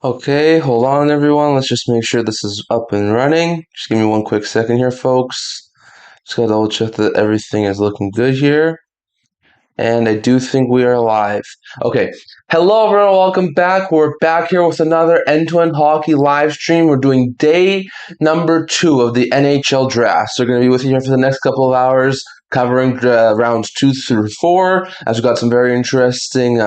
Okay, hold on everyone. Let's just make sure this is up and running. Just give me one quick second here, folks. Just gotta double check that everything is looking good here. And I do think we are live. Okay. Hello everyone, welcome back. We're back here with another end-to-end hockey live stream. We're doing day number 2 of the NHL Draft. So we're gonna be with you here for the next couple of hours, covering rounds 2 through 4, as we got some very interesting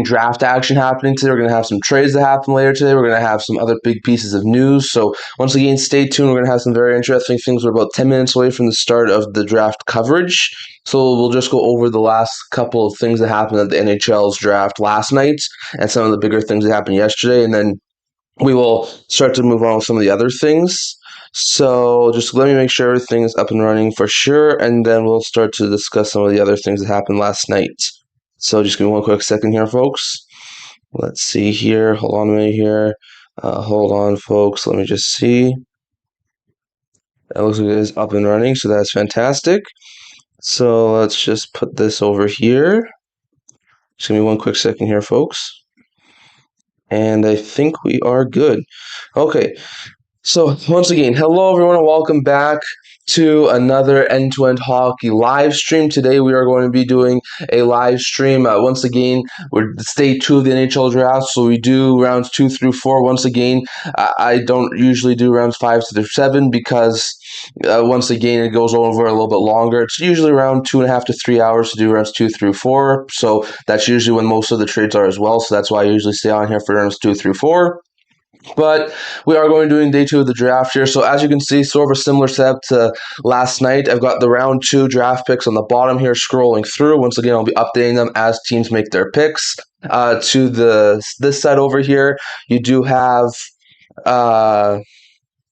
draft action happening today. We're going to have some trades that happen later today. We're going to have some other big pieces of news. So once again, stay tuned. We're going to have some very interesting things. We're about 10 minutes away from the start of the draft coverage. So we'll just go over the last couple of things that happened at the NHL's draft last night and some of the bigger things that happened yesterday. And then we will start to move on with some of the other things. So just let me make sure everything is up and running for sure. And then we'll start to discuss some of the other things that happened last night. So just give me one quick second here, folks. Let's see here. Hold on a minute here. Hold on, folks. Let me just see. That looks like it is up and running, so that's fantastic. So let's just put this over here. Just give me one quick second here, folks. And I think we are good. Okay. So once again, hello everyone and welcome back to another end-to-end hockey live stream. Today we are going to be doing a live stream. Once again, we're day 2 of the NHL Draft, so we do rounds 2 through 4. Once again, I don't usually do rounds 5 through 7 because once again it goes over a little bit longer. It's usually around 2.5 to 3 hours to do rounds 2 through 4, so that's usually when most of the trades are as well. So that's why I usually stay on here for rounds 2 through 4. But we are going to do day 2 of the draft here. So as you can see, sort of a similar setup to last night. I've got the round 2 draft picks on the bottom here scrolling through. Once again, I'll be updating them as teams make their picks. To this side over here, you do have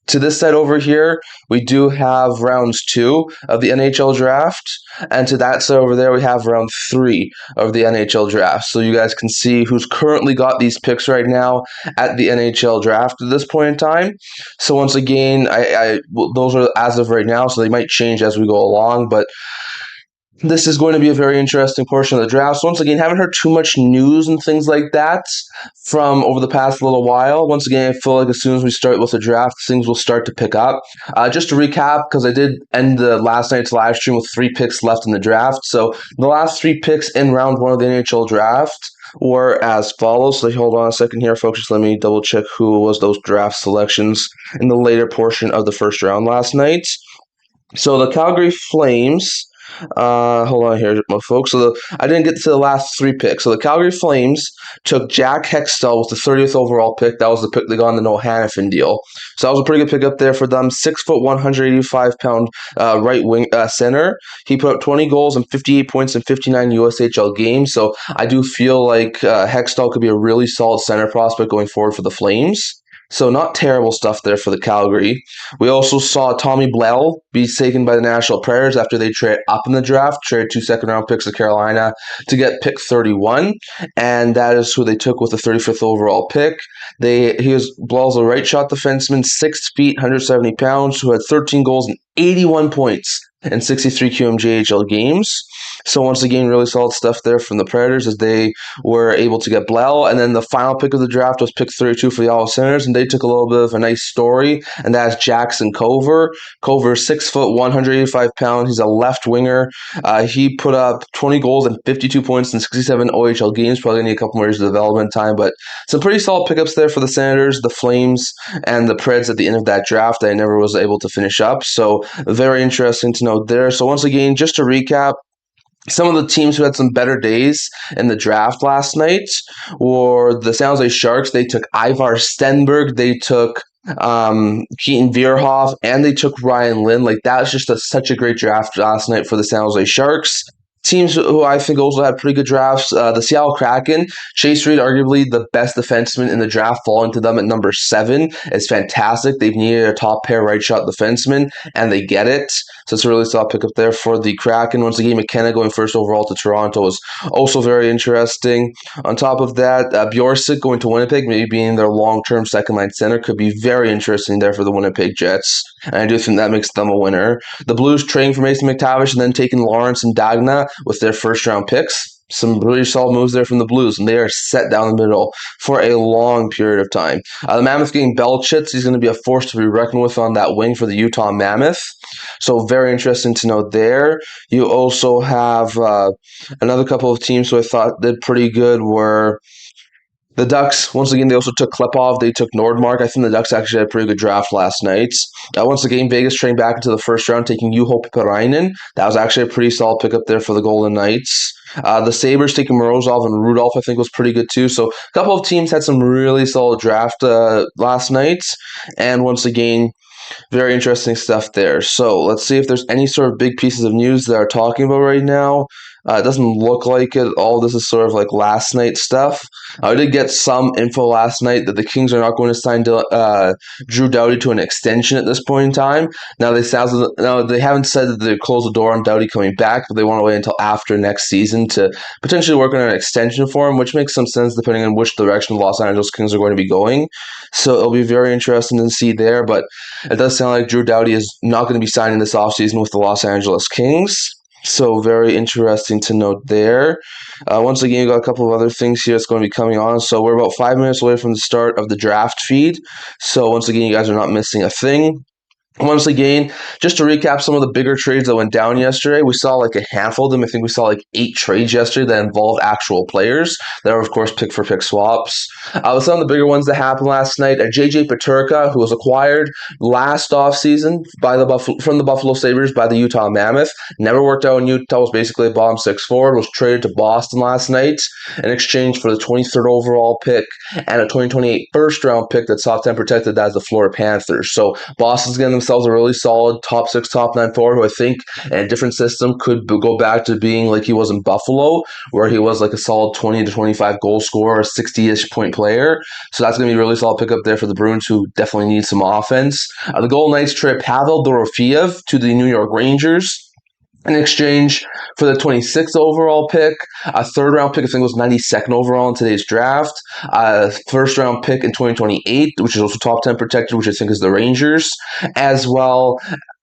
to this side over here, we do have rounds 2 of the NHL Draft. And to that side over there, we have round 3 of the NHL Draft. So you guys can see who's currently got these picks right now at the NHL Draft at this point in time. So once again, those are as of right now, so they might change as we go along. But this is going to be a very interesting portion of the draft. So once again, haven't heard too much news and things like that from over the past little while. Once again, I feel like as soon as we start with the draft, things will start to pick up. Just to recap, because I did end the last night's live stream with 3 picks left in the draft. So the last 3 picks in round 1 of the NHL Draft were as follows. So hold on a second here, folks. Just let me double check who was those draft selections in the later portion of the first round last night. So the Calgary Flames. Hold on here, my folks. So I didn't get to the last 3 picks. So the Calgary Flames took Jack Hextall with the 30th overall pick. That was the pick they got on the Noah Hanifin deal. So that was a pretty good pick up there for them. 6 foot, 185-pound right wing center. He put up 20 goals and 58 points in 59 USHL games. So I do feel like Hextall could be a really solid center prospect going forward for the Flames. So not terrible stuff there for the Calgary. We also saw Tommy Blell be taken by the Nashville Predators after they traded up in the draft, traded 2 second-round picks to Carolina to get pick 31, and that is who they took with the 35th overall pick. Blell's a right-shot defenseman, 6 feet, 170 pounds, who had 13 goals and 81 points in 63 QMJHL games. So once again, really solid stuff there from the Predators as they were able to get Blell. And then the final pick of the draft was pick 32 for the Ottawa Senators, and they took a little bit of a nice story, and that's Jackson Cover. Cover, 6 foot, 185 pounds. He's a left winger. He put up 20 goals and 52 points in 67 OHL games. Probably need a couple more years of development time, but some pretty solid pickups there for the Senators, the Flames, and the Preds at the end of that draft that I never was able to finish up. So very interesting to note there. So once again, just to recap, some of the teams who had some better days in the draft last night were the San Jose Sharks. They took Ivar Stenberg. They took Keaton Vierhoff, and they took Ryan Lynn. Like, that was just such a great draft last night for the San Jose Sharks. Teams who I think also had pretty good drafts, the Seattle Kraken, Chase Reed, arguably the best defenseman in the draft, falling to them at number 7 is fantastic. They've needed a top pair right shot defenseman, and they get it. So it's a really solid pickup there for the Kraken. Once again, McKenna going first overall to Toronto was also very interesting. On top of that, Bjorsic going to Winnipeg, maybe being their long-term second-line center, could be very interesting there for the Winnipeg Jets. And I do think that makes them a winner. The Blues trading for Mason McTavish and then taking Lawrence and Dagna with their first-round picks. some really solid moves there from the Blues, and they are set down the middle for a long period of time. The Mammoth getting Belchetz. He's going to be a force to be reckoned with on that wing for the Utah Mammoth. So very interesting to note there. You also have another couple of teams who I thought did pretty good were the Ducks. Once again, they also took Klepov. They took Nordmark. I think the Ducks actually had a pretty good draft last night. Once again, Vegas trained back into the first round, taking Juho Pekarainen. That was actually a pretty solid pickup there for the Golden Knights. The Sabres taking Morozov and Rudolph, I think, was pretty good too. So a couple of teams had some really solid draft last night. And once again, very interesting stuff there. So let's see if there's any sort of big pieces of news that are talking about right now. It doesn't look like it. All this is sort of like last night stuff. I did get some info last night that the Kings are not going to sign Drew Doughty to an extension at this point in time. Now they haven't said that they closed the door on Doughty coming back, but they want to wait until after next season to potentially work on an extension for him, which makes some sense depending on which direction the Los Angeles Kings are going to be going. So it'll be very interesting to see there, but it does sound like Drew Doughty is not going to be signing this offseason with the Los Angeles Kings. So very interesting to note there. Once again, you got a couple of other things here that's going to be coming on. So we're about 5 minutes away from the start of the draft feed. So once again, you guys are not missing a thing. Once again, just to recap some of the bigger trades that went down yesterday, we saw like a handful of them. I think we saw like 8 trades yesterday that involved actual players. That were, of course, pick-for-pick swaps. Some of the bigger ones that happened last night, J.J. Peterka, who was acquired last offseason from the Buffalo Sabres by the Utah Mammoth, never worked out in Utah, was basically a bottom 6 forward, was traded to Boston last night in exchange for the 23rd overall pick and a 2028 first-round pick that's top 10 protected as the Florida Panthers. So Boston's getting themselves a really solid top 6, top 9 forward who I think in a different system could go back to being like he was in Buffalo, where he was like a solid 20 to 25 goal scorer, 60-ish point player. So that's going to be a really solid pickup there for the Bruins, who definitely need some offense. The Golden Knights trade Pavel Dorofeev to the New York Rangers in exchange for the 26th overall pick, a third-round pick, I think it was 92nd overall in today's draft, a first-round pick in 2028, which is also top 10 protected, which I think is the Rangers, as well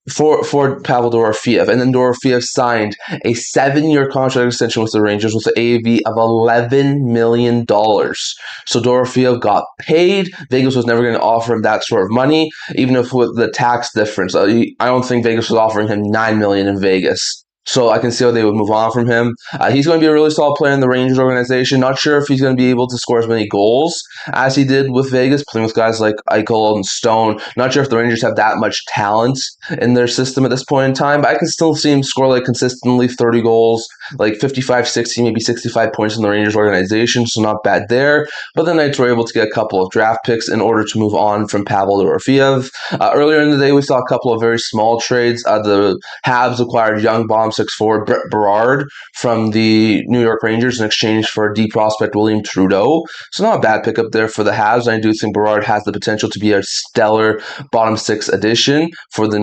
for Pavel Dorofeev. And then Dorofeev signed a 7-year contract extension with the Rangers with an AAV of $11 million. So Dorofeev got paid. Vegas was never going to offer him that sort of money, even if with the tax difference. I don't think Vegas was offering him $9 million in Vegas. So I can see how they would move on from him. He's going to be a really solid player in the Rangers organization. Not sure if he's going to be able to score as many goals as he did with Vegas, playing with guys like Eichel and Stone. Not sure if the Rangers have that much talent in their system at this point in time, but I can still see him score like consistently 30 goals, like 55, 60, maybe 65 points in the Rangers organization, so not bad there. But the Knights were able to get a couple of draft picks in order to move on from Pavel Dorofeev. Earlier in the day, we saw a couple of very small trades. The Habs acquired young bomb 6 forward Brett Berard from the New York Rangers in exchange for D prospect William Trudeau. So not a bad pickup there for the Habs. I do think Berard has the potential to be a stellar bottom 6 addition for the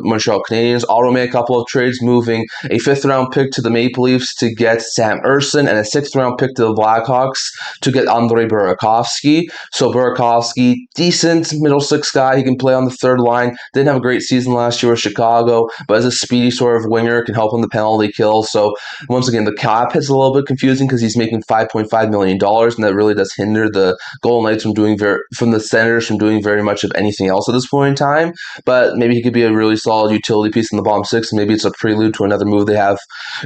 Montreal Canadiens. Ottawa made a couple of trades, moving a 5th-round pick to the Maple Leafs to get Sam Ersson and a 6th-round pick to the Blackhawks to get Andrei Burakovsky. So Burakovsky, decent middle 6 guy. He can play on the 3rd line. Didn't have a great season last year with Chicago, but as a speedy sort of winger, can help on the penalty kill. So once again, the cap is a little bit confusing because he's making $5.5 million, and that really does hinder the Golden Knights from the Senators from doing very much of anything else at this point in time. But maybe he could be a really solid utility piece in the bottom 6, and maybe it's a prelude to another move they have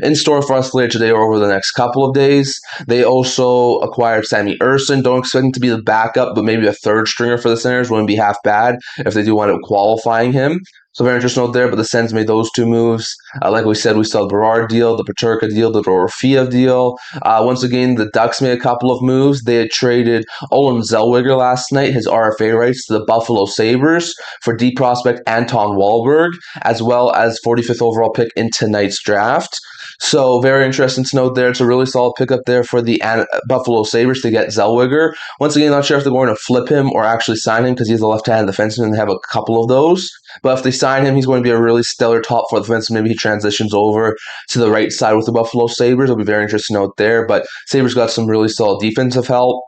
in store for us later today or over the next couple of days. They also acquired Sammy Ersson. Don't expect him to be the backup, but maybe a 3rd stringer for the Senators wouldn't be half bad if they do wind up qualifying him. So very interesting note there, but the Sens made those 2 moves. Like we said, we saw the Berard deal, the Peterka deal, the Dorofeev deal. Once again, the Ducks made a couple of moves. They had traded Olin Zellweger last night, his RFA rights, to the Buffalo Sabres for D prospect Anton Wahlberg, as well as 45th overall pick in tonight's draft. So very interesting to note there. It's a really solid pickup there for the Buffalo Sabres to get Zellweger. Once again, not sure if they're going to flip him or actually sign him because he's a left-handed defenseman and they have a couple of those. But if they sign him, he's going to be a really stellar top 4 defenseman. Maybe he transitions over to the right side with the Buffalo Sabres. It'll be very interesting to note there. But Sabres got some really solid defensive help.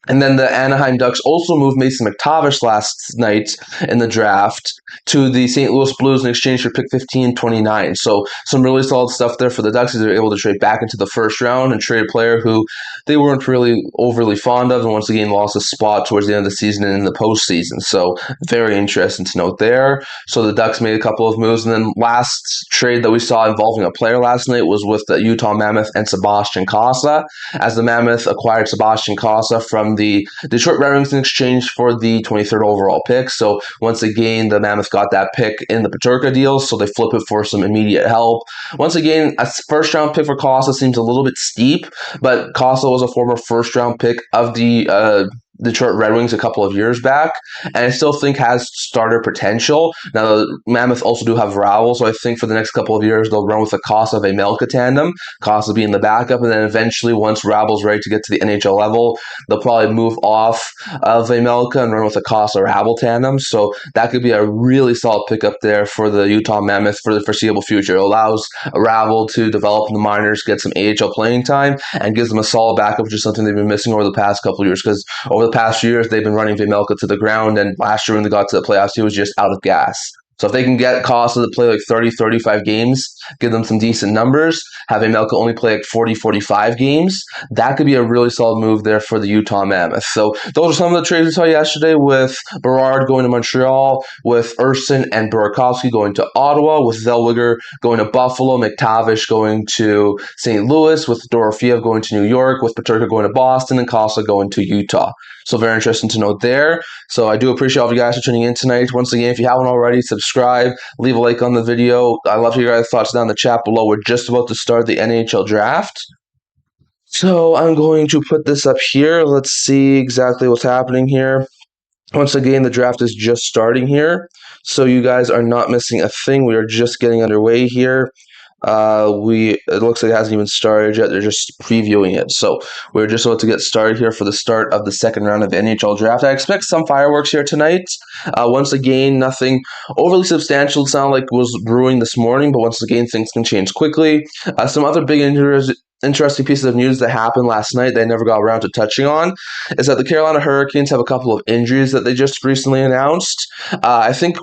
And then the Anaheim Ducks also moved Mason McTavish last night in the draft to the St. Louis Blues in exchange for pick 1529. So some really solid stuff there for the Ducks. They were able to trade back into the first round and trade a player who they weren't really overly fond of, and once again lost a spot towards the end of the season and in the postseason. So very interesting to note there. So the Ducks made a couple of moves, and then last trade that we saw involving a player last night was with the Utah Mammoth and Sebastian Cossa, as the Mammoth acquired Sebastian Cossa from the Detroit Red Wings in exchange for the 23rd overall pick. So once again, the Mammoth got that pick in the Peterka deal, so they flip it for some immediate help. Once again, a first-round pick for Cossa seems a little bit steep, but Cossa was a former first-round pick of the Detroit Red Wings a couple of years back, and I still think has starter potential. Now, the Mammoth also do have Ravel, so I think for the next couple of years they'll run with the Cossa Vejmelka tandem, Cossa being the backup, and then eventually once Ravel's ready to get to the NHL level, they'll probably move off of Vejmelka and run with the Cossa Ravel tandem. So that could be a really solid pickup there for the Utah Mammoth for the foreseeable future. It allows Ravel to develop in the minors, get some AHL playing time, and gives them a solid backup, which is something they've been missing over the past couple of years, because over the past few years, they've been running Vejmelka to the ground, and last year when they got to the playoffs, he was just out of gas. So if they can get Cossa to play like 30, 35 games, give them some decent numbers, have Vejmelka only play like 40, 45 games, that could be a really solid move there for the Utah Mammoth. So those are some of the trades we saw yesterday, with Berard going to Montreal, with Urson and Burakovsky going to Ottawa, with Zellweger going to Buffalo, McTavish going to St. Louis, with Dorofeev going to New York, with Peterka going to Boston, and Cossa going to Utah. So very interesting to note there. So I do appreciate all of you guys for tuning in tonight. Once again, if you haven't already, subscribe, leave a like on the video. I love to hear your guys' thoughts down in the chat below. We're just about to start the NHL Draft. So I'm going to put this up here. Let's see exactly what's happening here. Once again, the draft is just starting here, so you guys are not missing a thing. We are just getting underway here. It looks like it hasn't even started yet. They're just previewing it. So we're just about to get started here for the start of the second round of the NHL Draft. I expect some fireworks here tonight. Once again, nothing overly substantial. It sounded like was brewing this morning, but once again, things can change quickly. Some other big interesting pieces of news that happened last night that I never got around to touching on is that the Carolina Hurricanes have a couple of injuries that they just recently announced. I think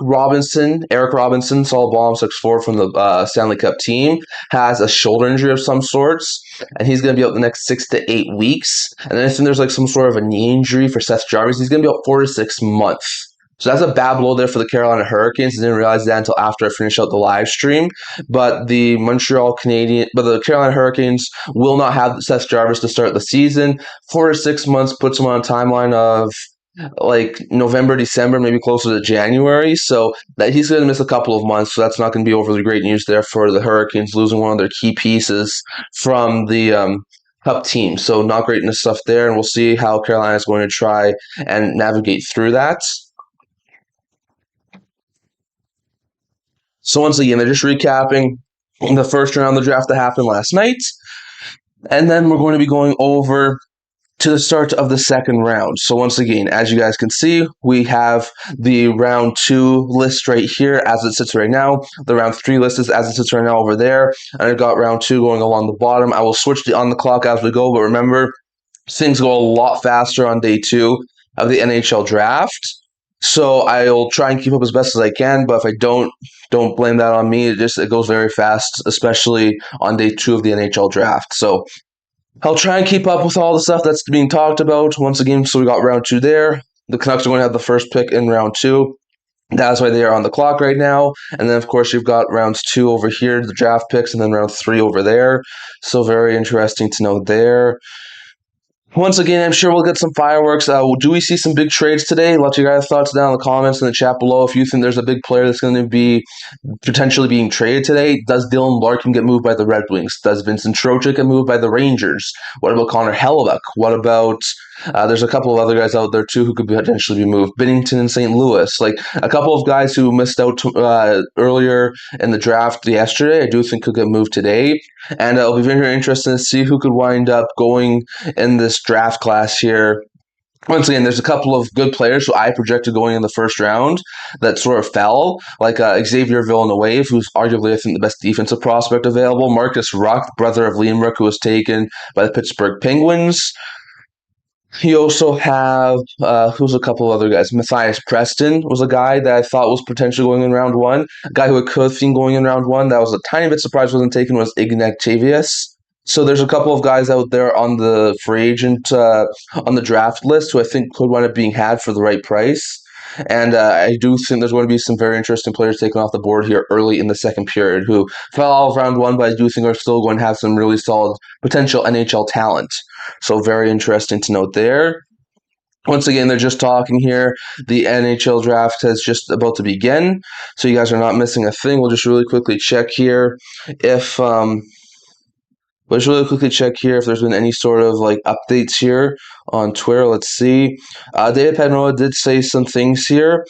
Eric Robinson, Saul Baum 6'4" from the Stanley Cup team, has a shoulder injury of some sorts, and he's going to be out the next 6 to 8 weeks. And then I think there's like some sort of a knee injury for Seth Jarvis. He's going to be out 4 to 6 months. So that's a bad blow there for the Carolina Hurricanes. I didn't realize that until after I finished out the live stream. But the Carolina Hurricanes will not have Seth Jarvis to start the season. 4 to 6 months puts him on a timeline of like November, December, maybe closer to January. So that he's going to miss a couple of months. So that's not going to be overly great news there for the Hurricanes, losing one of their key pieces from the Cup team. So not great stuff there. And we'll see how Carolina is going to try and navigate through that. So once again, they're just recapping the first round of the draft that happened last night. And then we're going to be going over to the start of the second round. So once again, as you guys can see, we have the round 2 list right here as it sits right now. The round 3 list is as it sits right now over there. And I've got round 2 going along the bottom. I will switch on the clock as we go, but remember, things go a lot faster on day 2 of the NHL Draft. So I'll try and keep up as best as I can, but if I don't blame that on me. It goes very fast, especially on day 2 of the NHL Draft. So I'll try and keep up with all the stuff that's being talked about. Once again, so we got round 2 there. The Canucks are going to have the first pick in round 2. That's why they are on the clock right now. And then, of course, you've got rounds 2 over here, the draft picks, and then round 3 over there. So very interesting to know there. Once again, I'm sure we'll get some fireworks. Do we see some big trades today? Let your guys' thoughts down in the comments in the chat below. If you think there's a big player that's going to be potentially being traded today, does Dylan Larkin get moved by the Red Wings? Does Vincent Trocheck get moved by the Rangers? What about Connor Hellebuyck? What about there's a couple of other guys out there too who could potentially be moved. Binnington in St. Louis. Like a couple of guys who missed out earlier in the draft yesterday, I do think could get moved today. And it'll be very interesting to see who could wind up going in this draft class here. Once again, there's a couple of good players who I projected going in the first round that sort of fell, like Xavier Villeneuve, who's arguably, I think, the best defensive prospect available. Markus Ruck, brother of Liam Ruck, who was taken by the Pittsburgh Penguins. You also have who's a couple other guys. Matthias Preston was a guy that I thought was potentially going in round one. A guy who I could have seen going in round one that was a tiny bit surprised wasn't taken was Ignatavius. So there's a couple of guys out there on the free agent on the draft list who I think could wind up being had for the right price. And I do think there's going to be some very interesting players taken off the board here early in the second period who fell out of round one, but I do think are still going to have some really solid potential NHL talent. So very interesting to note there. Once again, they're just talking here. The NHL draft is just about to begin, so you guys are not missing a thing. We'll just really quickly check here if let's really quickly check here if there's been any sort of like updates here on Twitter. Let's see. David Pagnola did say some things here.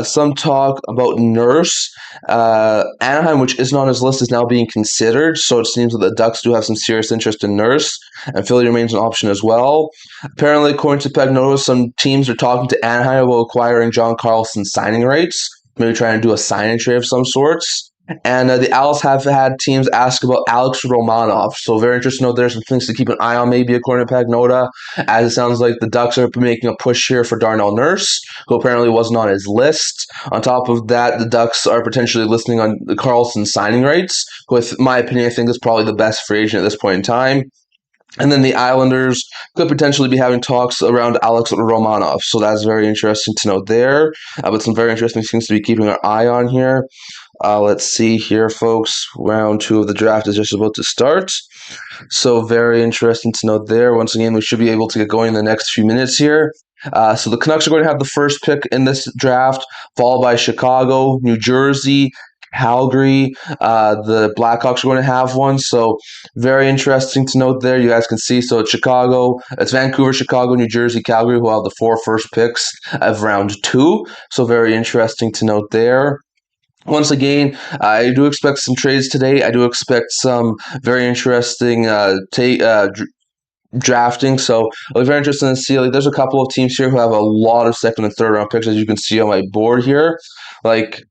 Some talk about Nurse. Anaheim, which isn't on his list, is now being considered. So it seems that the Ducks do have some serious interest in Nurse, and Philly remains an option as well. Apparently, according to Pagnola, some teams are talking to Anaheim about acquiring John Carlson's signing rights, maybe trying to do a sign-in trade of some sorts. And the Owls have had teams ask about Alex Romanov. So very interesting to know there's some things to keep an eye on, maybe according to Pagnola, as it sounds like the Ducks are making a push here for Darnell Nurse, who apparently wasn't on his list. On top of that, the Ducks are potentially listening on the Carlson signing rights, who, in my opinion, I think is probably the best free agent at this point in time. And then the Islanders could potentially be having talks around Alex Romanov. So that's very interesting to note there. But some very interesting things to be keeping our eye on here. Let's see here, folks. Round two of the draft is just about to start. So very interesting to note there. Once again, we should be able to get going in the next few minutes here. So the Canucks are going to have the first pick in this draft, followed by Chicago, New Jersey, Calgary. The Blackhawks are going to have one. So very interesting to note there. You guys can see. So it's Chicago, it's Vancouver, Chicago, New Jersey, Calgary, who have the 4 first picks of round two. So very interesting to note there. Once again, I do expect some trades today. I do expect some very interesting drafting. So it'll be very interesting to see. Like, there's a couple of teams here who have a lot of second and third round picks, as you can see on my board here. Like,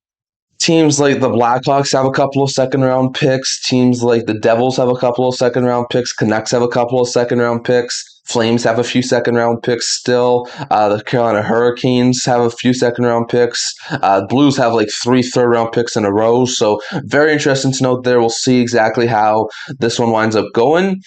teams like the Blackhawks have a couple of second round picks. Teams like the Devils have a couple of second round picks. Canucks have a couple of second round picks. Flames have a few second round picks still. The Carolina Hurricanes have a few second round picks. Blues have like 3 third round picks in a row. So very interesting to note there. We'll see exactly how this one winds up going.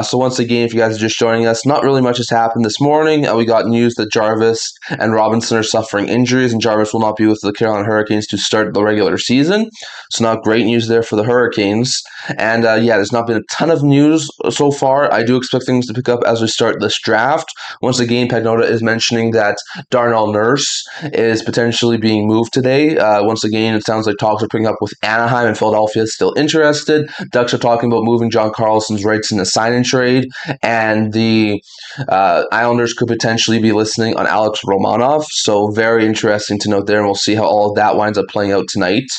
So once again, if you guys are just joining us, not really much has happened this morning. We got news that Jarvis and Robinson are suffering injuries, and Jarvis will not be with the Carolina Hurricanes to start the regular season. So not great news there for the Hurricanes. And there's not been a ton of news so far. I do expect things to pick up as we start this draft. Once again, Pagnola is mentioning that Darnell Nurse is potentially being moved today. Once again, it sounds like talks are picking up with Anaheim, and Philadelphia is still interested. Ducks are talking about moving John Carlson's rights in a sign-in trade, and the Islanders could potentially be listening on Alex Romanov. So very interesting to note there, and we'll see how all of that winds up playing out tonight.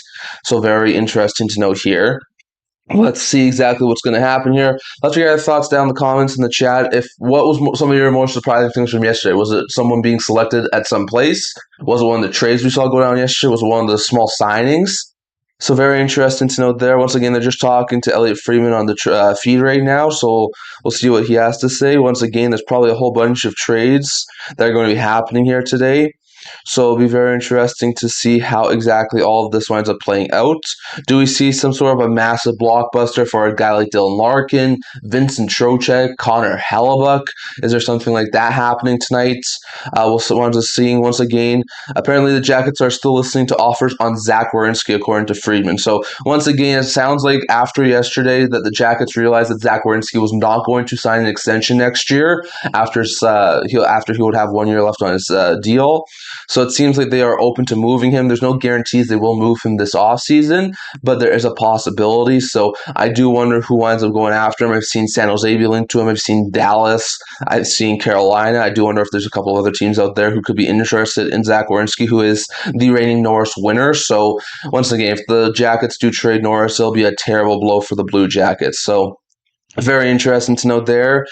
So very interesting to note here. Let's see exactly what's going to happen here. Let your guys' thoughts down in the comments in the chat. If what was some of your most surprising things from yesterday? Was it someone being selected at some place? Was it one of the trades we saw go down yesterday? Was it one of the small signings? So very interesting to note there. Once again, they're just talking to Elliot Freeman on the feed right now. So we'll see what he has to say. Once again, there's probably a whole bunch of trades that are going to be happening here today. So it'll be very interesting to see how exactly all of this winds up playing out. Do we see some sort of a massive blockbuster for a guy like Dylan Larkin, Vincent Trocheck, Connor Hellebuyck? Is there something like that happening tonight? We'll want to see once again. Apparently, the Jackets are still listening to offers on Zach Werenski, according to Friedman. So once again, it sounds like after yesterday that the Jackets realized that Zach Werenski was not going to sign an extension next year after he would have 1 year left on his deal. So it seems like they are open to moving him. There's no guarantees they will move him this offseason, but there is a possibility. So I do wonder who winds up going after him. I've seen San Jose be linked to him. I've seen Dallas. I've seen Carolina. I do wonder if there's a couple of other teams out there who could be interested in Zach Werenski, who is the reigning Norris winner. So once again, if the Jackets do trade Norris, it'll be a terrible blow for the Blue Jackets. So very interesting to note there.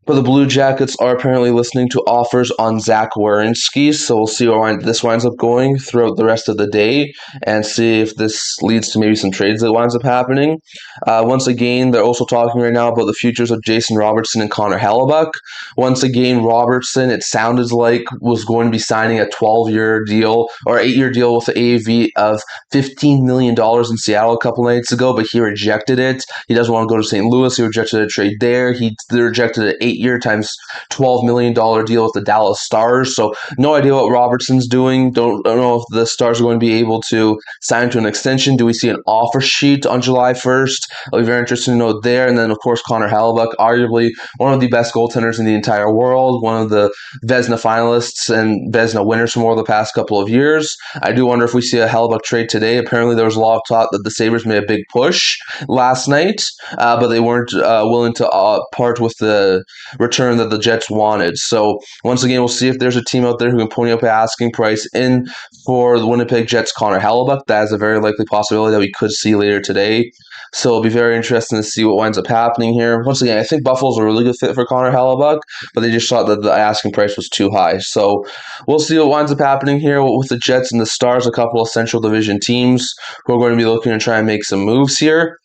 But the Blue Jackets are apparently listening to offers on Zach Werenski, so we'll see where this winds up going throughout the rest of the day and see if this leads to maybe some trades that winds up happening. Once again, they're also talking right now about the futures of Jason Robertson and Connor Hellebuyck. Once again, Robertson, it sounded like, was going to be signing a 12-year deal or 8-year deal with the AAV of $15 million in Seattle a couple nights ago, but he rejected it. He doesn't want to go to St. Louis. He rejected a trade there. He rejected an 8-year times $12 million deal with the Dallas Stars. So no idea what Robertson's doing. Don't know if the Stars are going to be able to sign to an extension. Do we see an offer sheet on July 1st? It'll be very interesting to know there. And then, of course, Connor Hellebuyck, arguably one of the best goaltenders in the entire world, one of the Vezina finalists and Vezina winners from over the past couple of years. I do wonder if we see a Hellebuyck trade today. Apparently, there was a lot of talk that the Sabres made a big push last night, but they weren't willing to part with the return that the Jets wanted. So once again, we'll see if there's a team out there who can pony up an asking price in for the Winnipeg Jets' Connor Hellebuyck. That is a very likely possibility that we could see later today. So it'll be very interesting to see what winds up happening here. Once again, I think Buffalo's a really good fit for Connor Hellebuyck, but they just thought that the asking price was too high. So we'll see what winds up happening here with the Jets and the Stars, a couple of Central Division teams who are going to be looking to try and make some moves here.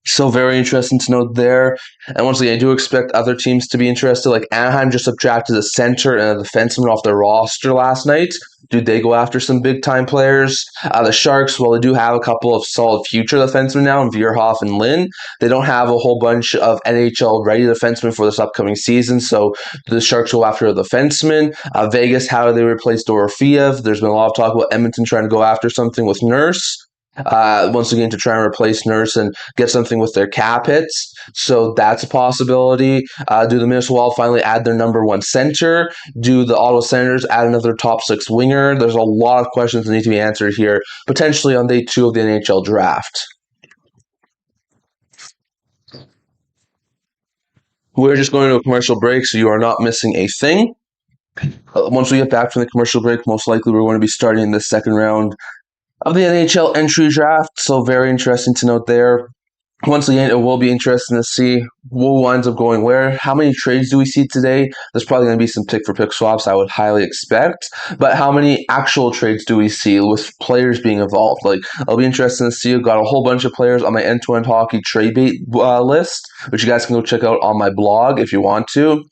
So very interesting to note there. And once again, I do expect other teams to be interested. Like Anaheim just subtracted a center and a defenseman off their roster last night. Do they go after some big-time players? The Sharks, well, they do have a couple of solid future defensemen now in Veerhoff and Lynn. They don't have a whole bunch of NHL-ready defensemen for this upcoming season, so the Sharks go after a defenseman. Vegas, how do they replace Dorofeev? There's been a lot of talk about Edmonton trying to go after something with Nurse. Once again, to try and replace Nurse and get something with their cap hits. So that's a possibility. Do the Minnesota Wild finally add their number one center? Do the Ottawa Senators add another top six winger? There's a lot of questions that need to be answered here, potentially on day 2 of the NHL draft. We're just going to a commercial break, so you are not missing a thing. Once we get back from the commercial break, most likely we're going to be starting the second round of the NHL Entry Draft, so very interesting to note there. Once again, it will be interesting to see who winds up going where. How many trades do we see today? There's probably going to be some pick-for-pick swaps, I would highly expect. But how many actual trades do we see with players being involved? Like, it'll be interesting to see. I've got a whole bunch of players on my end-to-end hockey trade bait list, which you guys can go check out on my blog if you want to.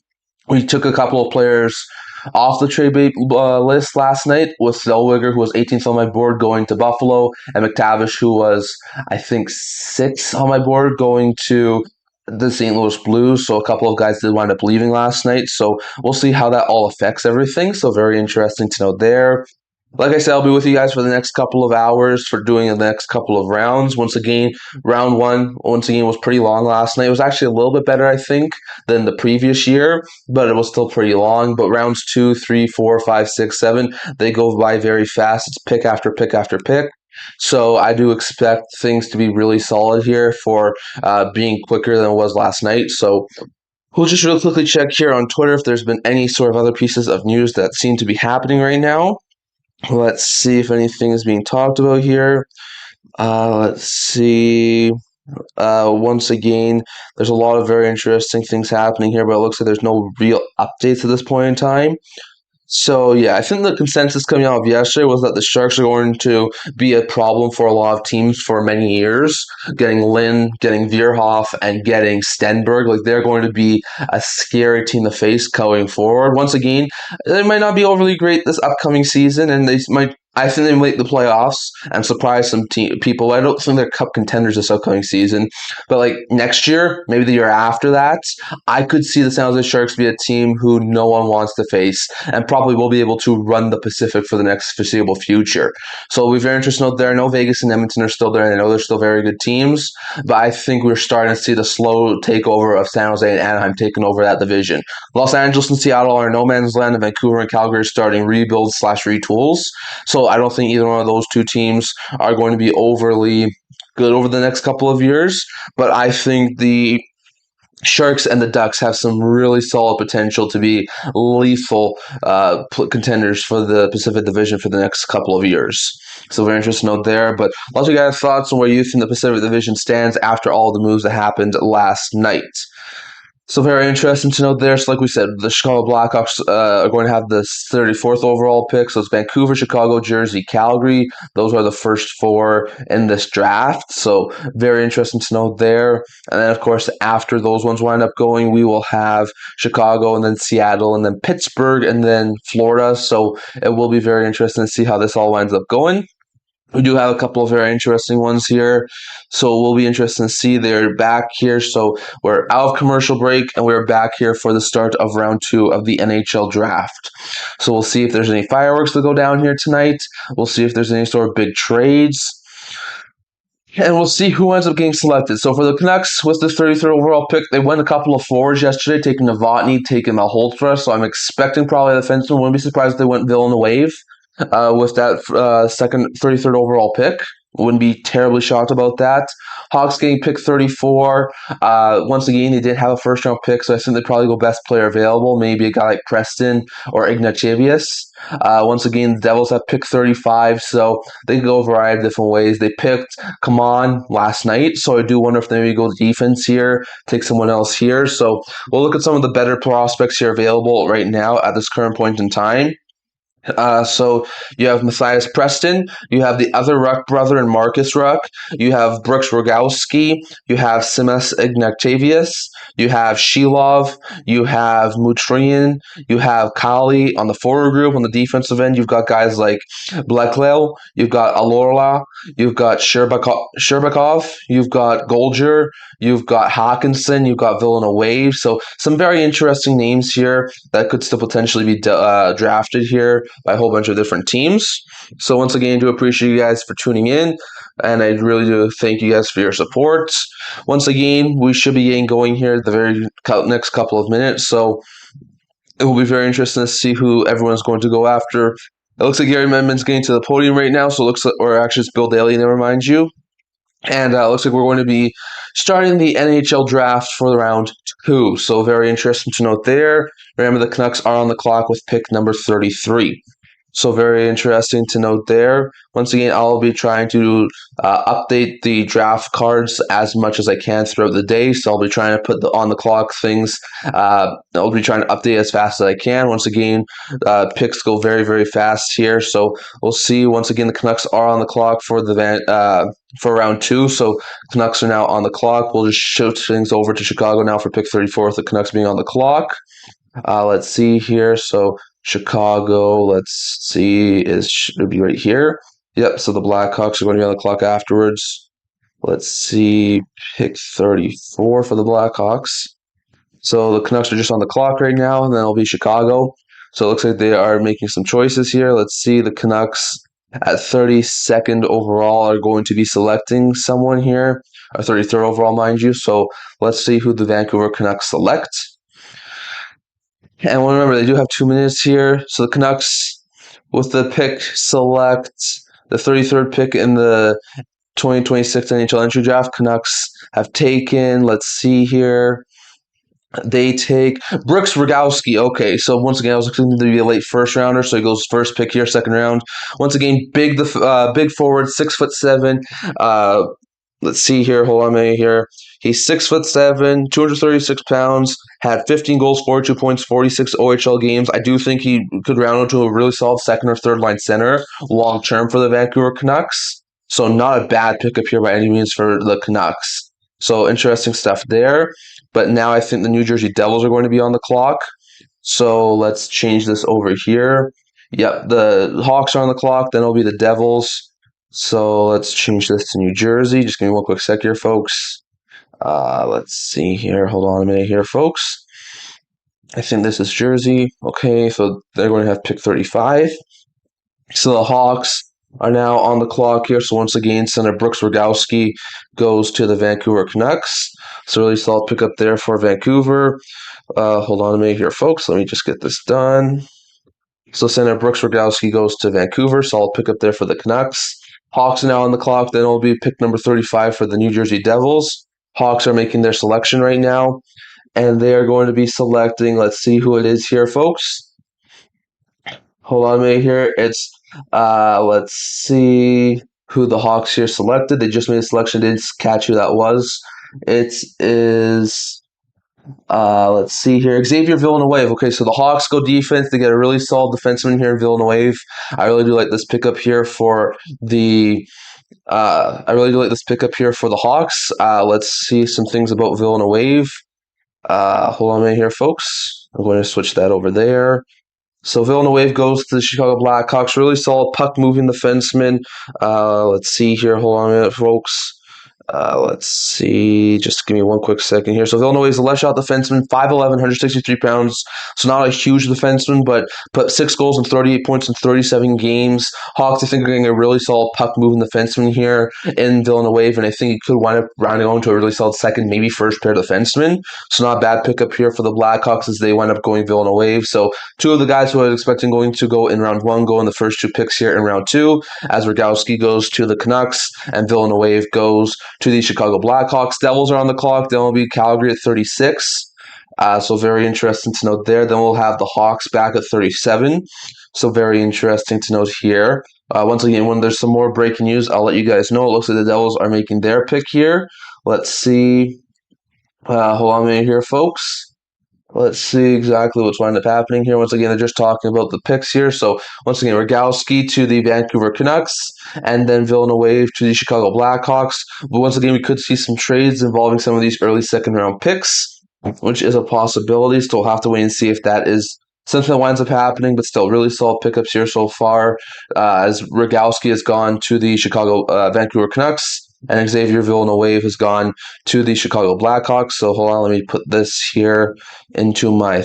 We took a couple of players off the trade bait list last night with Zellweger, who was 18th on my board, going to Buffalo, and McTavish, who was, I think, 6th on my board, going to the St. Louis Blues. So a couple of guys did wind up leaving last night. So we'll see how that all affects everything. So very interesting to know there. Like I said, I'll be with you guys for the next couple of hours for doing the next couple of rounds. Once again, round 1, was pretty long last night. It was actually a little bit better, I think, than the previous year, but it was still pretty long. But rounds 2, 3, 4, 5, 6, 7, they go by very fast. It's pick after pick after pick. So I do expect things to be really solid here for being quicker than it was last night. So we'll just really quickly check here on Twitter if there's been any sort of other pieces of news that seem to be happening right now. Let's see if anything is being talked about here. Let's see. Once again, there's a lot of very interesting things happening here, but it looks like there's no real updates at this point in time. So, yeah, I think the consensus coming out of yesterday was that the Sharks are going to be a problem for a lot of teams for many years. Getting Lynn, getting Veerhoff, and getting Stenberg. Like, they're going to be a scary team to face going forward. Once again, they might not be overly great this upcoming season, and I think they might make the playoffs and surprise some people. I don't think they're cup contenders this upcoming season. But like next year, maybe the year after that, I could see the San Jose Sharks be a team who no one wants to face and probably will be able to run the Pacific for the next foreseeable future. So it'll be very interesting to note there. I know Vegas and Edmonton are still there, and I know they're still very good teams. But I think we're starting to see the slow takeover of San Jose and Anaheim taking over that division. Los Angeles and Seattle are no man's land, and Vancouver and Calgary are starting rebuilds/retools. So I don't think either one of those two teams are going to be overly good over the next couple of years. But I think the Sharks and the Ducks have some really solid potential to be lethal contenders for the Pacific Division for the next couple of years. So very interesting note there. But lots of you guys' thoughts on where you think the Pacific Division stands after all the moves that happened last night. So very interesting to note there. So like we said, the Chicago Blackhawks are going to have the 34th overall pick. So it's Vancouver, Chicago, Jersey, Calgary. Those are the first four in this draft. So very interesting to note there. And then of course, after those ones wind up going, we will have Chicago and then Seattle and then Pittsburgh and then Florida. So it will be very interesting to see how this all winds up going. We do have a couple of very interesting ones here. So we'll be interested to see they're back here. So we're out of commercial break and we're back here for the start of round 2 of the NHL draft. So we'll see if there's any fireworks that go down here tonight. We'll see if there's any sort of big trades. And we'll see who ends up getting selected. So for the Canucks, with the 33rd overall pick, they went a couple of forwards yesterday, taking Novotny, taking Malholtra. So I'm expecting probably the defenseman. Wouldn't be surprised if they went Villeneuve with that second 33rd overall pick. Wouldn't be terribly shocked about that. Hawks getting pick 34. Once again, they did have a first round pick, so I think they'd probably go best player available. Maybe a guy like Preston or Ignatievius. Once again, the Devils have pick 35, so they can go a variety of different ways. They picked Kaman last night, so I do wonder if they maybe go defense here, take someone else here. So we'll look at some of the better prospects here available right now at this current point in time. So you have Matthias Preston, you have the other Ruck brother and Markus Ruck, you have Brooks Rogowski, you have Simas Ignatievius, you have Shilov, you have Mutrian, you have Kali on the forward group. On the defensive end, you've got guys like Blackwell, you've got Alorla, you've got Sherbakov, you've got Golger, you've got Hakansson, you've got Villeneuve. So some very interesting names here that could still potentially be drafted here by a whole bunch of different teams. So once again, I do appreciate you guys for tuning in, and I really do thank you guys for your support. Once again, we should be getting going here the very next couple of minutes, so it will be very interesting to see who everyone's going to go after. It looks like Gary Medman's getting to the podium right now, so it looks like, or actually it's Bill Daly, never mind you. And it looks like we're going to be starting the NHL draft for round 2. So very interesting to note there. Remember, the Canucks are on the clock with pick number 33. So very interesting to note there. Once again, I'll be trying to update the draft cards as much as I can throughout the day. So I'll be trying to put the on the clock things. I'll be trying to update as fast as I can. Once again, picks go very, very fast here. So we'll see. Once again, the Canucks are on the clock for for round 2. So Canucks are now on the clock. We'll just shift things over to Chicago now for pick 34 with the Canucks being on the clock. Let's see here. So Chicago, let's see, it'll be right here. Yep, so the Blackhawks are going to be on the clock afterwards. Let's see, pick 34 for the Blackhawks. So the Canucks are just on the clock right now, and then it'll be Chicago. So it looks like they are making some choices here. Let's see, the Canucks at 32nd overall are going to be selecting someone here, or 33rd overall, mind you. So let's see who the Vancouver Canucks select. And remember, they do have 2 minutes here. So the Canucks, with the pick, select the 33rd pick in the 2026 NHL Entry Draft. Canucks have taken, let's see here, they take Brooks Rogowski. Okay, so once again, I was expecting to be a late first rounder, so he goes first pick here, second round. Once again, big forward, 6'7". Let's see here. Hold on a minute here. He's 6'7", 236 pounds, had 15 goals, 42 points, 46 OHL games. I do think he could round into a really solid second or third line center long term for the Vancouver Canucks. So not a bad pickup here by any means for the Canucks. So interesting stuff there. But now I think the New Jersey Devils are going to be on the clock. So let's change this over here. Yep, the Hawks are on the clock. Then it'll be the Devils. So let's change this to New Jersey. Just give me one quick sec here, folks. Let's see here. Hold on a minute here, folks. I think this is Jersey. Okay, so they're going to have pick 35. So the Hawks are now on the clock here. So once again, center Brooks Rogowski goes to the Vancouver Canucks. So really solid pickup there for Vancouver. Hold on a minute here, folks. Let me just get this done. So center Brooks Rogowski goes to Vancouver. Solid pickup there for the Canucks. Hawks are now on the clock. Then it'll be pick number 35 for the New Jersey Devils. Hawks are making their selection right now. And they are going to be selecting, let's see who it is here, folks. Hold on a minute here. It's, let's see who the Hawks here selected. They just made a selection. Didn't catch who that was. It is Let's see here. Xavier Villeneuve. Okay, so the Hawks go defense. They get a really solid defenseman here in Villeneuve. I really do like this pickup here for the. I really do like this pickup here for the Hawks. Let's see some things about Villeneuve. Hold on a minute here, folks. I'm going to switch that over there. So Villeneuve goes to the Chicago Blackhawks. Really solid puck moving defenseman. Let's see here. Hold on a minute, folks. Let's see. Just give me one quick second here. So Villeneuve is a left shot defenseman, 5'11", 163 pounds. So not a huge defenseman, but put 6 goals and 38 points in 37 games. Hawks, I think, are getting a really solid puck moving defenseman here in Villeneuve, and I think he could wind up rounding on to a really solid second, maybe first pair defenseman. So not a bad pickup here for the Blackhawks as they wind up going Villeneuve. So two of the guys who I was expecting going to go in round 1 go in the first 2 picks here in round 2, as Rogowski goes to the Canucks and Villeneuve goes to the Chicago Blackhawks. Devils are on the clock. They'll be Calgary at 36. So very interesting to note there. Then we'll have the Hawks back at 37. So very interesting to note here. Once again, when there's some more breaking news, I'll let you guys know. It looks like the Devils are making their pick here. Let's see. Hold on a minute here, folks. Let's see exactly what's wind up happening here. Once again, they're just talking about the picks here. So once again, Rogowski to the Vancouver Canucks, and then Villeneuve to the Chicago Blackhawks. But once again, we could see some trades involving some of these early second-round picks, which is a possibility. Still have to wait and see if that is something that winds up happening, but still really solid pickups here so far, as Rogowski has gone to the Vancouver Canucks, and Xavier Villeneuve has gone to the Chicago Blackhawks. So hold on, let me put this here into my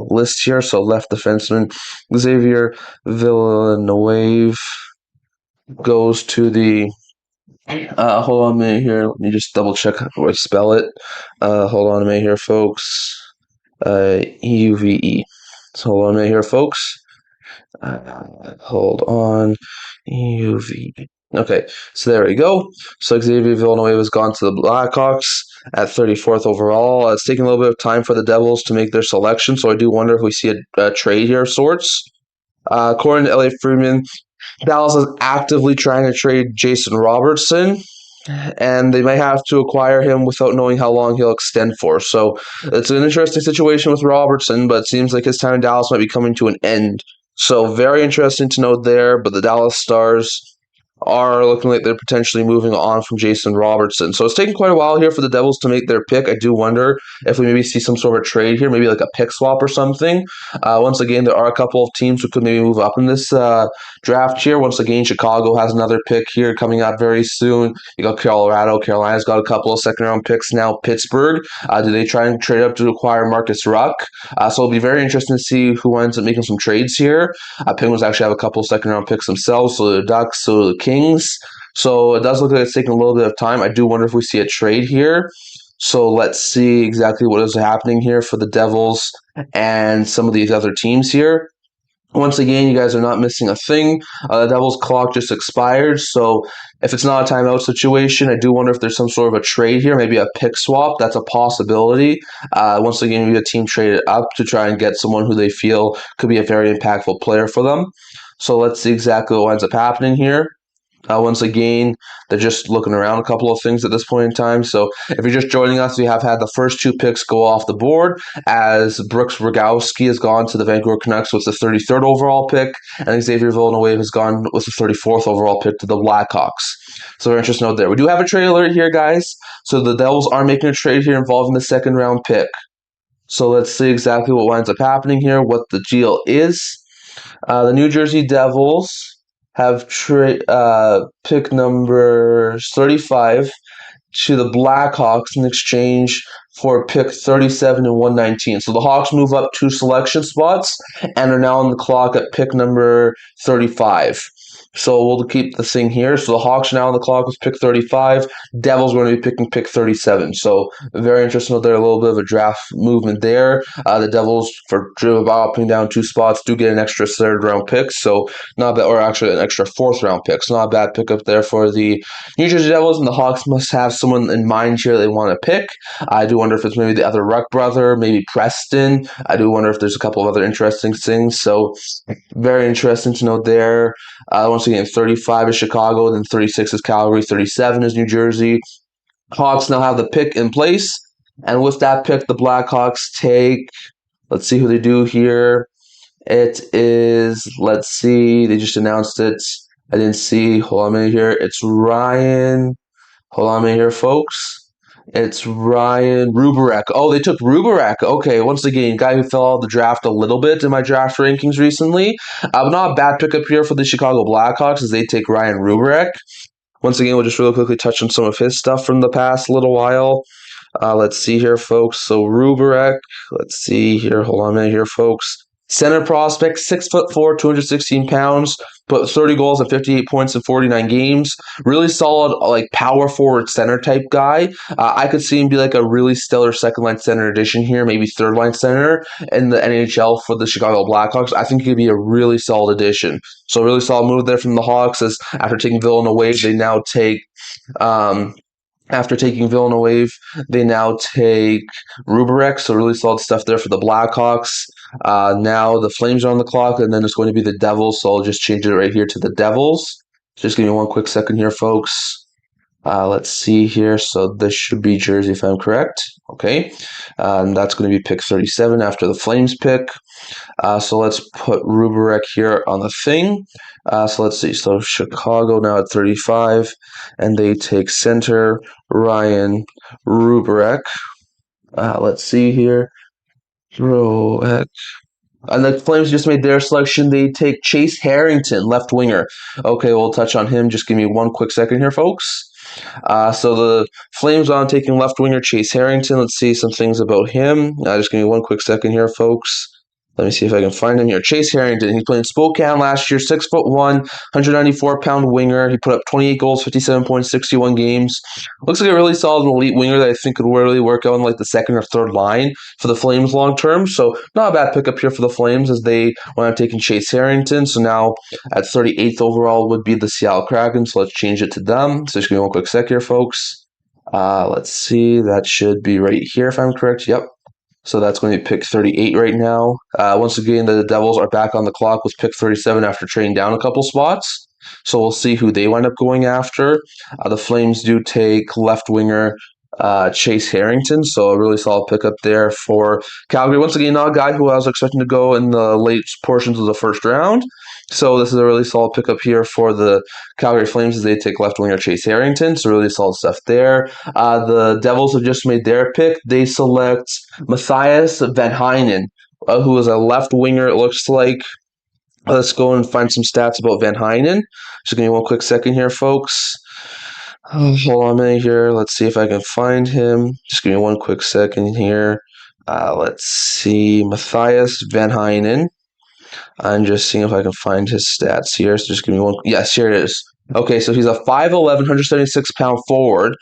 list here. So left defenseman Xavier Villeneuve goes to the. Hold on a minute here. Let me just double check how I spell it. Hold on a minute here, folks. EUVE. So hold on a minute here, folks. Hold on. EUVE. Okay, so there we go. So Xavier Villeneuve has gone to the Blackhawks at 34th overall. It's taking a little bit of time for the Devils to make their selection, so I do wonder if we see a trade here of sorts. According to Elliot Friedman, Dallas is actively trying to trade Jason Robertson, and they might have to acquire him without knowing how long he'll extend for. So it's an interesting situation with Robertson, but it seems like his time in Dallas might be coming to an end. So very interesting to note there, but the Dallas Stars are looking like they're potentially moving on from Jason Robertson. So it's taking quite a while here for the Devils to make their pick. I do wonder if we maybe see some sort of a trade here, maybe like a pick swap or something. Once again, there are a couple of teams who could maybe move up in this draft here. Once again, Chicago has another pick here coming out very soon. You got Colorado. Carolina's got a couple of second-round picks now. Pittsburgh, do they try and trade up to acquire Markus Ruck? So it'll be very interesting to see who ends up making some trades here. Penguins actually have a couple of second-round picks themselves, so the Ducks, so the Kings. So it does look like it's taking a little bit of time. I do wonder if we see a trade here. So let's see exactly what is happening here for the Devils and some of these other teams here. Once again, you guys are not missing a thing. The Devils' clock just expired, so if it's not a timeout situation, I do wonder if there's some sort of a trade here, maybe a pick swap. That's a possibility. Once again, maybe a team traded up to try and get someone who they feel could be a very impactful player for them. So let's see exactly what ends up happening here. Once again, they're just looking around a couple of things at this point in time. So if you're just joining us, we have had the first 2 picks go off the board, as Brooks Rogowski has gone to the Vancouver Canucks with the 33rd overall pick, and Xavier Villeneuve has gone with the 34th overall pick to the Blackhawks. So very interesting note there. We do have a trade alert here, guys. So the Devils are making a trade here involving the second round pick. So let's see exactly what winds up happening here, what the deal is. The New Jersey Devils have pick number 35 to the Blackhawks in exchange for pick 37 and 119. So the Hawks move up 2 selection spots and are now on the clock at pick number 35. So we'll keep the thing here. So the Hawks are now on the clock with pick 35. Devils are going to be picking pick 37. So very interesting. There, a little bit of a draft movement there. The Devils, for dropping down 2 spots, do get an extra 3rd round pick. So not bad, or actually an extra 4th round pick. So not a bad pickup there for the New Jersey Devils. And the Hawks must have someone in mind here they want to pick. I do wonder if it's maybe the other Ruck brother, maybe Preston. I do wonder if there's a couple of other interesting things. So very interesting to note there. Once again, 35 is Chicago, then 36 is Calgary, 37 is New Jersey. Hawks now have the pick in place. And with that pick, the Blackhawks take, let's see who they do here. It is, let's see, they just announced it. I didn't see, hold on a minute here. It's Ryan, hold on a minute here, folks. It's Ryan Ruberek. Oh, they took Ruberek. Okay, once again, guy who fell out of the draft a little bit in my draft rankings recently. Not a bad pickup here for the Chicago Blackhawks as they take Ryan Ruberek. Once again, we'll just really quickly touch on some of his stuff from the past little while. Let's see here, folks. So Ruberek, let's see here. Hold on a minute here, folks. Center prospect, 6'4", 216 pounds, put 30 goals and 58 points in 49 games. Really solid, like power forward center type guy. I could see him be like a really stellar second line center addition here, maybe third line center in the NHL for the Chicago Blackhawks. I think he could be a really solid addition. So a really solid move there from the Hawks as after taking Villeneuve, they now take after taking Villeneuve, they now take Ruberek, so really solid stuff there for the Blackhawks. Now the Flames are on the clock, and then it's going to be the Devils, so I'll just change it right here to the Devils. Just give me one quick second here, folks. Let's see here. So this should be jersey, if I'm correct. Okay. And that's going to be pick 37 after the Flames pick. So let's put Ruberek here on the thing. So let's see. So Chicago now at 35, and they take center Ryan Ruberek. Let's see here. Ruberek. And the Flames just made their selection. They take Chase Harrington, left winger. Okay, we'll touch on him. Just give me one quick second here, folks. So the Flames on taking left winger Chase Harrington. Let's see some things about him. Just give me one quick second here, folks. Let me see if I can find him here. Chase Harrington. He played in Spokane last year. 6'1", 194-pound winger. He put up 28 goals, 57 points, 61 games. Looks like a really solid elite winger that I think could really work out in like the second or third line for the Flames long term. So not a bad pickup here for the Flames as they went out taking Chase Harrington. So now at 38th overall would be the Seattle Kraken. So let's change it to them. So just give me one quick sec here, folks. Let's see. That should be right here if I'm correct. Yep. So that's going to be pick 38 right now. Once again, the Devils are back on the clock with pick 37 after trading down a couple spots. So we'll see who they wind up going after. The Flames do take left winger Chase Harrington, so a really solid pickup there for Calgary. Once again, not a guy who I was expecting to go in the late portions of the first round. So this is a really solid pickup here for the Calgary Flames as they take left winger Chase Harrington. So really solid stuff there. The Devils have just made their pick. They select Matthias Van Heinen, who is a left winger, it looks like. Let's go and find some stats about Van Heinen. Just give me one quick second here, folks. Hold on a minute here. Let's see if I can find him. Just give me one quick second here. Let's see. Matthias Van Heinen. I'm just seeing if I can find his stats here. So just give me one. Yes, here it is. Okay, so he's a 5'11", 176-pound forward.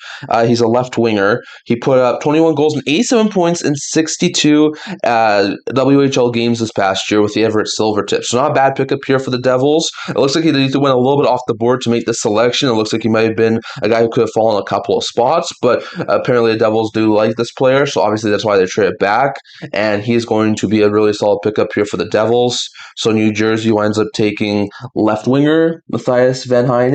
He's a left winger. He put up 21 goals and 87 points in 62 WHL games this past year with the Everett Silvertips. So not a bad pickup here for the Devils. It looks like he went a little bit off the board to make this selection. It looks like he might have been a guy who could have fallen a couple of spots, but apparently the Devils do like this player, so obviously that's why they traded back, and he's going to be a really solid pickup here for the Devils. So New Jersey winds up taking left winger Matthias Van Heinen.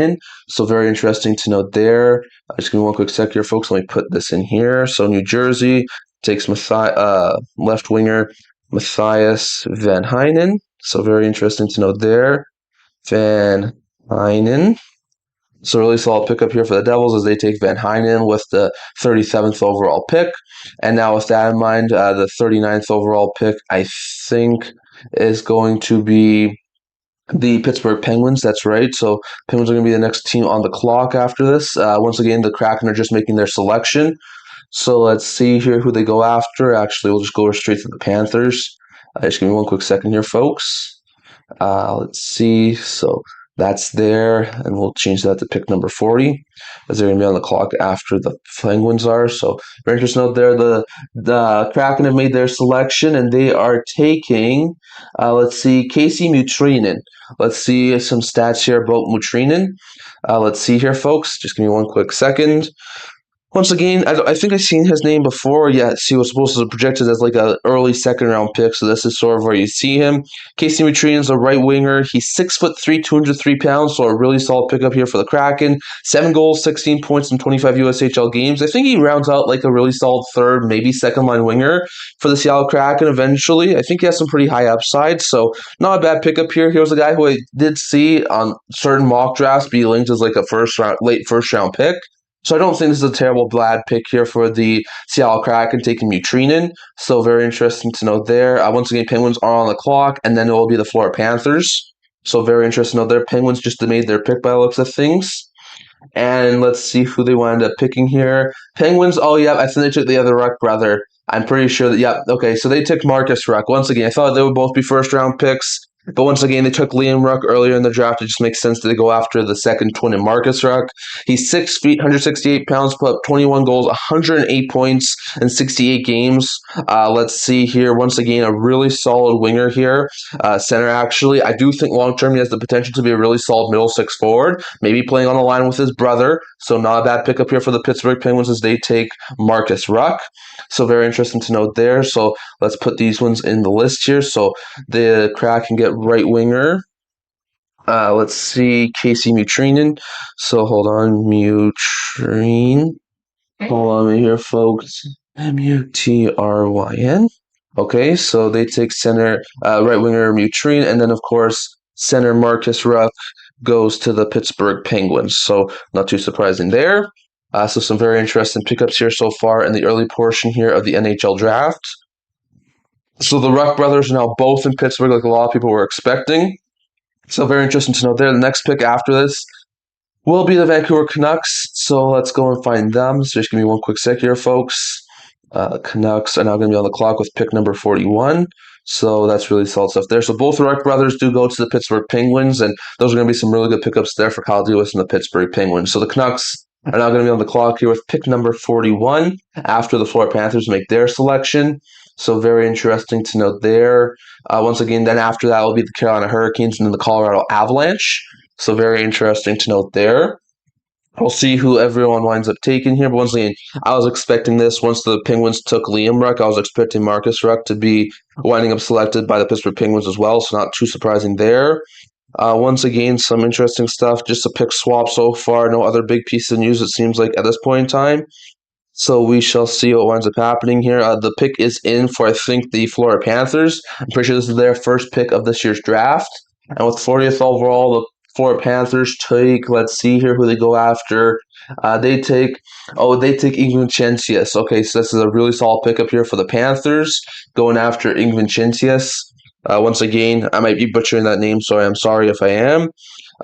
So very interesting to note there. Just give me one quick sec here, folks. Let me put this in here. So New Jersey takes left winger Matthias Van Heinen. So very interesting to note there. Van Heinen. So really solid pickup here for the Devils as they take Van Heinen with the 37th overall pick. And now with that in mind, the 39th overall pick, I think, is going to be the Pittsburgh Penguins. That's right. So Penguins are going to be the next team on the clock after this. Once again, the Kraken are just making their selection. So let's see here who they go after. Actually, we'll just go straight to the Panthers. Just give me one quick second here, folks. Let's see. So that's there, and we'll change that to pick number 40, as they're going to be on the clock after the Penguins are. So very interesting note there. The Kraken have made their selection, and they are taking, let's see, Casey Mutrinen. Let's see some stats here about Mutrinen. Let's see here, folks. Just give me one quick second. Once again, I think I've seen his name before. Yes, he was supposed to be projected as like a early second round pick, so this is sort of where you see him. Casey Mitrian's a right winger. He's 6'3", 203 pounds, so a really solid pickup here for the Kraken. 7 goals, 16 points in 25 USHL games. I think he rounds out like a really solid third, maybe second line winger for the Seattle Kraken eventually. I think he has some pretty high upside, so not a bad pickup here. He was a guy who I did see on certain mock drafts be linked as like a late first round pick. So I don't think this is a terrible bad pick here for the Seattle Kraken taking Mutrinen. So very interesting to note there. Once again, Penguins are on the clock, and then it will be the Florida Panthers. So very interesting to note there. Penguins just made their pick by the looks of things. And let's see who they wound up picking here. Penguins, oh yeah, I think they took the other Ruck brother. I'm pretty sure that, yeah, okay, so they took Markus Ruck. Once again, I thought they would both be first round picks. But once again, they took Liam Ruck earlier in the draft. It just makes sense that they go after the second twin in Markus Ruck. He's 6 feet, 168 pounds, put up 21 goals, 108 points in 68 games. Let's see here. Once again, a really solid winger here. Center, actually. I do think long term he has the potential to be a really solid middle six forward. Maybe playing on the line with his brother. So not a bad pickup here for the Pittsburgh Penguins as they take Markus Ruck. So very interesting to note there. So let's put these ones in the list here. So the Kraken get right winger. Let's see, Casey Mutrinen. So hold on, Mutrine. Hold on here, folks. Mutryn. Okay, so they take center, right winger Mutrine, and then of course center Markus Ruck goes to the Pittsburgh Penguins. So not too surprising there. So some very interesting pickups here so far in the early portion here of the NHL draft. So the Ruck brothers are now both in Pittsburgh, like a lot of people were expecting. So very interesting to note there. The next pick after this will be the Vancouver Canucks. So let's go and find them. So just give me one quick sec here, folks. Canucks are now going to be on the clock with pick number 41. So that's really solid stuff there. So both the Ruck brothers do go to the Pittsburgh Penguins, and those are going to be some really good pickups there for Kyle Lewis and the Pittsburgh Penguins. So the Canucks are now going to be on the clock here with pick number 41 after the Florida Panthers make their selection. So very interesting to note there. Once again, then after that will be the Carolina Hurricanes and then the Colorado Avalanche. So very interesting to note there. We'll see who everyone winds up taking here. But once again, I was expecting this. Once the Penguins took Liam Ruck, I was expecting Markus Ruck to be winding up selected by the Pittsburgh Penguins as well. So not too surprising there. Once again, some interesting stuff. Just a pick swap so far. No other big piece of news, it seems like, at this point in time. So we shall see what winds up happening here. The pick is in for, I think, the Florida Panthers. I'm pretty sure this is their first pick of this year's draft. And with 40th overall, the Florida Panthers take, let's see here who they go after. They take Ingrid Chencius. Okay, so this is a really solid pickup here for the Panthers, going after Ingrid Chencius. Once again, I might be butchering that name, so I'm sorry if I am.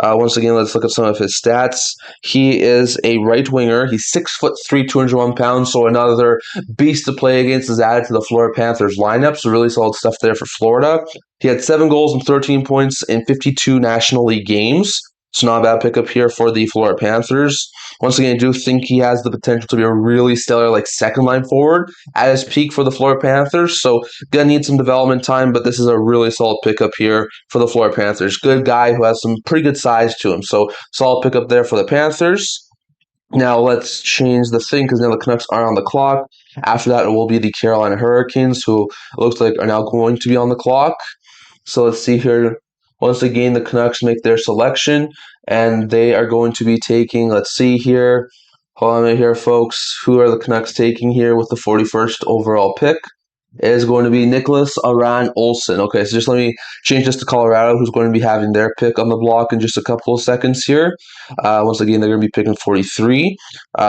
Once again, let's look at some of his stats. He is a right winger. He's 6'3", 201 pounds, so another beast to play against is added to the Florida Panthers lineup. So really solid stuff there for Florida. He had 7 goals and 13 points in 52 National League games. So not a bad pickup here for the Florida Panthers. Once again, I do think he has the potential to be a really stellar second line forward at his peak for the Florida Panthers. So gonna need some development time, but this is a really solid pickup here for the Florida Panthers. Good guy who has some pretty good size to him. So solid pickup there for the Panthers. Now let's change the thing because now the Canucks are on the clock. After that, it will be the Carolina Hurricanes, who it looks like are now going to be on the clock. So let's see here. Once again, the Canucks make their selection, and they are going to be taking, let's see here. Hold on right here, folks. Who are the Canucks taking here with the 41st overall pick? It is going to be Nicholas Aran Olsen. Okay, so just let me change this to Colorado, who's going to be having their pick on the block in just a couple of seconds here. Once again, they're going to be picking 43.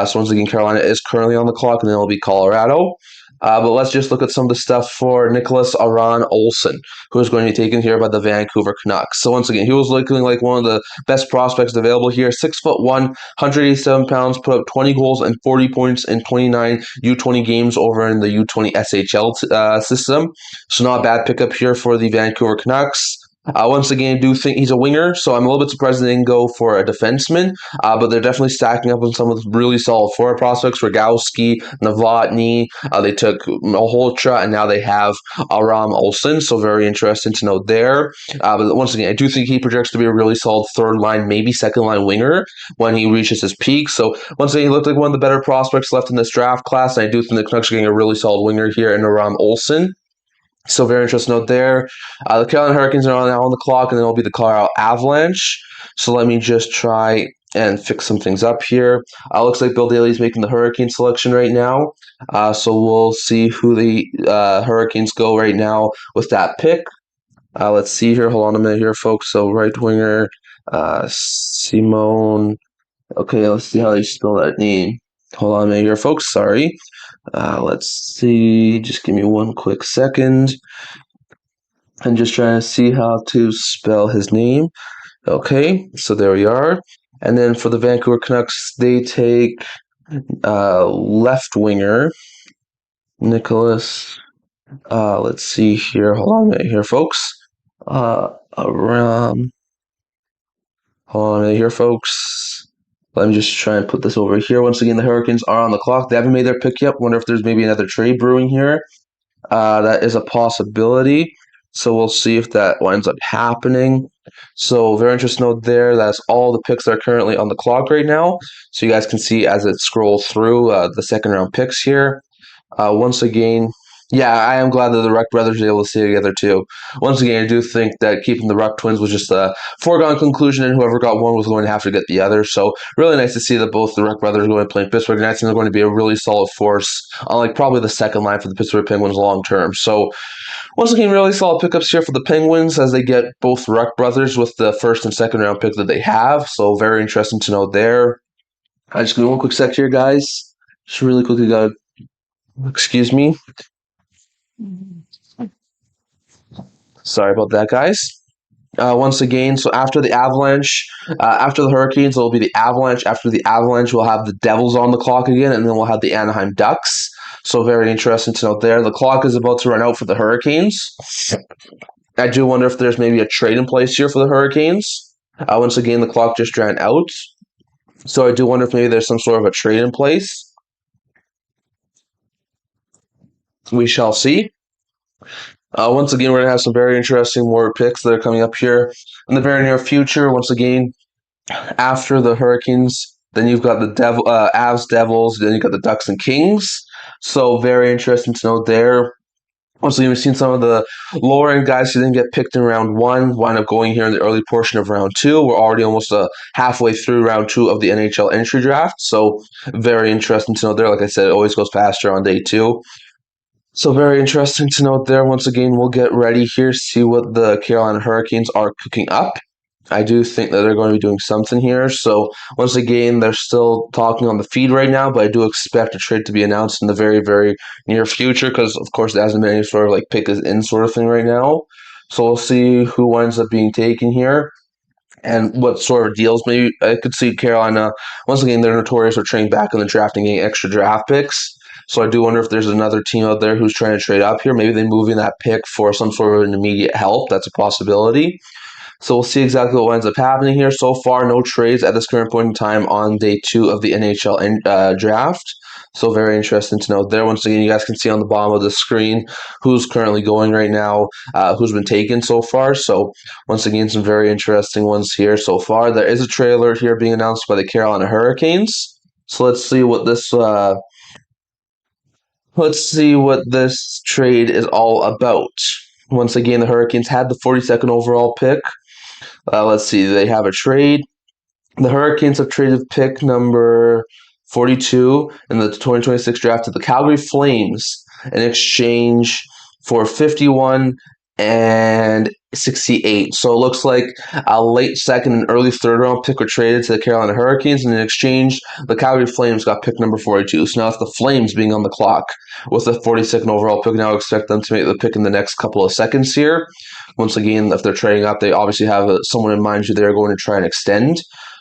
So once again, Carolina is currently on the clock, and then it'll be Colorado. But let's just look at some of the stuff for Nicholas Aran Olsen, who is going to be taken here by the Vancouver Canucks. So once again, he was looking like one of the best prospects available here. 6'1", 187 pounds, put up 20 goals and 40 points in 29 U20 games over in the U20 SHL system. So not a bad pickup here for the Vancouver Canucks. Once again, I do think he's a winger, so I'm a little bit surprised they didn't go for a defenseman. But they're definitely stacking up on some of the really solid forward prospects. Rogowski, Novotny. They took Malholtra, and now they have Aram Olsen. So very interesting to note there. But once again, I do think he projects to be a really solid third line, maybe second line winger when he reaches his peak. So once again, he looked like one of the better prospects left in this draft class, and I do think the Canucks are getting a really solid winger here in Aram Olsen. So very interesting note there. The Carolina Hurricanes are now on the clock, and then it'll be the Colorado Avalanche. So let me just try and fix some things up here. Looks like Bill Daly's making the Hurricane selection right now. So we'll see who the Hurricanes go right now with that pick. Let's see here. Hold on a minute here, folks. So right winger, Simone. Okay, let's see how they spell that name. Hold on a minute here, folks. Sorry. Let's see. Just give me one quick second. I'm just trying to see how to spell his name. Okay, so there we are. And then for the Vancouver Canucks, they take left winger, Nicholas. Let's see here. Hold on a minute here, folks. Hold on a minute here, folks. Let me just try and put this over here. Once again, the Hurricanes are on the clock. They haven't made their pick yet. Wonder if there's maybe another trade brewing here. That is a possibility. So we'll see if that winds up happening. So very interesting note there. That's all the picks that are currently on the clock right now. So you guys can see as it scrolls through the second round picks here. Once again, yeah, I am glad that the Ruck brothers are able to stay together too. Once again, I do think that keeping the Ruck twins was just a foregone conclusion, and whoever got one was going to have to get the other. So really nice to see that both the Ruck brothers are going to play in Pittsburgh, and I think they're going to be a really solid force on like probably the second line for the Pittsburgh Penguins long term. So once again, really solid pickups here for the Penguins as they get both Ruck brothers with the first and second round pick that they have. So very interesting to know there. I just give me one quick sec here, guys. Just really quickly got. Excuse me. Sorry about that, guys. Once again, so after the Avalanche, after the Hurricanes, it'll be the Avalanche. After the Avalanche, we'll have the Devils on the clock again, and then we'll have the Anaheim Ducks. So very interesting to note there. The clock is about to run out for the Hurricanes. I do wonder if there's maybe a trade in place here for the Hurricanes. Once again, the clock just ran out. So I do wonder if maybe there's some sort of a trade in place. We shall see. Once again, we're going to have some very interesting more picks that are coming up here in the very near future. Once again, after the Hurricanes, then you've got the Avs, Devils, then you've got the Ducks and Kings. So very interesting to note there. Once again, we've seen some of the lower end guys who didn't get picked in round one wind up going here in the early portion of round two. We're already almost halfway through round two of the NHL Entry Draft. So very interesting to note there. Like I said, it always goes faster on day two. So very interesting to note there. Once again, we'll get ready here, see what the Carolina Hurricanes are cooking up. I do think that they're going to be doing something here. So once again, they're still talking on the feed right now, but I do expect a trade to be announced in the very, very near future because, of course, there hasn't been any sort of like pick is in sort of thing right now. So we'll see who winds up being taken here and what sort of deals. Maybe I could see Carolina, once again, they're notorious for trading back in the draft and getting extra draft picks. So I do wonder if there's another team out there who's trying to trade up here. Maybe they move in that pick for some sort of an immediate help. That's a possibility. So we'll see exactly what ends up happening here. So far, no trades at this current point in time on day two of the NHL draft. So very interesting to note there. Once again, you guys can see on the bottom of the screen who's currently going right now, who's been taken so far. So once again, some very interesting ones here so far. There is a trailer here being announced by the Carolina Hurricanes. So let's see what this trade is all about. Once again, the Hurricanes had the 42nd overall pick. Let's see, they have a trade. The Hurricanes have traded pick number 42 in the 2026 draft to the Calgary Flames in exchange for 51 and 68. So it looks like a late second and early third round pick were traded to the Carolina Hurricanes, and in exchange, the Calgary Flames got pick number 42. So now it's the Flames being on the clock with the 42nd overall pick. Now I expect them to make the pick in the next couple of seconds here. Once again, if they're trading up, they obviously have someone in mind who they're going to try and extend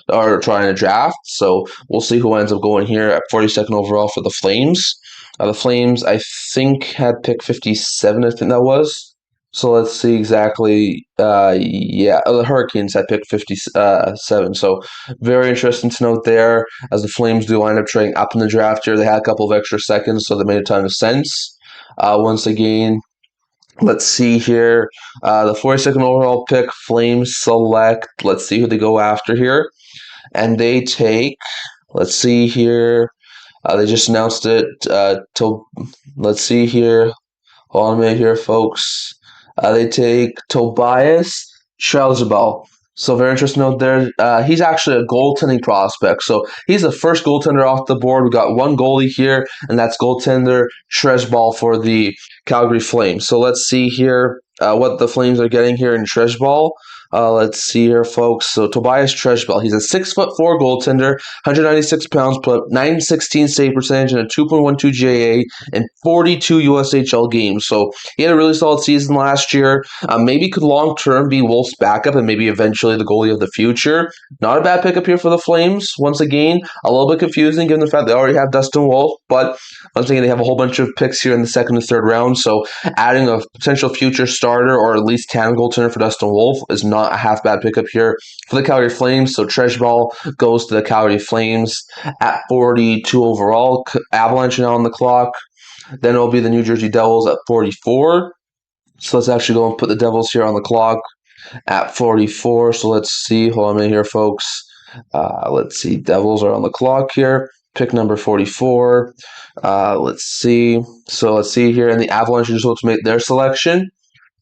or trying to draft. So we'll see who ends up going here at 42nd overall for the Flames. The Flames, I think, had pick 57, I think that was. So let's see exactly. The Hurricanes at pick 57. So very interesting to note there, as the Flames do wind up trading up in the draft here. They had a couple of extra seconds, so they made a ton of sense. Once again, let's see here. The 42nd overall pick, Flames select. Let's see who they go after here. And they take, let's see here. They just announced it. Let's see here. Hold on a minute here, folks. They take Tobias Schellebuyck. So very interesting note there. He's actually a goaltending prospect. So he's the first goaltender off the board. We got one goalie here, and that's goaltender Schellebuyck for the Calgary Flames. So let's see here what the Flames are getting here in Schellebuyck. Let's see here, folks. So Tobias Schellebuyck, he's a 6'4" goaltender, 196 pounds, put up 916 save percentage and a 2.12 GAA in 42 USHL games. So he had a really solid season last year. Maybe could long term be Wolf's backup and maybe eventually the goalie of the future. Not a bad pickup here for the Flames. Once again, a little bit confusing given the fact they already have Dustin Wolf, but once again, they have a whole bunch of picks here in the second and third round. So adding a potential future starter or at least tandem goaltender for Dustin Wolf is not a half bad pickup here for the Calgary Flames. So Schellebuyck goes to the Calgary Flames at 42 overall. Avalanche now on the clock. Then it'll be the New Jersey Devils at 44. So let's actually go and put the Devils here on the clock at 44. So let's see. Hold on a minute here, folks. Let's see. Devils are on the clock here. Pick number 44. Let's see. So let's see here. And the Avalanche just looks to make their selection.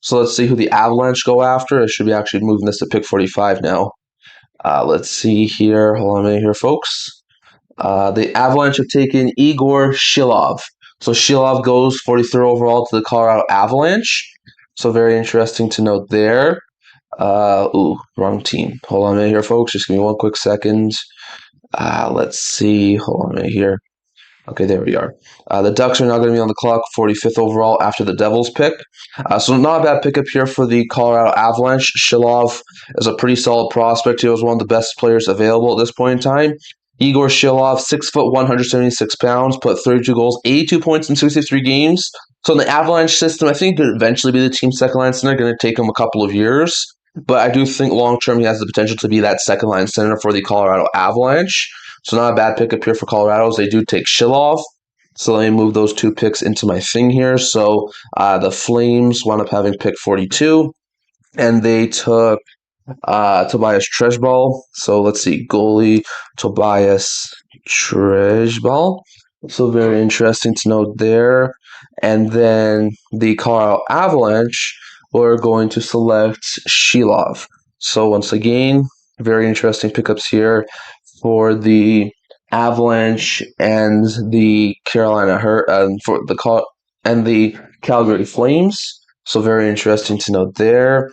So let's see who the Avalanche go after. I should be actually moving this to pick 45 now. Let's see here. Hold on a minute here, folks. The Avalanche have taken Igor Shilov. So Shilov goes 43rd overall to the Colorado Avalanche. So very interesting to note there. Wrong team. Hold on a minute here, folks. Just give me one quick second. Let's see. Hold on a minute here. Okay, there we are. The Ducks are now going to be on the clock, 45th overall after the Devils pick. So not a bad pickup here for the Colorado Avalanche. Shilov is a pretty solid prospect. He was one of the best players available at this point in time. Igor Shilov, 6'1", 176 pounds, put 32 goals, 82 points in 63 games. So in the Avalanche system, I think he could eventually be the team's second line center. Going to take him a couple of years. But I do think long term he has the potential to be that second line center for the Colorado Avalanche. So not a bad pickup here for Colorado as they do take Shilov. So let me move those two picks into my thing here. So the Flames wound up having pick 42, and they took Tobias Schellebuyck. So let's see, goalie Tobias Schellebuyck. So very interesting to note there. And then the Colorado Avalanche were going to select Shilov. So once again, very interesting pickups here for the Avalanche and the the Calgary Flames. So very interesting to note there.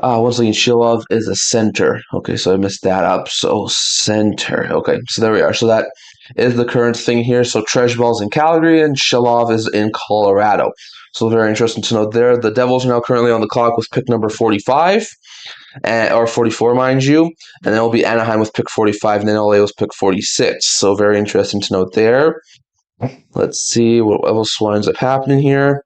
Once again, Shilov is a center. Okay, so I messed that up. So center. Okay, so there we are. So that is the current thing here. So Schellebuyck's in Calgary and Shilov is in Colorado. So very interesting to note there. The Devils are now currently on the clock with pick number 45. Or 44, mind you. And then it'll be Anaheim with pick 45, and then LA with pick 46. So very interesting to note there. Let's see what else winds up happening here.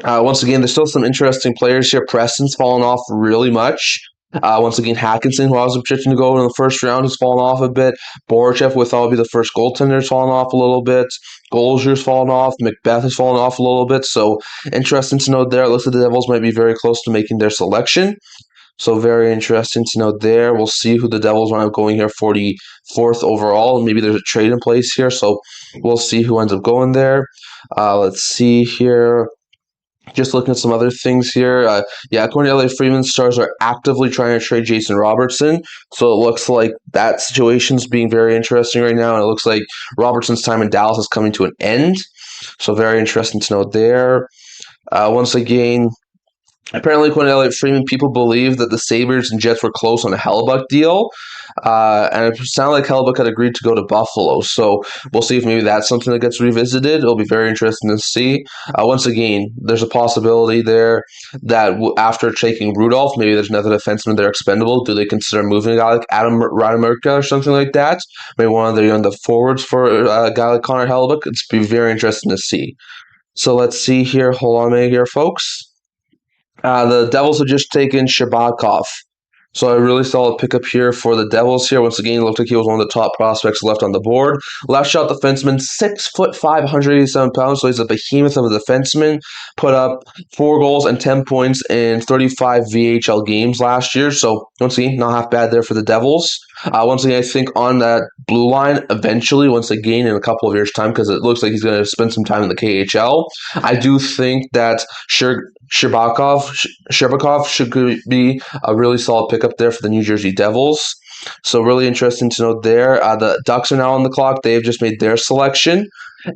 Once again, there's still some interesting players here. Preston's fallen off really much. Once again, Hakansson, who I was projecting to go in the first round, has fallen off a bit. Borachev, who thought would be the first goaltender, has fallen off a little bit. Golzer's fallen off. Macbeth has fallen off a little bit. So interesting to note there. It looks like the Devils might be very close to making their selection. So very interesting to note there. We'll see who the Devils wind up going here, 44th overall. Maybe there's a trade in place here, so we'll see who ends up going there. Let's see here. Just looking at some other things here. According to LA Freeman, Stars are actively trying to trade Jason Robertson. So it looks like that situation's being very interesting right now. And it looks like Robertson's time in Dallas is coming to an end. So very interesting to note there. Once again, apparently, according to Elliot Freeman, people believe that the Sabres and Jets were close on a Hellebuyck deal. And it sounded like Hellebuyck had agreed to go to Buffalo. So we'll see if maybe that's something that gets revisited. It'll be very interesting to see. Once again, there's a possibility there that after taking Rudolph, maybe there's another defenseman there expendable. Do they consider moving a guy like Adam Radamerka or something like that? Maybe one of the forwards for a guy like Connor Hellebuyck? It's be very interesting to see. So let's see here. Hold on a minute here, folks. The Devils have just taken Shabakov. So a really solid pickup here for the Devils here. Once again, it looked like he was one of the top prospects left on the board. Left shot defenseman, 6'5", 187 pounds. So he's a behemoth of a defenseman. Put up 4 goals and 10 points in 35 VHL games last year. So once again, not half bad there for the Devils. Once again, I think on that blue line, eventually, once again, in a couple of years' time, because it looks like he's going to spend some time in the KHL, I do think that Sherbakov should be a really solid pickup there for the New Jersey Devils. So really interesting to note there. The Ducks are now on the clock. They've just made their selection,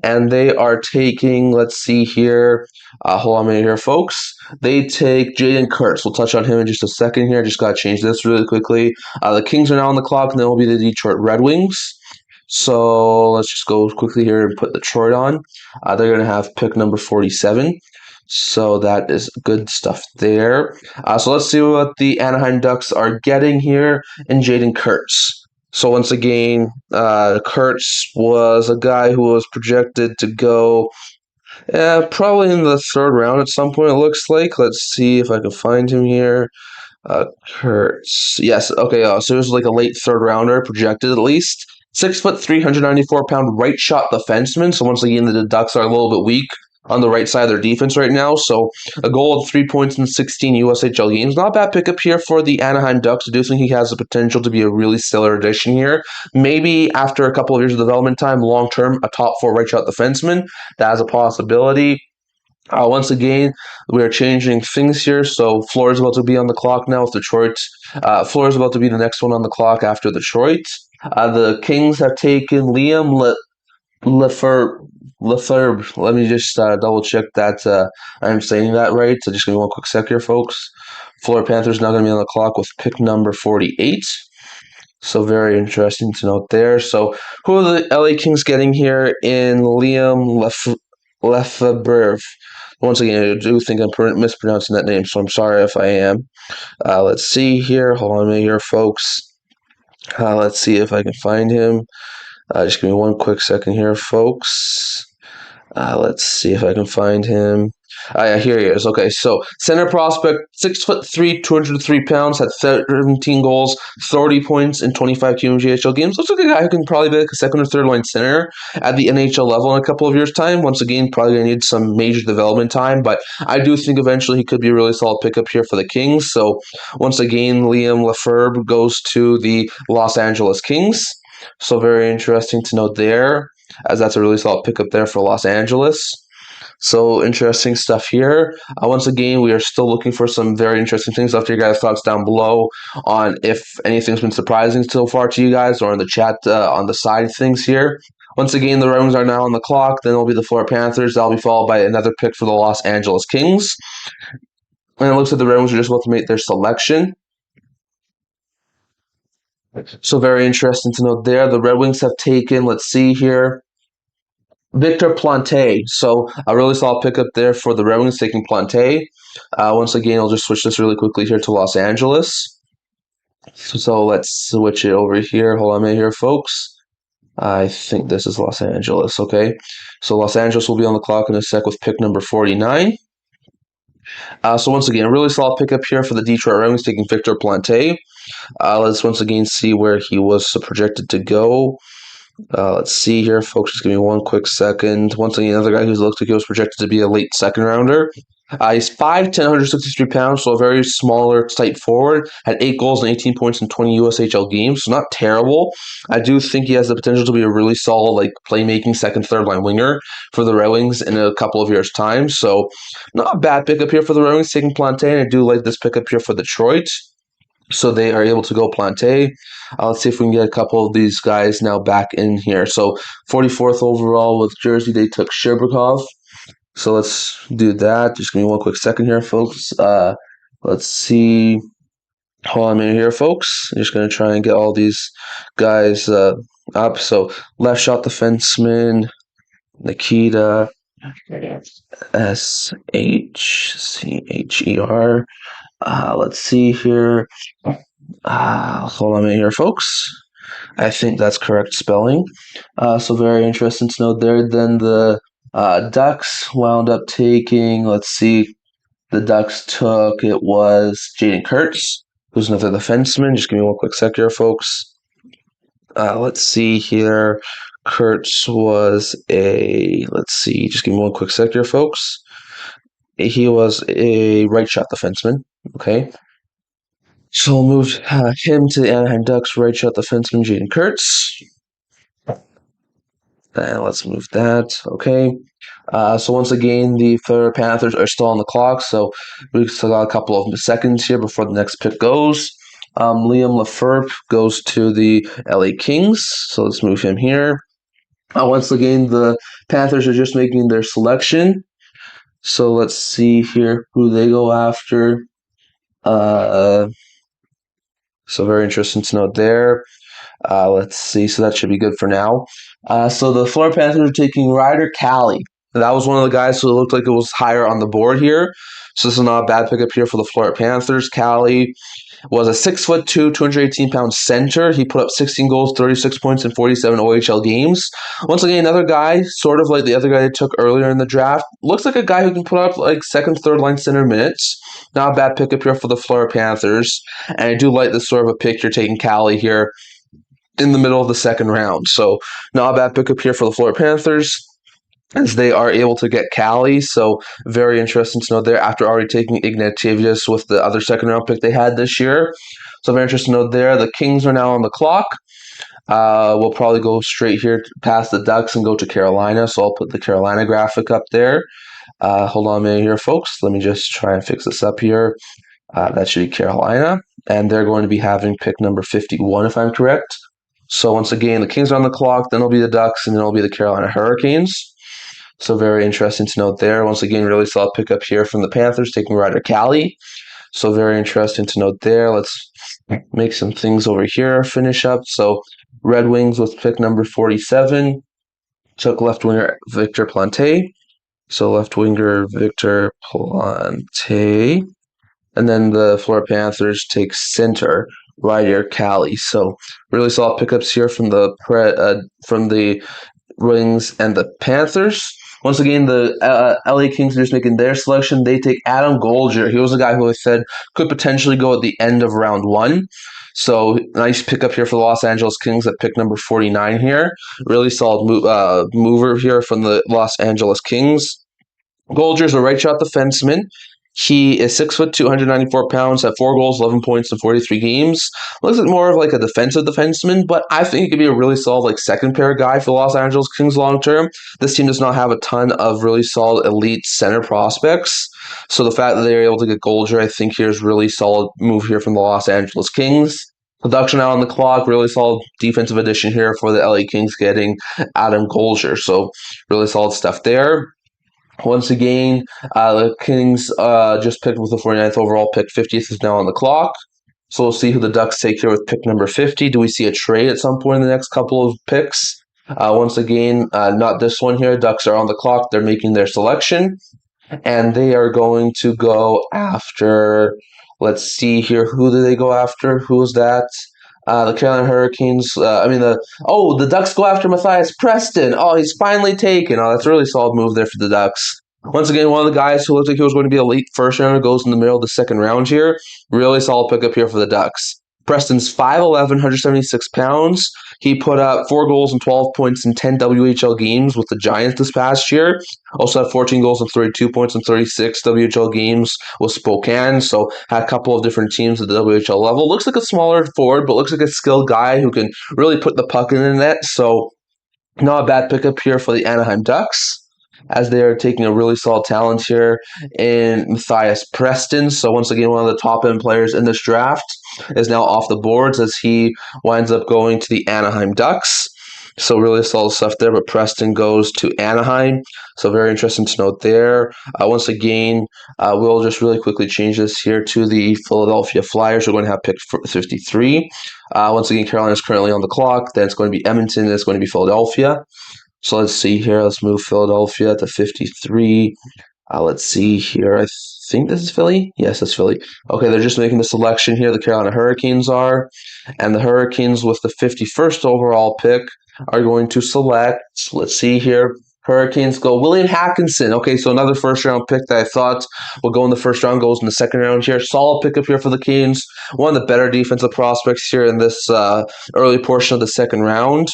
and they are taking, let's see here. Hold on a minute here, folks. They take Jaden Kurtz. We'll touch on him in just a second here. Just got to change this really quickly. The Kings are now on the clock, and then will be the Detroit Red Wings. So let's just go quickly here and put Detroit on. They're going to have pick number 47. So that is good stuff there. So let's see what the Anaheim Ducks are getting here in Jaden Kurtz. So once again, Kurtz was a guy who was projected to go probably in the 3rd round at some point, it looks like. Let's see if I can find him here. Kurtz. Yes, okay, so it was like a late 3rd rounder, projected at least. 6', 394-pound right shot defenseman. So once again, the Ducks are a little bit weak on the right side of their defense right now. So a goal of 3 points in 16 USHL games. Not a bad pickup here for the Anaheim Ducks. I do think he has the potential to be a really stellar addition here. Maybe after a couple of years of development time, long-term, a top 4 right shot defenseman. That is a possibility. Once again, we are changing things here. So Florida's about to be on the clock now with Detroit. Florida's about to be the next one on the clock after Detroit. The Kings have taken Liam Lefebvre. Let me just double check that I'm saying that right. So just give me one quick sec here, folks. Florida Panthers now going to be on the clock with pick number 48. So very interesting to note there. So who are the LA Kings getting here in Liam Lefebvre? Once again, I do think I'm mispronouncing that name, so I'm sorry if I am. Let's see here. Hold on a minute here, folks. Let's see if I can find him. Just give me one quick second here, folks. Let's see if I can find him. Yeah, here he is. Okay, so center prospect, 6'3", 203 pounds, had 17 goals, 30 points in 25 QMJHL games. Looks like a guy who can probably be like a 2nd or 3rd line center at the NHL level in a couple of years' time. Once again, probably going to need some major development time, but I do think eventually he could be a really solid pickup here for the Kings. So once again, Liam Lefebvre goes to the Los Angeles Kings. So very interesting to note there, as that's a really solid pickup there for Los Angeles. So interesting stuff here. Once again, we are still looking for some very interesting things. After your guys' thoughts down below on if anything's been surprising so far to you guys, or in the chat on the side things here. Once again, the Red Wings are now on the clock. Then it'll be the Florida Panthers. That'll be followed by another pick for the Los Angeles Kings. And it looks like the Red Wings are just about to make their selection. So very interesting to note there. The Red Wings have taken, let's see here, Victor Plante. So a really solid pickup there for the Red Wings, taking Plante. Once again, I'll just switch this really quickly here to Los Angeles. So let's switch it over here. Hold on a minute here, folks. I think this is Los Angeles, okay? So Los Angeles will be on the clock in a sec with pick number 49. So once again, a really solid pickup here for the Detroit Red Wings, taking Victor Plante. Let's once again see where he was projected to go. Let's see here, folks. Just give me one quick second. Once again, another guy who looks like he was projected to be a late 2nd rounder. He's 5'10", 163 pounds, so a very smaller, tight forward. Had 8 goals and 18 points in 20 USHL games, so not terrible. I do think he has the potential to be a really solid, like, playmaking 2nd, 3rd line winger for the Red Wings in a couple of years' time. So not a bad pickup here for the Red Wings, taking Plante. And I do like this pickup here for Detroit. So they are able to go Plante. Let's see if we can get a couple of these guys now back in here. So 44th overall with Jersey, they took Sherbakov. So let's do that. Just give me one quick second here, folks. Let's see. Hold on a minute here, folks. I'm just going to try and get all these guys up. So left shot defenseman, Nikita, Schcher. Let's see here. Hold on a minute here, folks. I think that's correct spelling. So very interesting to note there. Then the Ducks wound up taking, let's see, the Ducks took, it was Jaden Kurtz, who's another defenseman. Just give me one quick sec here, folks. Let's see here. Kurtz was just give me one quick sec here, folks. He was a right shot defenseman. Okay. So we'll move him to the Anaheim Ducks, right shot defenseman Jaden Kurtz. And let's move that. Okay. So once again, the Florida Panthers are still on the clock, so we still got a couple of seconds here before the next pick goes. Liam Lafreniere goes to the LA Kings, so let's move him here. Once again, the Panthers are just making their selection, so let's see here who they go after. So very interesting to note there. Let's see, so that should be good for now. So the Florida Panthers are taking Ryder Cali. That was one of the guys who looked like it was higher on the board here. So this is not a bad pickup here for the Florida Panthers. Cali was a 6'2", 218-pound center. He put up 16 goals, 36 points in 47 OHL games. Once again, another guy, sort of like the other guy they took earlier in the draft. Looks like a guy who can put up like second, third line center minutes. Not a bad pickup here for the Florida Panthers. And I do like this sort of a pick you're taking Cali here in the middle of the second round. So not a bad pickup here for the Florida Panthers, as they are able to get Cali. So very interesting to know there after already taking Ignatievius with the other second round pick they had this year. So very interesting to know there. The Kings are now on the clock. We'll probably go straight here past the Ducks and go to Carolina. So I'll put the Carolina graphic up there. Hold on a minute here, folks. Let me just try and fix this up here. That should be Carolina. And they're going to be having pick number 51, if I'm correct. So once again, the Kings are on the clock. Then it'll be the Ducks, and then it'll be the Carolina Hurricanes. So very interesting to note there. Once again, really solid pickup here from the Panthers, taking Ryder Cali. So very interesting to note there. Let's make some things over here, finish up. So Red Wings with pick number 47 took left winger Victor Plante. So left winger Victor Plante. And then the Florida Panthers take center Ryder Cali. So really solid pickups here from the Wings and the Panthers. Once again, the LA Kings are just making their selection. They take Adam Golger. He was a guy who I said could potentially go at the end of round one. So nice pickup here for the Los Angeles Kings at pick number 49 here. Really solid mover here from the Los Angeles Kings. Golger's a right shot defenseman. He is 6'2", 294 pounds, had 4 goals, 11 points in 43 games. Looks like more of like a defensive defenseman, but I think he could be a really solid like second pair guy for the Los Angeles Kings long term. This team does not have a ton of really solid elite center prospects. So the fact that they were able to get Golger, I think here's really solid move here from the Los Angeles Kings. Production out on the clock, really solid defensive addition here for the LA Kings getting Adam Golger. So really solid stuff there. Once again, the Kings just picked with the 49th overall pick. 50th is now on the clock. So we'll see who the Ducks take here with pick number 50. Do we see a trade at some point in the next couple of picks? Once again, not this one here. Ducks are on the clock. They're making their selection. And they are going to go after, let's see here. Who do they go after? Who is that? The Carolina Hurricanes. The Ducks go after Matthias Preston. Oh, he's finally taken. Oh, that's a really solid move there for the Ducks. Once again, one of the guys who looked like he was going to be a late first rounder goes in the middle of the second round here. Really solid pickup here for the Ducks. Preston's 5'11", 176 pounds. He put up 4 goals and 12 points in 10 WHL games with the Giants this past year. Also had 14 goals and 32 points in 36 WHL games with Spokane. So had a couple of different teams at the WHL level. Looks like a smaller forward, but looks like a skilled guy who can really put the puck in the net. So not a bad pickup here for the Anaheim Ducks, as they are taking a really solid talent here in Matthias Preston. So once again, one of the top-end players in this draft is now off the boards as he winds up going to the Anaheim Ducks. So really solid stuff there, but Preston goes to Anaheim. So very interesting to note there. Once again, we'll just really quickly change this here to the Philadelphia Flyers. We're going to have pick 53. Once again, Carolina is currently on the clock. Then it's going to be Edmonton. Then it's going to be Philadelphia. So let's see here. Let's move Philadelphia to 53. Let's see here. I think this is Philly. Yes, that's Philly. Okay, they're just making the selection here. The Carolina Hurricanes are. And the Hurricanes with the 51st overall pick are going to select, let's see here, Hurricanes go William Hakansson. Okay, so another first round pick that I thought will go in the first round goes in the second round here. Solid pickup here for the Canes. One of the better defensive prospects here in this early portion of the second round.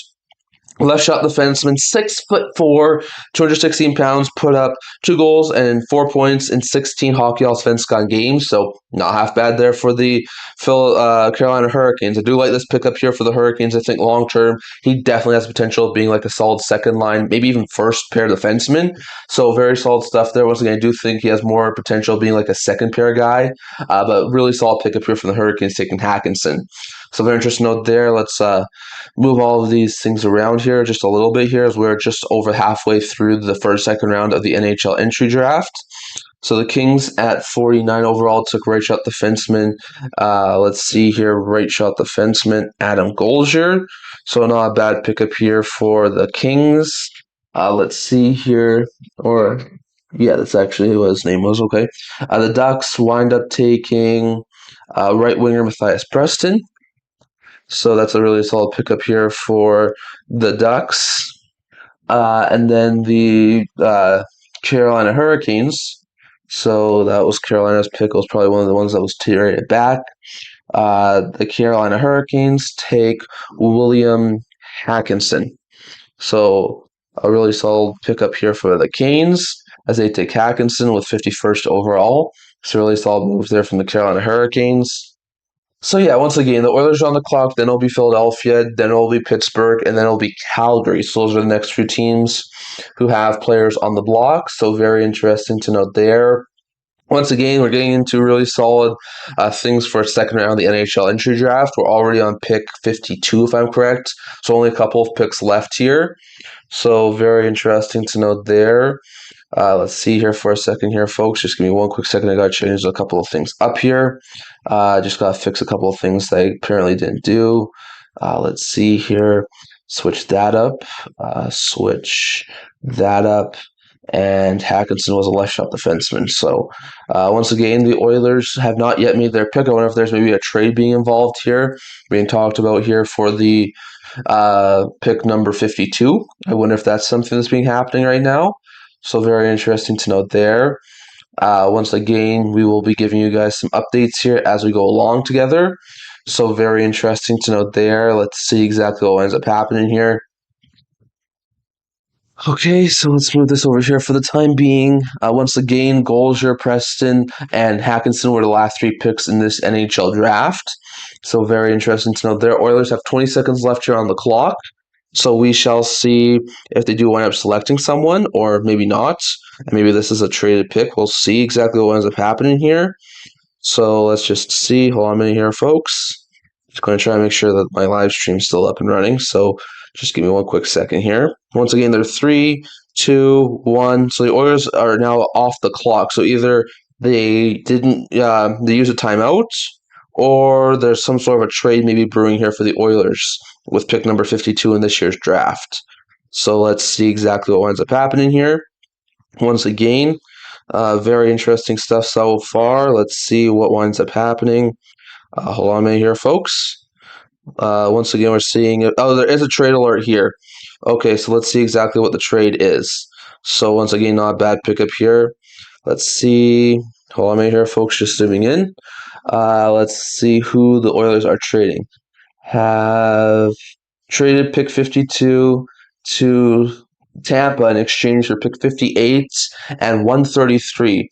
Left shot defenseman, 6'4", 216 pounds, put up 2 goals and 4 points in 16 Hockey Allsvenskan games. So not half bad there for the Carolina Hurricanes. I do like this pickup here for the Hurricanes. I think long term, he definitely has potential of being like a solid second line, maybe even first pair defenseman. So very solid stuff there. Once again, I do think he has more potential of being like a second pair guy. But really solid pickup here for the Hurricanes taking Hakansson. So very interesting note there. Let's move all of these things around here just a little bit here as we're just over halfway through the second round of the NHL Entry Draft. So the Kings at 49 overall took right shot defenseman. Let's see here, right shot defenseman Adam Golger. So not a bad pickup here for the Kings. Let's see here, that's actually what his name was. Okay, the Ducks wind up taking right winger Matthias Preston. So that's a really solid pickup here for the Ducks. And then the Carolina Hurricanes. So that was Carolina's pick. It was probably one of the ones that was traded back. The Carolina Hurricanes take William Hakansson. So a really solid pickup here for the Canes as they take Hakansson with 51st overall. So really solid move there from the Carolina Hurricanes. So yeah, once again, the Oilers are on the clock, then it'll be Philadelphia, then it'll be Pittsburgh, and then it'll be Calgary. So those are the next few teams who have players on the block. So very interesting to note there. Once again, we're getting into really solid things for a second round of the NHL Entry Draft. We're already on pick 52, if I'm correct. So only a couple of picks left here. So very interesting to note there. Let's see here for a second here, folks. Just give me one quick second. I got to change a couple of things up here. Just got to fix a couple of things that I apparently didn't do. Let's see here. Switch that up. And Hakansson was a left shot defenseman. So once again, the Oilers have not yet made their pick. I wonder if there's maybe a trade being involved here, being talked about here for the pick number 52. I wonder if that's something that's being happening right now. So very interesting to note there. Once again, we will be giving you guys some updates here as we go along together. So very interesting to note there. Let's see exactly what ends up happening here. Okay, so let's move this over here for the time being. Once again, Golger, Preston, and Hakansson were the last 3 picks in this NHL draft. So very interesting to note there. Oilers have 20 seconds left here on the clock. So we shall see if they do wind up selecting someone or maybe not. And maybe this is a traded pick. We'll see exactly what ends up happening here. So let's just see. Hold on a minute here, folks. Just going to try and make sure that my live stream's still up and running. So just give me one quick second here. Once again, they're 3, 2, 1. So the Oilers are now off the clock. So either they didn't they use a timeout, or there's some sort of a trade maybe brewing here for the Oilers with pick number 52 in this year's draft. So let's see exactly what winds up happening here. Once again, very interesting stuff so far. Let's see what winds up happening. Hold on a minute here, folks. Once again, we're seeing it. Oh, there is a trade alert here. Okay, so let's see exactly what the trade is. So once again, not a bad pickup here. Let's see. Hold on a minute here, folks. Just zooming in. Let's see who the Oilers are trading. Have traded pick 52 to Tampa in exchange for pick 58 and 133.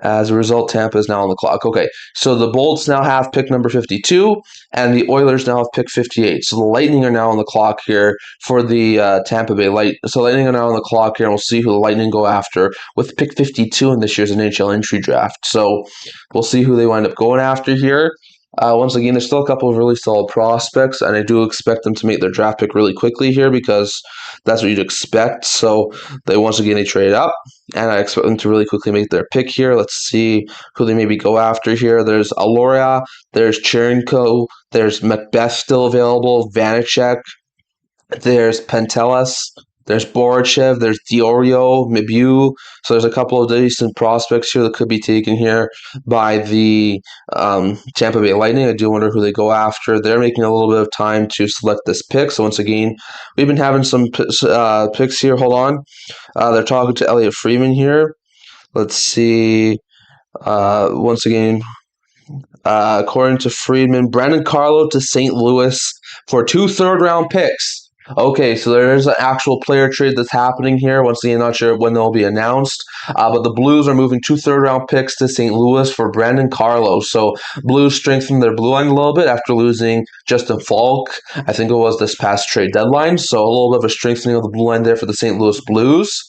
As a result, Tampa is now on the clock. Okay, so the Bolts now have pick number 52, and the Oilers now have pick 58. So the Lightning are now on the clock here for the Tampa Bay Light. So Lightning are now on the clock here, and we'll see who the Lightning go after with pick 52 in this year's NHL Entry Draft. So we'll see who they wind up going after here. Once again, there's still a couple of really solid prospects, and I do expect them to make their draft pick really quickly here because that's what you'd expect. So once again, they trade up, and I expect them to really quickly make their pick here. Let's see who they maybe go after here. There's Aloria, there's Chernko, there's Macbeth still available, Vanacek, there's Pentelis, There's Borachev, there's Diorio, Mibu. So there's a couple of decent prospects here that could be taken here by the Tampa Bay Lightning. I do wonder who they go after. They're making a little bit of time to select this pick. So once again, we've been having some picks here. Hold on. They're talking to Elliot Freeman here. Let's see. Once again, according to Friedman, Brandon Carlo to St. Louis for 2 third-round picks. Okay, so there is an actual player trade that's happening here. Once again, not sure when they'll be announced. But the Blues are moving 2 third-round picks to St. Louis for Brandon Carlo. So Blues strengthened their blue line a little bit after losing Justin Falk. I think it was this past trade deadline. So a little bit of a strengthening of the blue line there for the St. Louis Blues.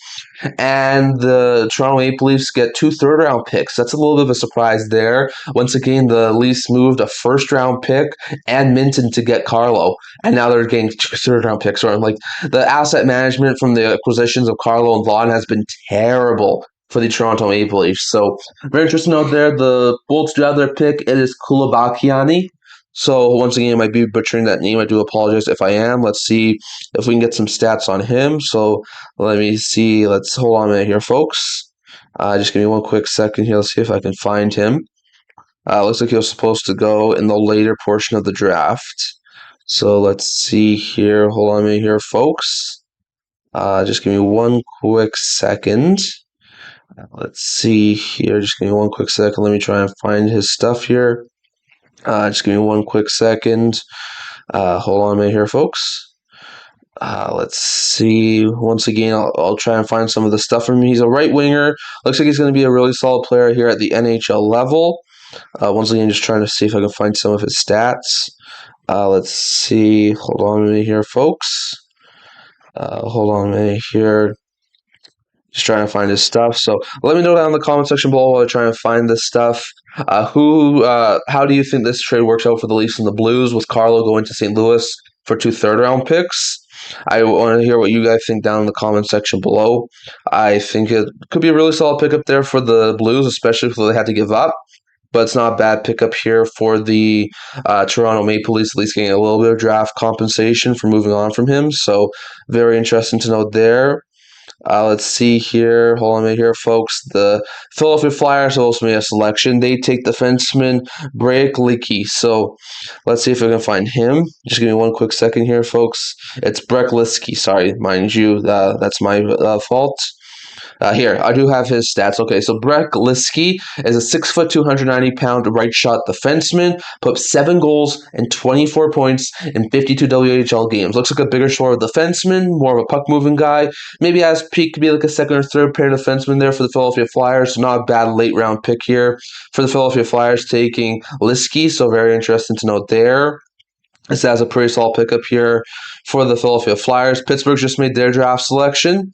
And the Toronto Maple Leafs get 2 third-round picks. That's a little bit of a surprise there. Once again, the Leafs moved a first-round pick and Minton to get Carlo, and now they're getting 2 third-round picks. Or like the asset management from the acquisitions of Carlo and Vaughn has been terrible for the Toronto Maple Leafs. So very interesting out there. The Bolts do have their pick. It is Kulabakiani. So once again, I might be butchering that name. I do apologize if I am. Let's see if we can get some stats on him. So let me see. Let's hold on a minute here, folks. Just give me one quick second here. Let's see if I can find him. Looks like he was supposed to go in the later portion of the draft. So let's see here. Hold on a minute here, folks. Just give me one quick second. Let's see here. Just give me one quick second. Let me try and find his stuff here. Just give me one quick second. Hold on a minute here, folks. Let's see. Once again, I'll try and find some of the stuff from him. He's a right winger. Looks like he's going to be a really solid player here at the NHL level. Once again, just trying to see if I can find some of his stats. Let's see. Hold on a minute here, folks. Hold on a minute here. Just trying to find his stuff. So let me know down in the comment section below while I try and find this stuff. How do you think this trade works out for the Leafs and the Blues with Carlo going to St. Louis for 2 third-round picks? I want to hear what you guys think down in the comment section below. I think it could be a really solid pickup there for the Blues, especially if they had to give up. But it's not a bad pickup here for the Toronto Maple Leafs, at least getting a little bit of draft compensation for moving on from him. So very interesting to note there. Let's see here. Hold on a minute here, folks. The Philadelphia Flyers also made a selection. They take defenseman Break-Licky. So let's see if we can find him. Just give me one quick second here, folks. It's Break-Licky. Sorry, mind you, that's my fault. Here, I do have his stats. Okay, so Breck-Licky is a 6 foot, 290-pound right shot defenseman. Put up 7 goals and 24 points in 52 WHL games. Looks like a bigger, shorter defenseman, more of a puck-moving guy. Maybe as peak could be like a second or third pair defenseman there for the Philadelphia Flyers. Not a bad late-round pick here for the Philadelphia Flyers taking Liski, so very interesting to note there. This has a pretty solid pickup here for the Philadelphia Flyers. Pittsburgh just made their draft selection.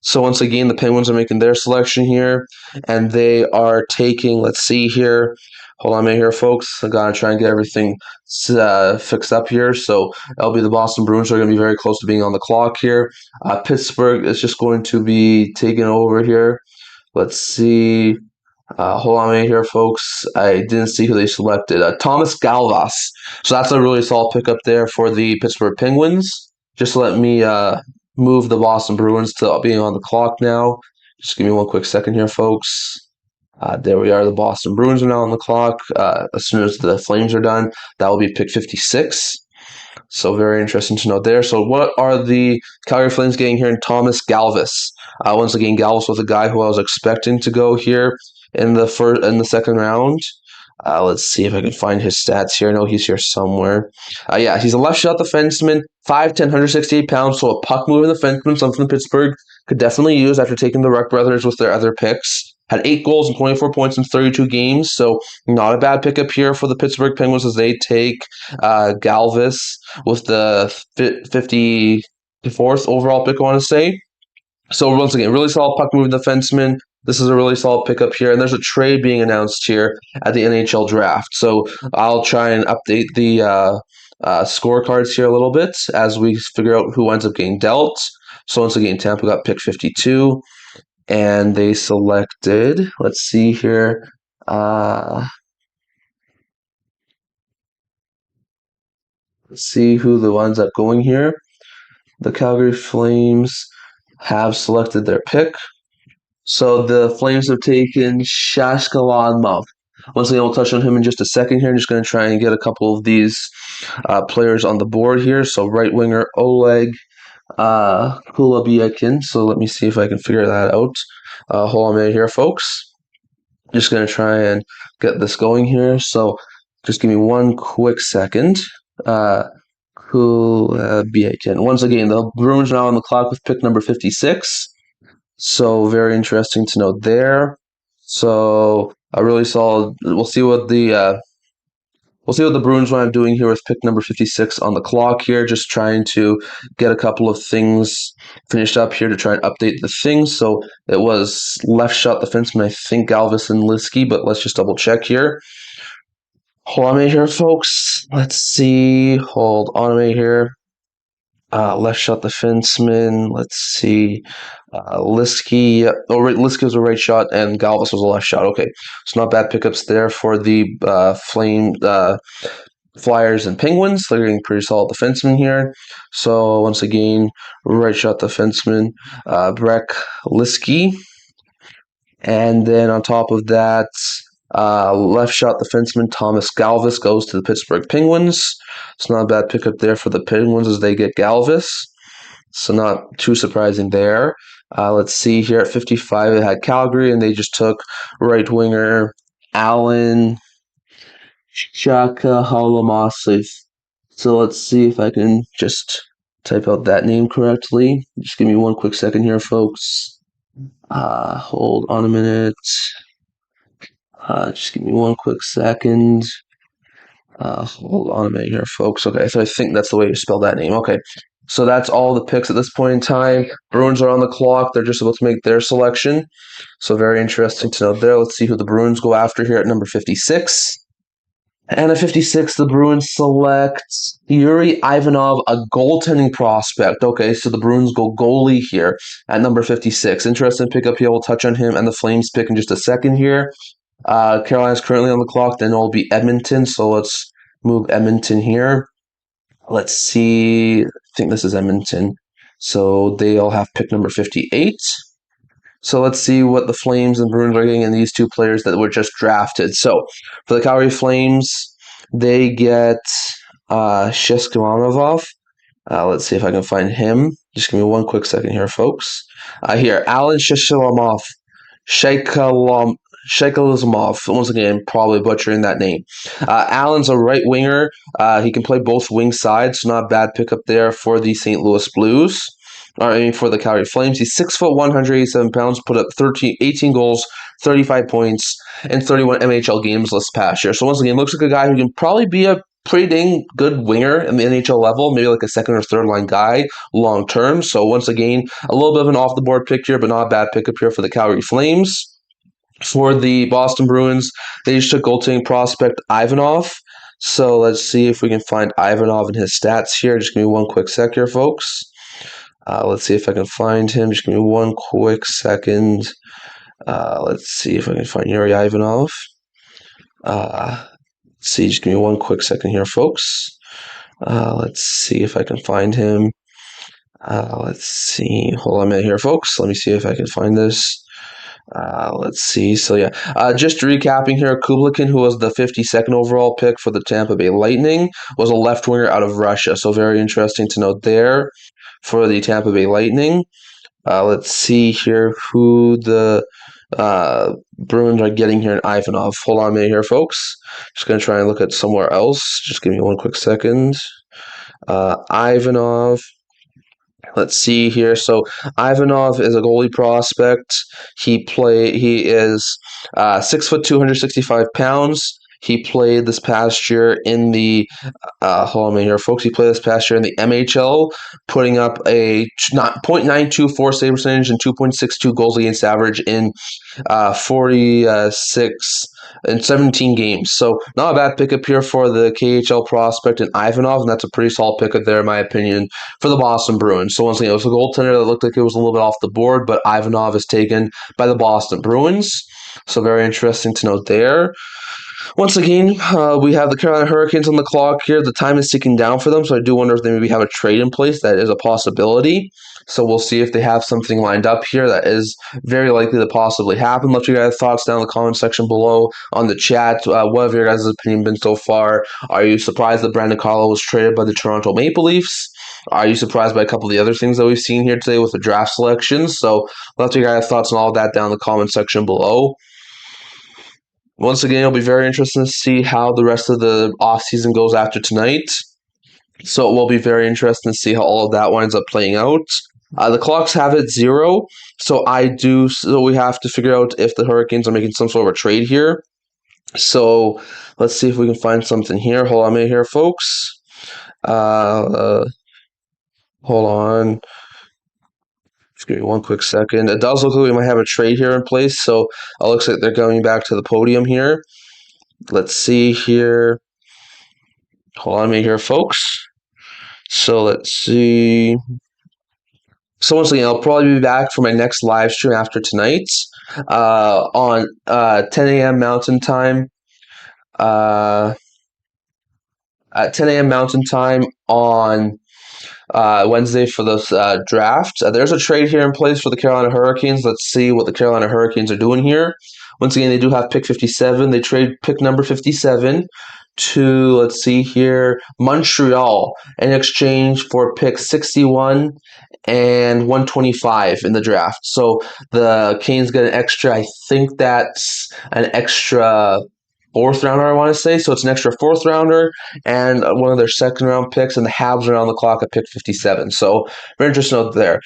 So once again, the Penguins are making their selection here, and they are taking, let's see here. Hold on a minute here, folks. I got to try and get everything fixed up here. So that'll be the Boston Bruins are going to be very close to being on the clock here. Pittsburgh is just going to be taking over here. Let's see. Hold on a minute here, folks. I didn't see who they selected. Thomas Galvas. So that's a really solid pickup there for the Pittsburgh Penguins. Just let me move the Boston Bruins to being on the clock now. Just give me one quick second here, folks. There we are. The Boston Bruins are now on the clock. As soon as the Flames are done, that will be pick 56. So very interesting to note there. So what are the Calgary Flames getting here in Thomas Galvas? Once again, Galvas was a guy who I was expecting to go here in the second round. Let's see if I can find his stats here. I know he's here somewhere. Yeah, he's a left shot defenseman, 5'10", 168 pounds, so a puck-moving defenseman, something Pittsburgh could definitely use after taking the Ruck brothers with their other picks. Had 8 goals and 24 points in 32 games, so not a bad pickup here for the Pittsburgh Penguins as they take Galvas with the 54th overall pick, I want to say. So once again, really solid puck-moving defenseman. This is a really solid pickup here, and there's a trade being announced here at the NHL Draft. So I'll try and update the scorecards here a little bit as we figure out who ends up getting dealt. So once again, Tampa got pick 52, and they selected, let's see here, let's see who the ends up going here. The Calgary Flames have selected their pick. So the Flames have taken Shashkalanmov. Once again, we'll touch on him in just a second here. I'm just going to try and get a couple of these players on the board here. So right winger Oleg Kulabyakin. So let me see if I can figure that out. Hold on a minute here, folks. Just going to try and get this going here. So just give me one quick second. Kulabyakin. Once again, the Bruins are now on the clock with pick number 56. So very interesting to note there. So a really solid. We'll see what the Bruins wind up doing here with pick number 56 on the clock here. Just trying to get a couple of things finished up here to try and update the things. So it was left shot defenseman, I think Galvis and Liski, but let's just double check here. Hold on a minute here, folks. Let's see. Hold on a minute here. Left shot defenseman. Let's see. Liski. Liski was a right shot, and Galvis was a left shot. Okay, so not bad pickups there for the Flyers and Penguins. They're getting pretty solid defensemen here. So once again, right shot defenseman Brek Liski, and then on top of that, left shot defenseman Thomas Galvis goes to the Pittsburgh Penguins. It's not a bad pickup there for the Penguins as they get Galvis. So not too surprising there. Let's see here at 55, it had Calgary, and they just took right winger Alan Shakahalamasi. So let's see if I can just type out that name correctly. Just give me one quick second here, folks. Hold on a minute. Just give me one quick second. Hold on a minute here, folks. Okay, so I think that's the way you spell that name. Okay, so that's all the picks at this point in time. Bruins are on the clock. They're just about to make their selection. So very interesting to note there. Let's see who the Bruins go after here at number 56. And at 56, the Bruins select Yuri Ivanov, a goaltending prospect. Okay, so the Bruins go goalie here at number 56. Interesting pickup here. We'll touch on him and the Flames pick in just a second here. Carolina's currently on the clock. Then it'll be Edmonton. So let's move Edmonton here. Let's see. I think this is Edmonton. So they'll have pick number 58. So let's see what the Flames and Bruins are getting in these two players that were just drafted. So for the Calgary Flames, they get Shishkimanovov. Let's see if I can find him. Just give me one quick second here, folks. Here, Alan Shishkimanovov. Shekalizmov. Once again, probably butchering that name. Allen's a right winger. He can play both wing sides, so not a bad pickup there for the St. Louis Blues. For the Calgary Flames. He's 6 foot, 187 pounds, put up 18 goals, 35 points, and 31 NHL games this past year. So once again, looks like a guy who can probably be a pretty dang good winger in the NHL level, maybe like a second or third line guy long term. So once again, a little bit of an off the board pick here, but not a bad pickup here for the Calgary Flames. For the Boston Bruins, they just took goaltending prospect Ivanov. So let's see if we can find Ivanov and his stats here. Just give me one quick sec here, folks. Let's see if I can find him. Just give me one quick second. Let's see if I can find Yuri Ivanov. Let's see, just give me one quick second here, folks. Let's see if I can find him. Let's see. Hold on a minute here, folks. Let me see if I can find this. Let's see. So, yeah. Just recapping here, Kublakin, who was the 52nd overall pick for the Tampa Bay Lightning, was a left winger out of Russia. So, very interesting to note there for the Tampa Bay Lightning. Let's see here who the Bruins are getting here in Ivanov. Hold on a minute here, folks. Just going to try and look at somewhere else. Just give me one quick second. Ivanov. Let's see here. So Ivanov is a goalie prospect. He is 6 foot, 265 pounds. He played this past year in the hold on a minute here, folks. He played this past year in the MHL, putting up a .924 save percentage and 2.62 goals against average in 46 and 17 games. So not a bad pickup here for the KHL prospect and Ivanov, and that's a pretty solid pickup there, in my opinion, for the Boston Bruins. So once again, it was a goaltender that looked like it was a little bit off the board, but Ivanov is taken by the Boston Bruins. So very interesting to note there. Once again, we have the Carolina Hurricanes on the clock here. The time is ticking down for them, so I do wonder if they maybe have a trade in place. That is a possibility. So we'll see if they have something lined up here. That is very likely to possibly happen. Let your guys' thoughts down in the comment section below on the chat. What have your guys' opinion been so far? Are you surprised that Brandon Carlo was traded by the Toronto Maple Leafs? Are you surprised by a couple of the other things that we've seen here today with the draft selections? So let your guys' thoughts on all of that down in the comment section below. Once again, it'll be very interesting to see how the rest of the offseason goes after tonight. So it will be very interesting to see how all of that winds up playing out. The clocks have it 0, so we have to figure out if the Hurricanes are making some sort of a trade here. So let's see if we can find something here. Hold on a minute here, folks. Hold on. Just give me one quick second. It does look like we might have a trade here in place, so it looks like they're going back to the podium here. Let's see here. Hold on a minute here, folks. So let's see. So once again, I'll probably be back for my next live stream after tonight on 10 a.m. Mountain Time. At 10 a.m. Mountain Time on Wednesday for this draft. There's a trade here in place for the Carolina Hurricanes. Let's see what the Carolina Hurricanes are doing here. Once again, they do have pick 57. They trade pick number 57 to, let's see here, Montreal in exchange for pick 61 and 125 in the draft. So the Canes get an extra, I think that's an extra fourth rounder, I want to say. So it's an extra fourth rounder and one of their second round picks, and the Habs are on the clock at pick 57. So very interesting note there.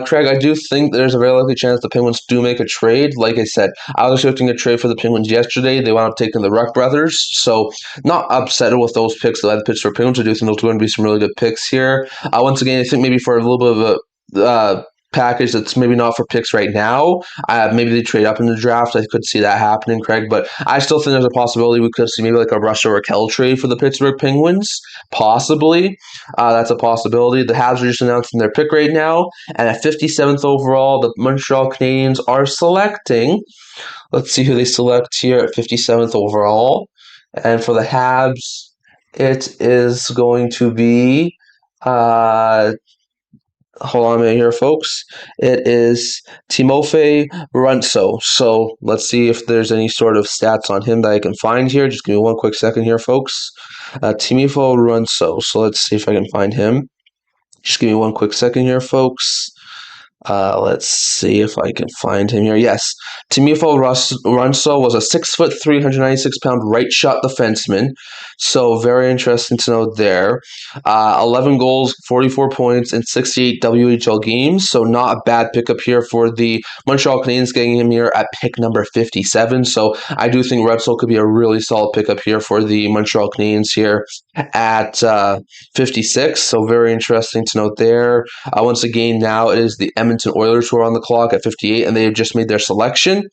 Craig, I do think there's a very likely chance the Penguins do make a trade. Like I said, I was expecting a trade for the Penguins yesterday. They wound up taking the Ruck brothers. So not upset with those picks that I had pitched for Penguins. I do think those are going to be some really good picks here. Once again, I think maybe for a little bit of a package that's maybe not for picks right now. Maybe they trade up in the draft. I could see that happening, Craig, but I still think there's a possibility we could see maybe like a Russia or Raquel trade for the Pittsburgh Penguins. Possibly. That's a possibility. The Habs are just announcing their pick right now, and at 57th overall, the Montreal Canadiens are selecting. Let's see who they select here at 57th overall. And for the Habs, it is going to be hold on a minute here, folks. It is Timofey Runso. So let's see if there's any sort of stats on him that I can find here. Just give me one quick second here, folks. Timofey Runso. So let's see if I can find him. Just give me one quick second here, folks. Let's see if I can find him here. Yes, Timofey Runso was a 6'3", 396-pound right shot defenseman. So very interesting to know there. 11 goals, 44 points in 68 WHL games. So not a bad pickup here for the Montreal Canadiens, getting him here at pick number 57. So I do think Runso could be a really solid pickup here for the Montreal Canadiens here at 56. So very interesting to note there. Once again, now it is the Edmonton Oilers who are on the clock at 58, and they have just made their selection.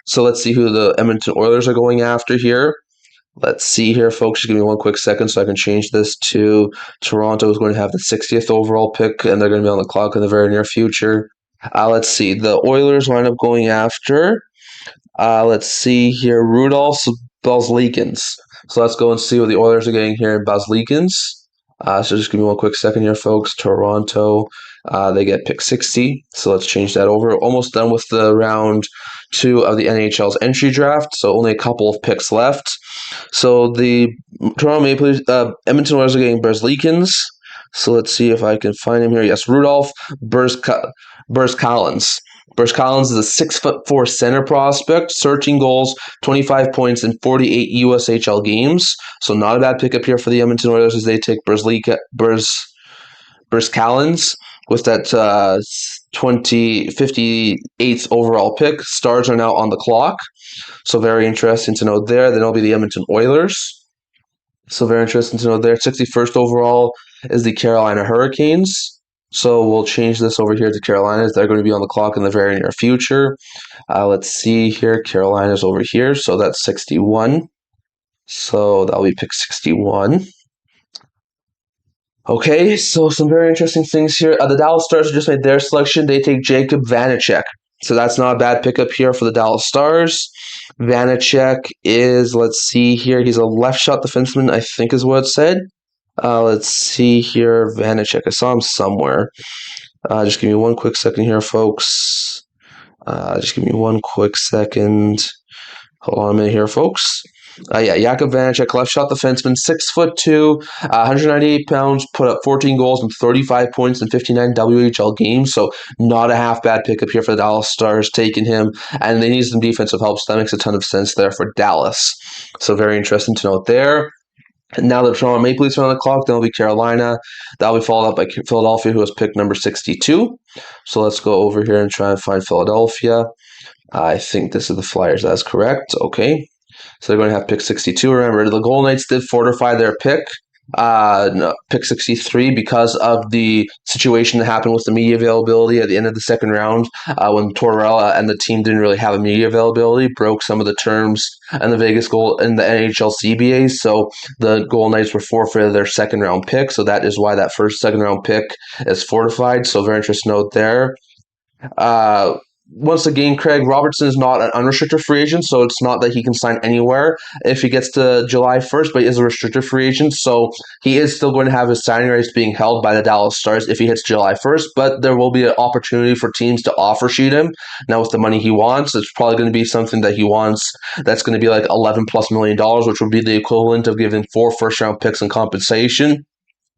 So let's see who the Edmonton Oilers are going after here. Let's see here, folks. Just give me one quick second so I can change this to Toronto is going to have the 60th overall pick, and they're going to be on the clock in the very near future. Let's see. The Oilers wind up going after, let's see here, Rudolph Belchetz. So let's go and see what the Oilers are getting here in Belchetz. So just give me one quick second here, folks. Toronto, they get pick 60. So let's change that over. Almost done with the round 2 of the NHL's entry draft. So only a couple of picks left. So the Toronto Maple Leafs, Edmonton Oilers are getting Belchetz. So let's see if I can find him here. Yes, Rudolph Collins. Bursch Collins is a 6'4" center prospect, 13 goals, 25 points in 48 USHL games. So not a bad pickup here for the Edmonton Oilers as they take Bursch Collins with that 58th overall pick. Stars are now on the clock. So very interesting to know there. Then it'll be the Edmonton Oilers. So very interesting to know there. 61st overall is the Carolina Hurricanes. So we'll change this over here to Carolina's. They're going to be on the clock in the very near future. Let's see here. Carolina's over here. So that's 61. So that'll be pick 61. Okay, so some very interesting things here. The Dallas Stars just made their selection. They take Jacob Vanacek. So that's not a bad pickup here for the Dallas Stars. Vanacek is, let's see here, he's a left shot defenseman, I think is what it said. Let's see here, Vanacek. I saw him somewhere. Just give me one quick second here, folks. Just give me one quick second. Hold on a minute here, folks. Yeah, Jakub Vanacek, left shot defenseman, 6'2", 198 pounds, put up 14 goals and 35 points in 59 WHL games. So not a half bad pickup here for the Dallas Stars, taking him. And they need some defensive help, so that makes a ton of sense there for Dallas. So very interesting to note there. And now the Toronto Maple Leafs are on the clock. Then will be Carolina. That'll be followed up by Philadelphia, who has picked number 62. So let's go over here and try and find Philadelphia. I think this is the Flyers. That's correct. Okay. So they're going to have pick 62. Remember, the Golden Knights did fortify their pick. No, pick 63 because of the situation that happened with the media availability at the end of the second round when Tortorella and the team didn't really have a media availability, broke some of the terms and the Vegas goal in the NHL CBA. So the Golden Knights were forfeited their second round pick. So that is why that second round pick is fortified. So very interesting note there. Once again, Craig Robertson is not an unrestricted free agent, so it's not that he can sign anywhere if he gets to July 1st, but he is a restricted free agent, so he is still going to have his signing rights being held by the Dallas Stars if he hits July 1st, but there will be an opportunity for teams to offer sheet him. Now, with the money he wants, it's probably going to be something that he wants that's going to be like $11+ million, which would be the equivalent of giving 4 first-round picks in compensation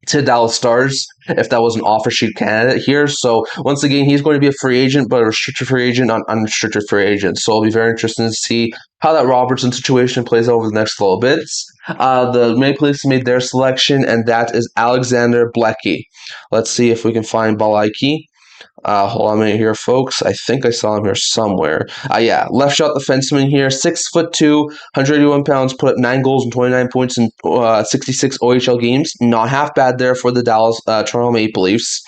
to Dallas Stars if that was an offer sheet candidate here. So once again, he's going to be a free agent, but a restricted free agent on unrestricted free agent. So it'll be very interesting to see how that Robertson situation plays over the next little bits. The Maple Leafs made their selection, and that is Alexander Blecky. Let's see if we can find Baliki. Hold on a minute here, folks. I think I saw him here somewhere. Yeah, left shot defenseman here, 6'2", 181 pounds, put up 9 goals and 29 points in 66 OHL games. Not half bad there for the Toronto Maple Leafs.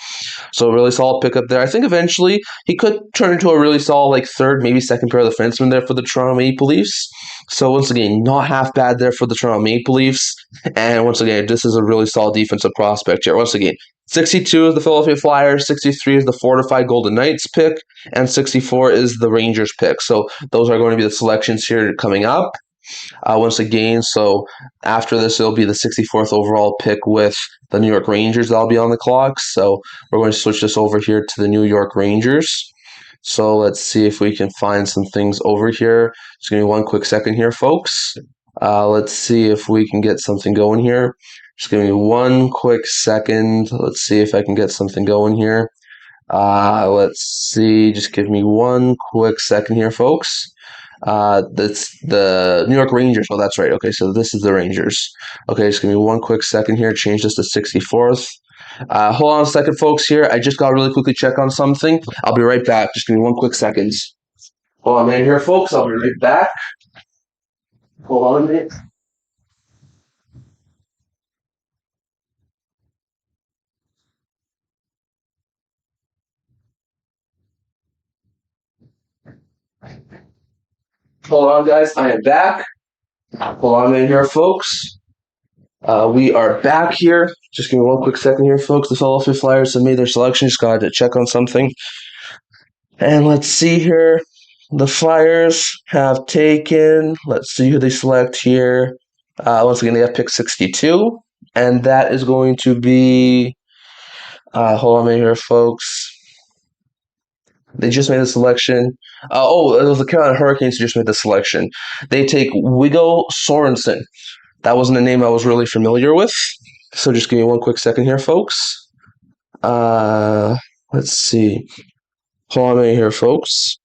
So a really solid pickup there. I think eventually he could turn into a really solid like third, maybe second pair of defensemen there for the Toronto Maple Leafs. So once again, not half bad there for the Toronto Maple Leafs. And once again, this is a really solid defensive prospect here. Once again, 62 is the Philadelphia Flyers, 63 is the fortified Golden Knights pick, and 64 is the Rangers pick. So those are going to be the selections here coming up. Once again, so after this, it'll be the 64th overall pick with the New York Rangers that'll be on the clock. So we're going to switch this over here to the New York Rangers. So let's see if we can find some things over here. Just give me one quick second here, folks. Let's see if we can get something going here. Just give me one quick second. Let's see if I can get something going here. Let's see. Just give me one quick second here, folks. That's the New York Rangers. Oh, that's right. Okay, so this is the Rangers. Okay, just give me one quick second here. Change this to 64th. Hold on a second, folks, here. I just got to really quickly check on something. I'll be right back. Just give me one quick second. Hold on a minute here, folks. I'll be right back. Hold on a minute. Hold on, guys. I am back. Hold on a minute here, folks. We are back here. Just give me one quick second here, folks. The Philadelphia Flyers have made their selection. Just got to check on something. And let's see here. The Flyers have taken, let's see who they select here. Once again, they have pick 62. And that is going to be, hold on a minute here, folks. They just made the selection. It was the Carolina Hurricanes who just made the selection. They take Viggo Sorensen. That wasn't a name I was really familiar with. So just give me one quick second here, folks. Let's see. Hold on a minute here, folks.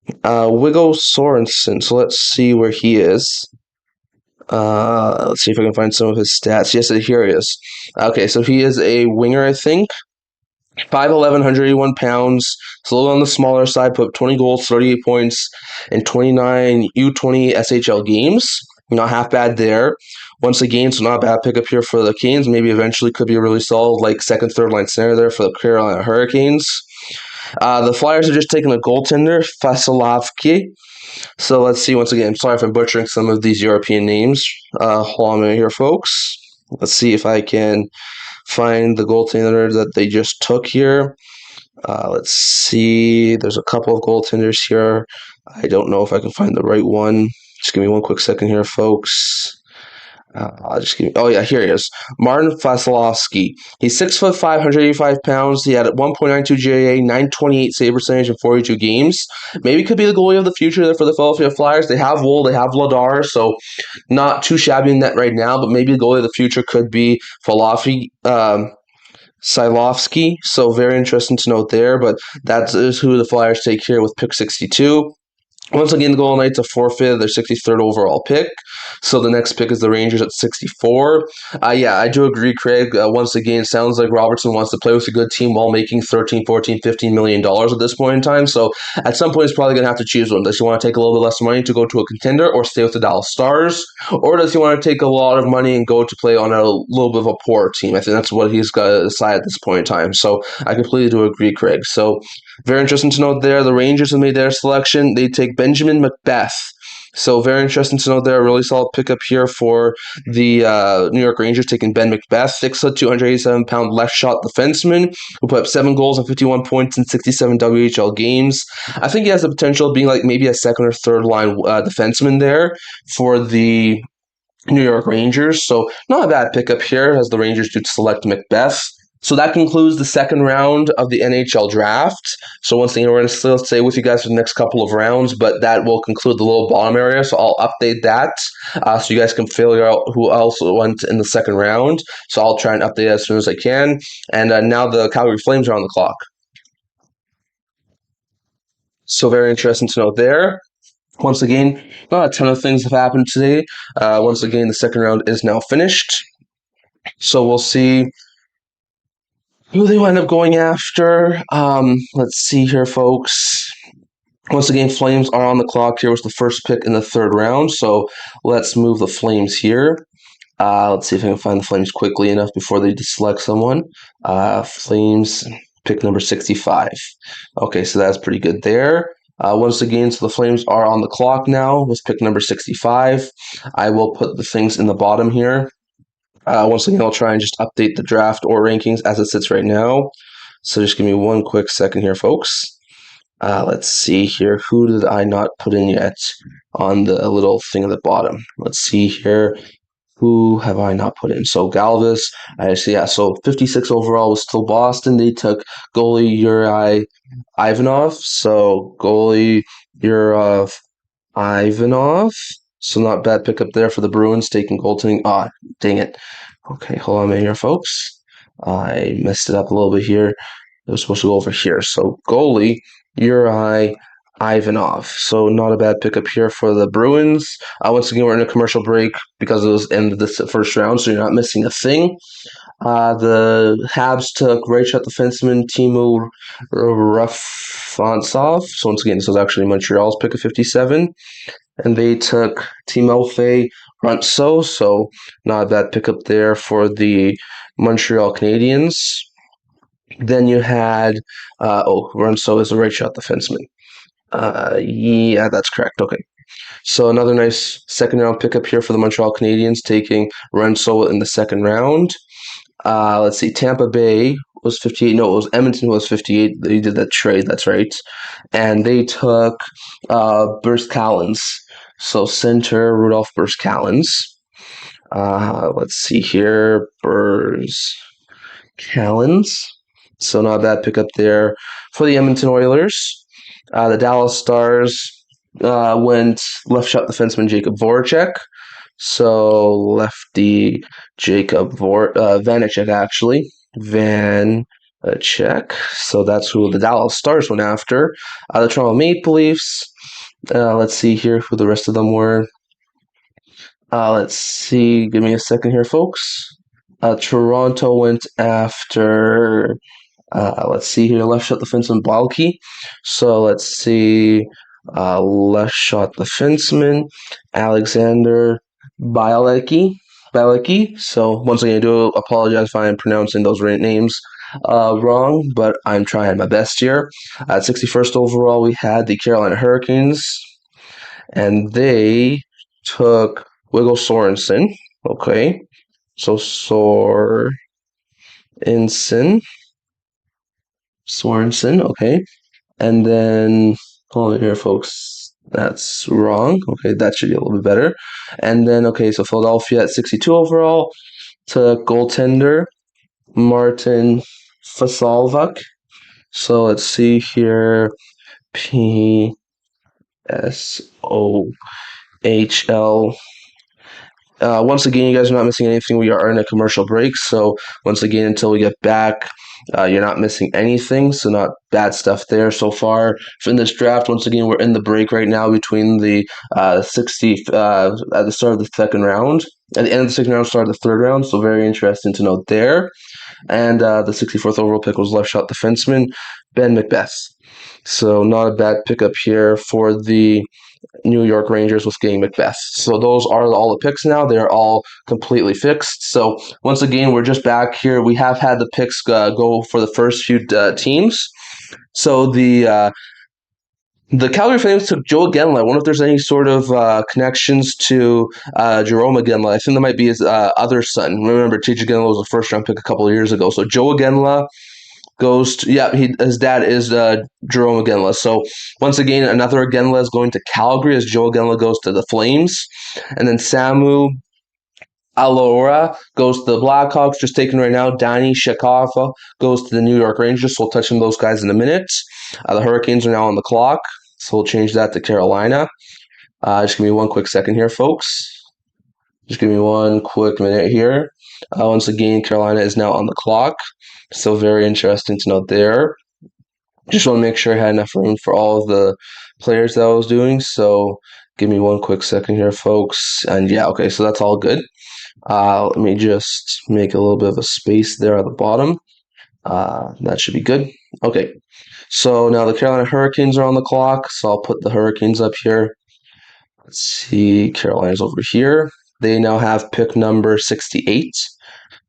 Viggo Sorensen. So let's see where he is. Let's see if I can find some of his stats. Yes, here he is. Okay, so he is a winger, I think. 5'11", 181 pounds. It's a little on the smaller side. Put up 20 goals, 38 points in 29 U20 SHL games. Not half bad there. Once again, so not a bad pickup here for the Canes. Maybe eventually could be a really solid like second, third line center there for the Carolina Hurricanes. The Flyers are just taking a goaltender, Vasilevsky. So let's see once again. I'm sorry if I'm butchering some of these European names. Hold on a minute here, folks. Let's see if I can find the goaltender that they just took here. Let's see. There's a couple of goaltenders here. I don't know if I can find the right one. Just give me one quick second here, folks. Oh yeah, here he is. Martin Vasilevsky. He's 6'5", 185 pounds. He had 1.92 GAA, 928 save percentage in 42 games. Maybe could be the goalie of the future there for the Philadelphia Flyers. They have Wool, they have Vladar, so not too shabby in that right now. But maybe the goalie of the future could be Silovsky. So very interesting to note there. But that is who the Flyers take here with pick 62. Once again, the Golden Knights have forfeited their 63rd overall pick. So the next pick is the Rangers at 64. Yeah, I do agree, Craig. Once again, it sounds like Robertson wants to play with a good team while making 13, 14, $15 million at this point in time. So at some point, he's probably going to have to choose one. Does he want to take a little bit less money to go to a contender or stay with the Dallas Stars? Or does he want to take a lot of money and go to play on a little bit of a poor team? I think that's what he's got to decide at this point in time. So I completely do agree, Craig. So very interesting to note there. The Rangers have made their selection. They take Benjamin McBeth. So very interesting to note there. A really solid pickup here for the New York Rangers, taking Ben McBeth, 6', 287-pound left shot defenseman who put up 7 goals and 51 points in 67 WHL games. I think he has the potential of being like maybe a second or third line defenseman there for the New York Rangers. So not a bad pickup here as the Rangers do select McBeth. So that concludes the second round of the NHL draft. So once again, we're going to still stay with you guys for the next couple of rounds, but that will conclude the little bottom area. So I'll update that so you guys can figure out who else went in the second round. So I'll try and update it as soon as I can. And now the Calgary Flames are on the clock. So very interesting to note there. Once again, not a ton of things have happened today. Once again, the second round is now finished. So we'll see who they wind up going after. Let's see here, folks. Once again, Flames are on the clock here with the first pick in the third round. So let's move the Flames here. Let's see if I can find the Flames quickly enough before they select someone. Flames pick number 65. Okay, so that's pretty good there. Once again, so the Flames are on the clock now with pick number 65. I will put the things in the bottom here. Once again, I'll try and just update the draft or rankings as it sits right now. So just give me one quick second here, folks. Let's see here. Who did I not put in yet on the little thing at the bottom? Let's see here. Who have I not put in? So Galvis, I see. Yeah, so 56 overall was still Boston. They took goalie Yuri Ivanov. So goalie Yuri Ivanov. So not bad pickup there for the Bruins, taking goaltending. Dang it. Okay, hold on a minute here, folks. I messed it up a little bit here. It was supposed to go over here. So goalie Yuri Ivanov. So not a bad pickup here for the Bruins. Once again, we're in a commercial break because it was end of the first round, so you're not missing a thing. The Habs took right shot defenseman Timo Rufantsov. So once again, this was actually Montreal's pick of 57. And they took Timofey Runtso, so not a bad pickup there for the Montreal Canadiens. Then you had, Runtso is a right shot defenseman. Yeah, that's correct. Okay. So another nice second round pickup here for the Montreal Canadiens, taking Runtso in the second round. Let's see, Tampa Bay was 58. No, it was Edmonton who was 58. They did that trade, that's right. And they took Burst Callens. So center, Rudolph Burst Callens. Let's see here, Burst Callens. So not a bad pickup there for the Edmonton Oilers. The Dallas Stars went left shot defenseman Jacob Voracek. So lefty Jacob Vanacek, actually. Vanacek. So that's who the Dallas Stars went after. The Toronto Maple Leafs. Let's see here who the rest of them were. Let's see. Give me a second here, folks. Toronto went after... let's see here, left shot defenseman Balky. So let's see, left shot defenseman Alexander Bielecki. So once again, I do apologize if I am pronouncing those names wrong, but I'm trying my best here. At 61st overall, we had the Carolina Hurricanes, and they took Wiggle Sorensen. Okay, so Sorensen, okay. And then, hold on here, folks. That's wrong. Okay, that should be a little bit better. And then, okay, so Philadelphia at 62 overall to goaltender Martin Fasalvak. So let's see here. PSOHL. Once again, you guys are not missing anything. We are in a commercial break. So once again, until we get back, you're not missing anything. So not bad stuff there so far in this draft. Once again, we're in the break right now between the 60 at the start of the second round. At the end of the second round, start of the third round. So very interesting to note there. And the 64th overall pick was left shot defenseman Ben McBeth. So not a bad pickup here for the New York Rangers with getting McBeth. So those are all the picks now. They're all completely fixed. So once again, we're just back here. We have had the picks go for the first few teams. So the Calgary Flames took Joe Iginla. I wonder if there's any sort of connections to Jerome Iginla. I think that might be his other son. Remember, TJ Iginla was a first-round pick a couple of years ago. So Joe Iginla goes to, his dad is Jerome Iginla. So once again, another Iginla is going to Calgary as Joe Iginla goes to the Flames. And then Samu Alora goes to the Blackhawks, just taken right now. Danny Shekava goes to the New York Rangers, so we'll touch on those guys in a minute. The Hurricanes are now on the clock, so we'll change that to Carolina. Just give me one quick second here, folks. Just give me one quick minute here. Once again, Carolina is now on the clock. So very interesting to note there. Just want to make sure I had enough room for all of the players that I was doing. So give me one quick second here, folks. And yeah, okay, so that's all good. Let me just make a little bit of a space there at the bottom. That should be good. Okay, so now the Carolina Hurricanes are on the clock. So I'll put the Hurricanes up here. Let's see, Carolina's over here. They now have pick number 68.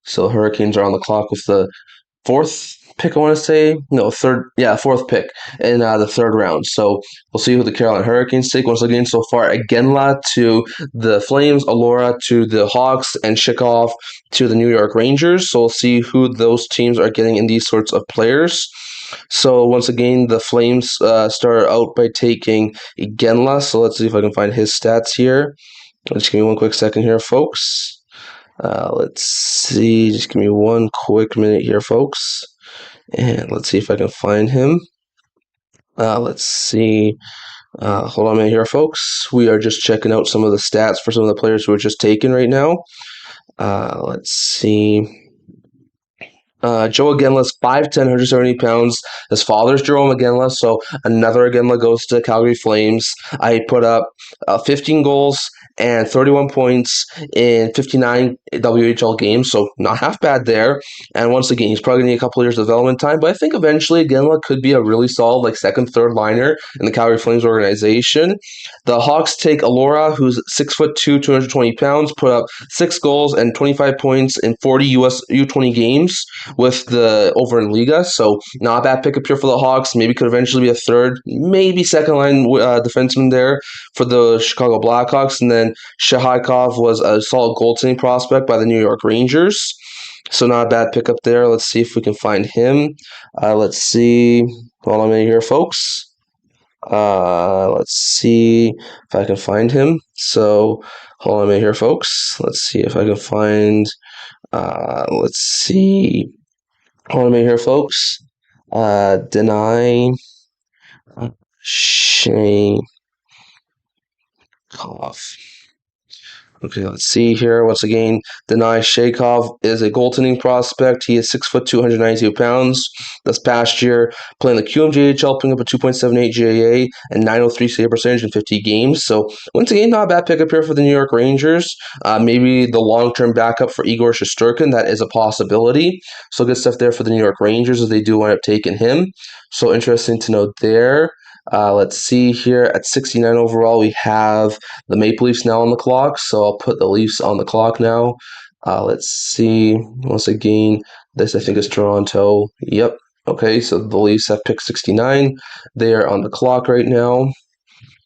So Hurricanes are on the clock with the fourth pick, I want to say. No, fourth pick in the third round. So we'll see who the Carolina Hurricanes take. Once again, so far, Iginla to the Flames, Alora to the Hawks, and Shikov to the New York Rangers. So we'll see who those teams are getting in these sorts of players. So once again, the Flames start out by taking Iginla. So let's see if I can find his stats here. Just give me one quick second here, folks. Let's see. Just give me one quick minute here, folks. And let's see if I can find him. Let's see. Hold on a minute here, folks. We are just checking out some of the stats for some of the players who are just taken right now. Let's see. Joe Iginla's 5'10", 170 pounds. His father's Jerome Iginla, so another Iginla goes to Calgary Flames. I put up 15 goals and 31 points in 59 WHL games, so not half bad there. And once again, he's probably going to need a couple of years of development time, but I think eventually Iginla could be a really solid second, third liner in the Calgary Flames organization. The Hawks take Alora, who's 6'2", 220 pounds, put up 6 goals and 25 points in 40 US U20 games with the over in Liga, so not a bad pickup here for the Hawks. Maybe could eventually be a third, maybe second line defenseman there for the Chicago Blackhawks. And then Shahikov was a solid goaltending prospect by the New York Rangers, so not a bad pickup there. Let's see if we can find him. Let's see. Hold on a minute here, folks. Let's see if I can find him. So hold on a minute here, folks. Let's see if I can find. Let's see. Hold on a minute here, folks. Deny Shakov. Okay, let's see here. Once again, Denai Shakov is a goaltending prospect. He is 6'2", 292 pounds. This past year, playing the QMJHL, putting up a 2.78 GAA and 903 save percentage in 50 games. So, once again, not a bad pickup here for the New York Rangers. Maybe the long-term backup for Igor Shesterkin. That is a possibility. So, good stuff there for the New York Rangers as they do wind up taking him. So, interesting to note there. Let's see here. At 69 overall, we have the Maple Leafs now on the clock. So I'll put the Leafs on the clock now. Let's see. Once again, this I think is Toronto. Yep. Okay, so the Leafs have picked 69. They are on the clock right now.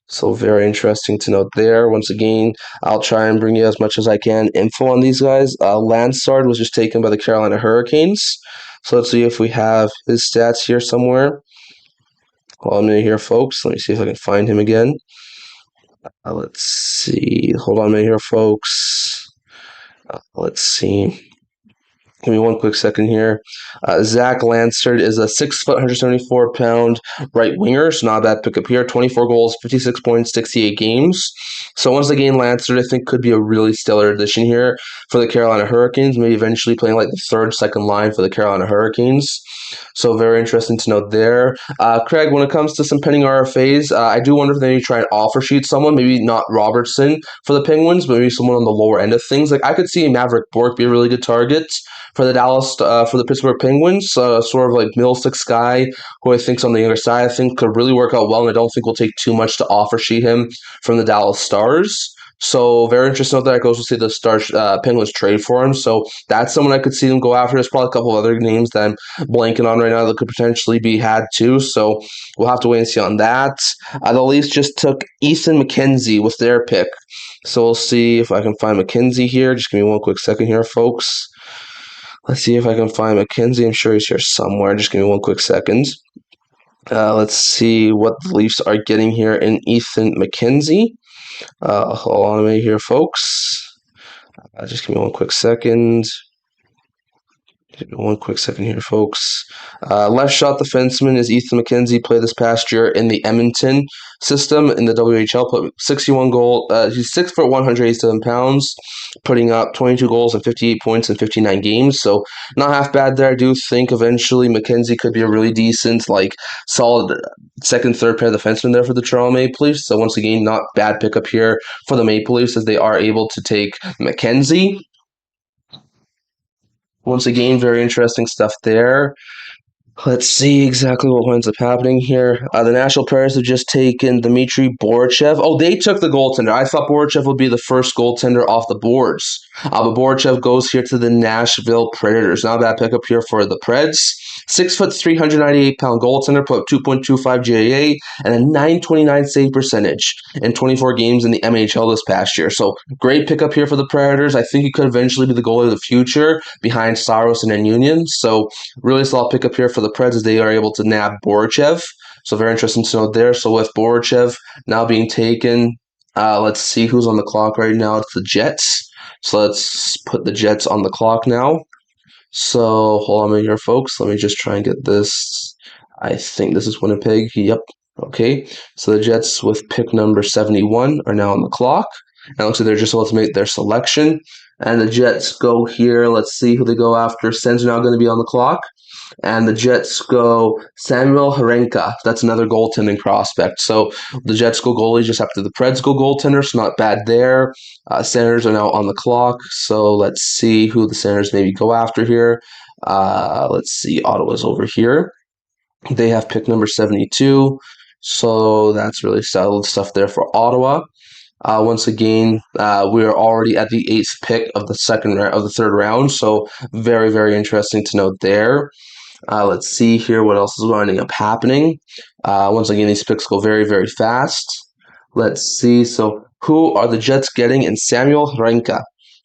So very interesting to note there. Once again, I'll try and bring you as much as I can info on these guys. Lansard was just taken by the Carolina Hurricanes. So let's see if we have his stats here somewhere. Hold on a minute here, folks. Let me see if I can find him again. Let's see. Hold on a minute here, folks. Let's see. Give me one quick second here. Zach Lansford is a 6 foot, 174 pound right winger, so not a bad pickup here. 24 goals, 56 points, 68 games. So once again, Lansford I think could be a really stellar addition here for the Carolina Hurricanes. Maybe eventually playing like the third, second line for the Carolina Hurricanes. So very interesting to note there. Craig, when it comes to some pending RFAs, I do wonder if they need to try and offer sheet someone. Maybe not Robertson for the Penguins, but maybe someone on the lower end of things. Like I could see Maverick Bourque be a really good target for the Pittsburgh Penguins, sort of like middle six guy who I think's on the younger side. I think could really work out well, and I don't think will take too much to offer sheet him from the Dallas Stars. So very interesting that I could also see the Stars Penguins trade for him. So that's someone I could see them go after. There's probably a couple of other names that I'm blanking on right now that could potentially be had too. So we'll have to wait and see on that. The Leafs just took Ethan McKenzie with their pick. So we'll see if I can find McKenzie here. Just give me one quick second here, folks. Let's see if I can find McKenzie. I'm sure he's here somewhere. Just give me one quick second. Let's see what the Leafs are getting here in Ethan McKenzie. Hold on a minute here, folks. Just give me one quick second. Give me one quick second here, folks. Left shot defenseman is Ethan McKenzie. Played this past year in the Edmonton system in the WHL. Put 61 goal. He's 6 foot, 187 pounds, putting up 22 goals and 58 points in 59 games. So not half bad there. I do think eventually McKenzie could be a really decent, like solid second, third pair defenseman there for the Toronto Maple Leafs. So once again, not bad pickup here for the Maple Leafs as they are able to take McKenzie. Once again, very interesting stuff there. Let's see exactly what ends up happening here. The Nashville Predators have just taken Dmitry Borchev. Oh, they took the goaltender. I thought Borchev would be the first goaltender off the boards. But Borchev goes here to the Nashville Predators. Not a bad pickup here for the Preds. 6 foot, 398-pound goaltender, put up 2.25 GAA and a 929 save percentage in 24 games in the MHL this past year. So great pickup here for the Predators. I think he could eventually be the goalie of the future behind Saros and Union. So really solid pickup here for the Preds as they are able to nab Borchev. So very interesting to note there. So with Borchev now being taken, let's see who's on the clock right now. It's the Jets. So let's put the Jets on the clock now. So hold on a minute here, folks. Let me just try and get this. I think this is Winnipeg. Yep. Okay. So the Jets with pick number 71 are now on the clock. And it looks like they're just about to make their selection. And the Jets go here. Let's see who they go after. Sens are now going to be on the clock. And the Jets go Samuel Hakansson. That's another goaltending prospect. So the Jets go goalie just after the Preds go goaltender, so not bad there. Senators are now on the clock, so let's see who the Senators maybe go after here. Let's see, Ottawa's over here. They have pick number 72, so that's really solid stuff there for Ottawa. Once again, we are already at the 8th pick of the third round, so very, very interesting to note there. Let's see here what else is winding up happening. Once again, these picks go very, very fast. Let's see. So who are the Jets getting in Samuel Hakansson?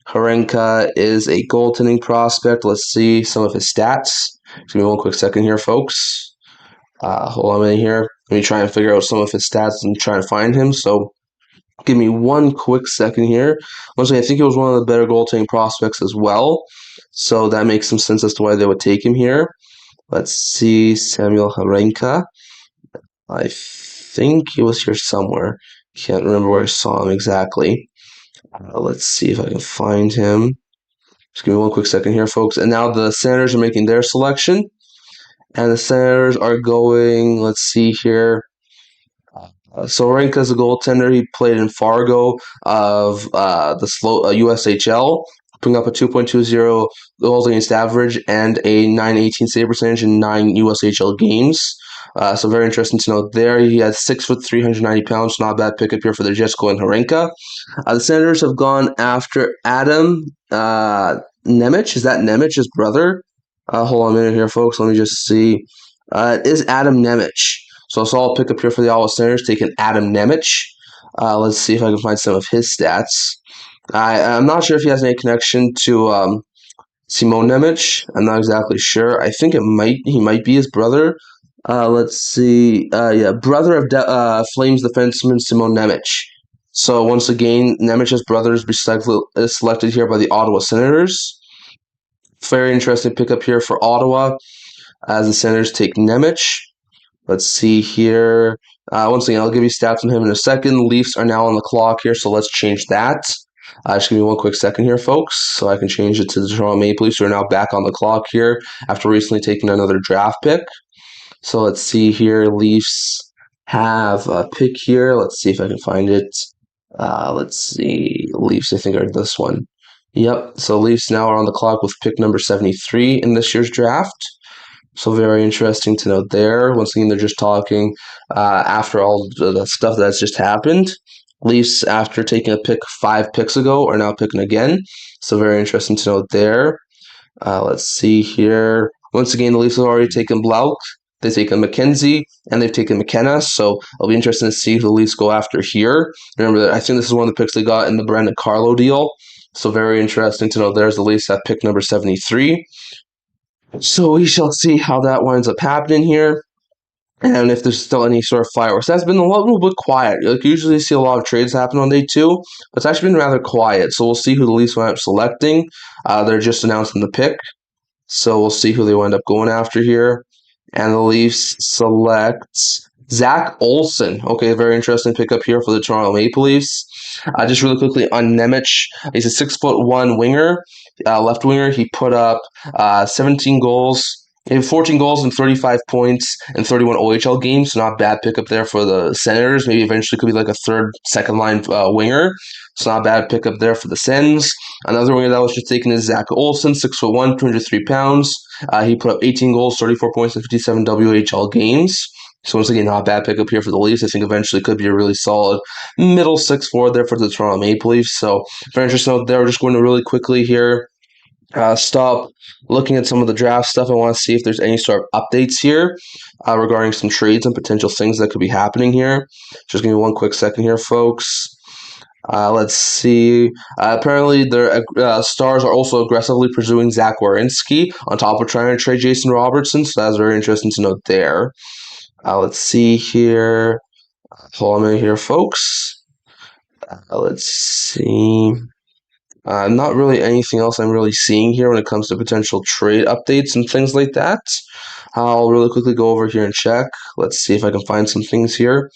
Hakansson is a goaltending prospect. Let's see some of his stats. Give me one quick second here, folks. Hold on a minute here. Let me try and figure out some of his stats and try and find him. So give me one quick second here. Once again, I think he was one of the better goaltending prospects as well. So that makes some sense as to why they would take him here. Let's see, Samuel Hakansson. I think he was here somewhere. Can't remember where I saw him exactly. Let's see if I can find him. Just give me one quick second here, folks. And now the Senators are making their selection. And the Senators are going, let's see here. So Hakansson is a goaltender. He played in Fargo of the USHL, putting up a 2.20 goals against average and a 918 save percentage in 9 USHL games. So very interesting to note there. He has 6 foot, 390 pounds. Not a bad pickup here for the Jets going Hakansson. The Senators have gone after Adam Nemec. Is that Nemec's brother? Hold on a minute here, folks. Let me just see. It is Adam Nemec. So a solid pickup here for the Ottawa Senators, taking Adam Nemec. Let's see if I can find some of his stats. I'm not sure if he has any connection to Simon Nemec. I'm not exactly sure. I think he might be his brother. Let's see. Brother of Flames defenseman Simon Nemec. So once again, Nemech's brother is selected here by the Ottawa Senators. Very interesting pickup here for Ottawa as the Senators take Nemec. Let's see here. Once again, I'll give you stats on him in a second. Leafs are now on the clock here, so let's change that. Just give me one quick second here, folks, so I can change it to the Toronto Maple Leafs, who are now back on the clock here after recently taking another draft pick. So let's see here. Leafs have a pick here. Let's see if I can find it. Let's see. Leafs, I think, are this one. Yep. So Leafs now are on the clock with pick number 73 in this year's draft. So very interesting to note there. Once again, they're just talking after all the stuff that's just happened. Leafs, after taking a pick 5 picks ago, are now picking again. So very interesting to note there. Let's see here. Once again, the Leafs have already taken Blauk. They've taken McKenzie, and they've taken McKenna. So it'll be interesting to see who the Leafs go after here. Remember that I think this is one of the picks they got in the Brandon Carlo deal. So very interesting to know there's the Leafs at pick number 73. So we shall see how that winds up happening here. And if there's still any sort of fireworks. That's been a little bit quiet. Like, usually see a lot of trades happen on day 2, but it's actually been rather quiet. So we'll see who the Leafs wind up selecting. They're just announcing the pick. So we'll see who they wind up going after here. And the Leafs select Zach Olson. Okay, very interesting pickup here for the Toronto Maple Leafs. Just really quickly on Nemec, he's a 6'1" winger, left winger. He put up 17 goals. He had 14 goals and 35 points in 31 OHL games, so not a bad pickup there for the Senators. Maybe eventually could be like a third, second line winger. So not a bad pickup there for the Sens. Another winger that was just taken is Zach Olson, 6'1", 203 pounds. He put up 18 goals, 34 points in 57 WHL games. So once again, not a bad pickup here for the Leafs. I think eventually could be a really solid middle 6'4" there for the Toronto Maple Leafs. So very interesting. We're just going to really quickly here stop looking at some of the draft stuff. I want to see if there's any sort of updates here regarding some trades and potential things that could be happening here. Just give me one quick second here, folks. Let's see. Apparently, their Stars are also aggressively pursuing Zach Werenski on top of trying to trade Jason Robertson. So that's very interesting to note there. Let's see here. Hold on a minute here, folks. Let's see. Not really anything else I'm really seeing here when it comes to potential trade updates and things like that. I'll really quickly go over here and check. Let's see if I can find some things here.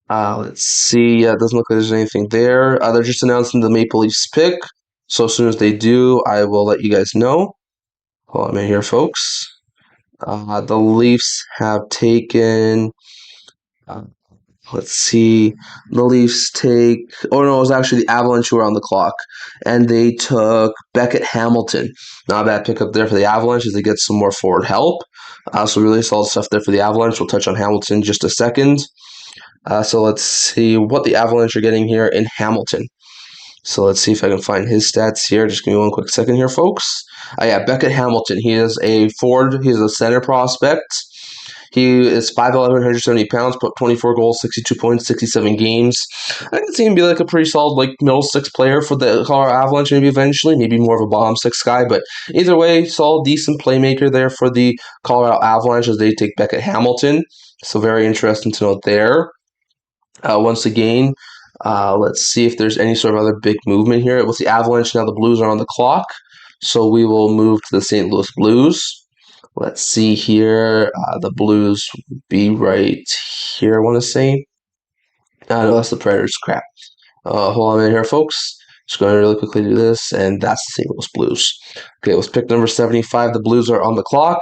Let's see. Yeah, it doesn't look like there's anything there. They're just announcing the Maple Leafs pick. So as soon as they do, I will let you guys know. Hold on a minute here, folks. The Leafs have taken... let's see. The Leafs take... Oh, no, it was actually the Avalanche who were on the clock. And they took Beckett Hamilton. Not a bad pickup there for the Avalanche as they get some more forward help. So really solid stuff there for the Avalanche. We'll touch on Hamilton in just a second. So let's see what the Avalanche are getting here in Hamilton. So let's see if I can find his stats here. Just give me one quick second here, folks. Yeah, Beckett Hamilton. He is a forward. He's a center prospect. He is 5'11", 170 pounds, put 24 goals, 62 points, 67 games. I can see him be like a pretty solid like middle 6 player for the Colorado Avalanche maybe eventually. Maybe more of a bottom 6 guy. But either way, solid, decent playmaker there for the Colorado Avalanche as they take Beckett Hamilton. So very interesting to note there. Once again, let's see if there's any sort of other big movement here. With the Avalanche, now the Blues are on the clock. So we will move to the St. Louis Blues. Let's see here. The Blues will be right here, I want to say. No, that's the Predators. Crap. Hold on a minute here, folks. Just going to really quickly do this, and that's the St. Louis Blues. Okay, it was pick number 75. The Blues are on the clock.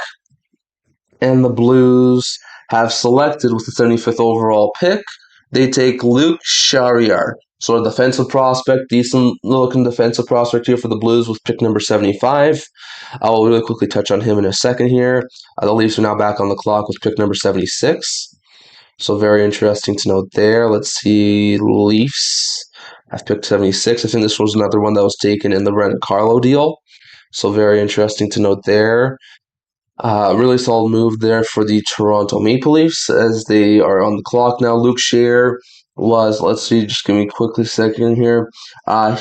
And the Blues have selected with the 75th overall pick. They take Luke Charrier. So a defensive prospect, decent-looking defensive prospect here for the Blues with pick number 75. I will really quickly touch on him in a second here. The Leafs are now back on the clock with pick number 76. So very interesting to note there. Let's see, Leafs have picked 76. I think this was another one that was taken in the Brandon Carlo deal. So very interesting to note there. Really solid move there for the Toronto Maple Leafs as they are on the clock now. Luke Scheer was, let's see, just give me quickly a second here.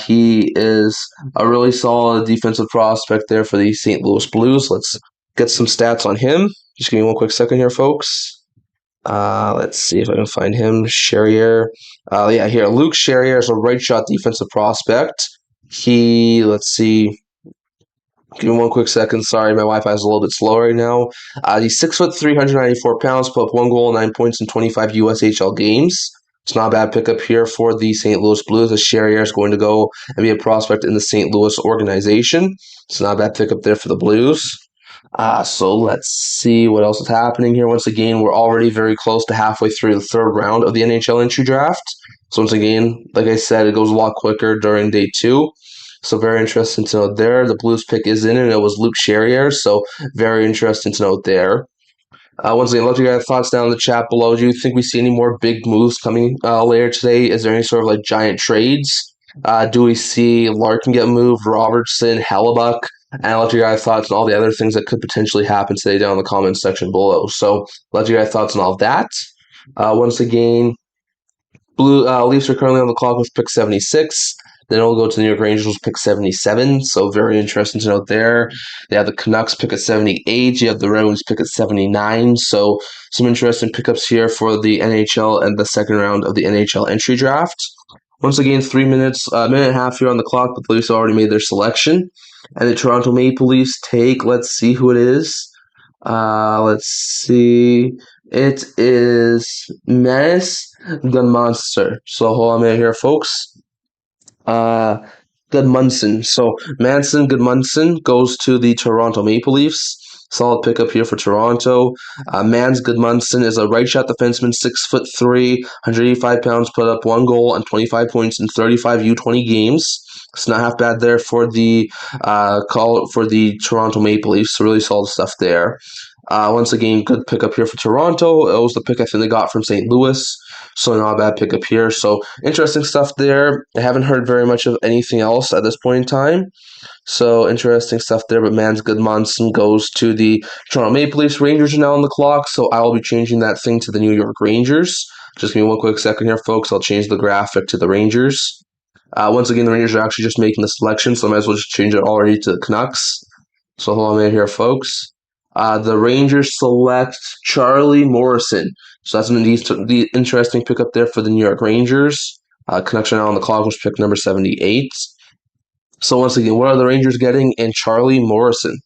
He is a really solid defensive prospect there for the St. Louis Blues. Let's get some stats on him. Just give me one quick second here, folks. Let's see if I can find him. Charrier. Yeah, here. Luke Charrier is a right shot defensive prospect. Let's see. Give me one quick second. Sorry, my Wi-Fi is a little bit slow right now. He's 6'3", 394 pounds, put up 1 goal, 9 points in 25 USHL games. It's not a bad pickup here for the St. Louis Blues, as Charrier is going to go and be a prospect in the St. Louis organization. It's not a bad pickup there for the Blues. So let's see what else is happening here. Once again, we're already very close to halfway through the third round of the NHL Entry Draft. So once again, like I said, it goes a lot quicker during day 2. So very interesting to note there. The Blues pick is in, and it was Luke Charrier. So very interesting to note there. Once again, love to get your thoughts down in the chat below. Do you think we see any more big moves coming later today? Is there any sort of like giant trades? Do we see Larkin get moved, Robertson, Hellebuyck? And I'd love to hear your thoughts on all the other things that could potentially happen today down in the comments section below. So love to hear your thoughts on all of that. Once again, Leafs are currently on the clock with pick 76. Then it'll go to the New York Rangers with pick 77. So very interesting to note there. They have the Canucks pick at 78. You have the Red Wings pick at 79. So some interesting pickups here for the NHL and the second round of the NHL Entry Draft. Once again, 3 minutes, a minute and a half here on the clock, but the Leafs already made their selection. And the Toronto Maple Leafs take, let's see who it is. Let's see. It is Menace Gunmonster. So hold on a minute here, folks. Gudmundsson. So Manson Gudmundsson goes to the Toronto Maple Leafs. Solid pickup here for Toronto. Mans Gudmundsson is a right shot defenseman, 6'3", 185 pounds, put up 1 goal and 25 points in 35 U20 games. It's not half bad there for the Toronto Maple Leafs. So really solid stuff there. Once again, good pickup here for Toronto. It was the pick I think they got from St. Louis. So not a bad pickup here. So interesting stuff there. I haven't heard very much of anything else at this point in time. So interesting stuff there. But Mans Gudmundsson goes to the Toronto Maple Leafs. Rangers are now on the clock. So I will be changing that thing to the New York Rangers. Just give me one quick second here, folks. I'll change the graphic to the Rangers. Once again, the Rangers are actually just making the selection. So I might as well just change it already to the Canucks. So hold on a minute here, folks. The Rangers select Charlie Morrison. So that's an interesting pickup there for the New York Rangers. Canucks are now on the clock, which pick number 78. So once again, what are the Rangers getting in Charlie Morrison?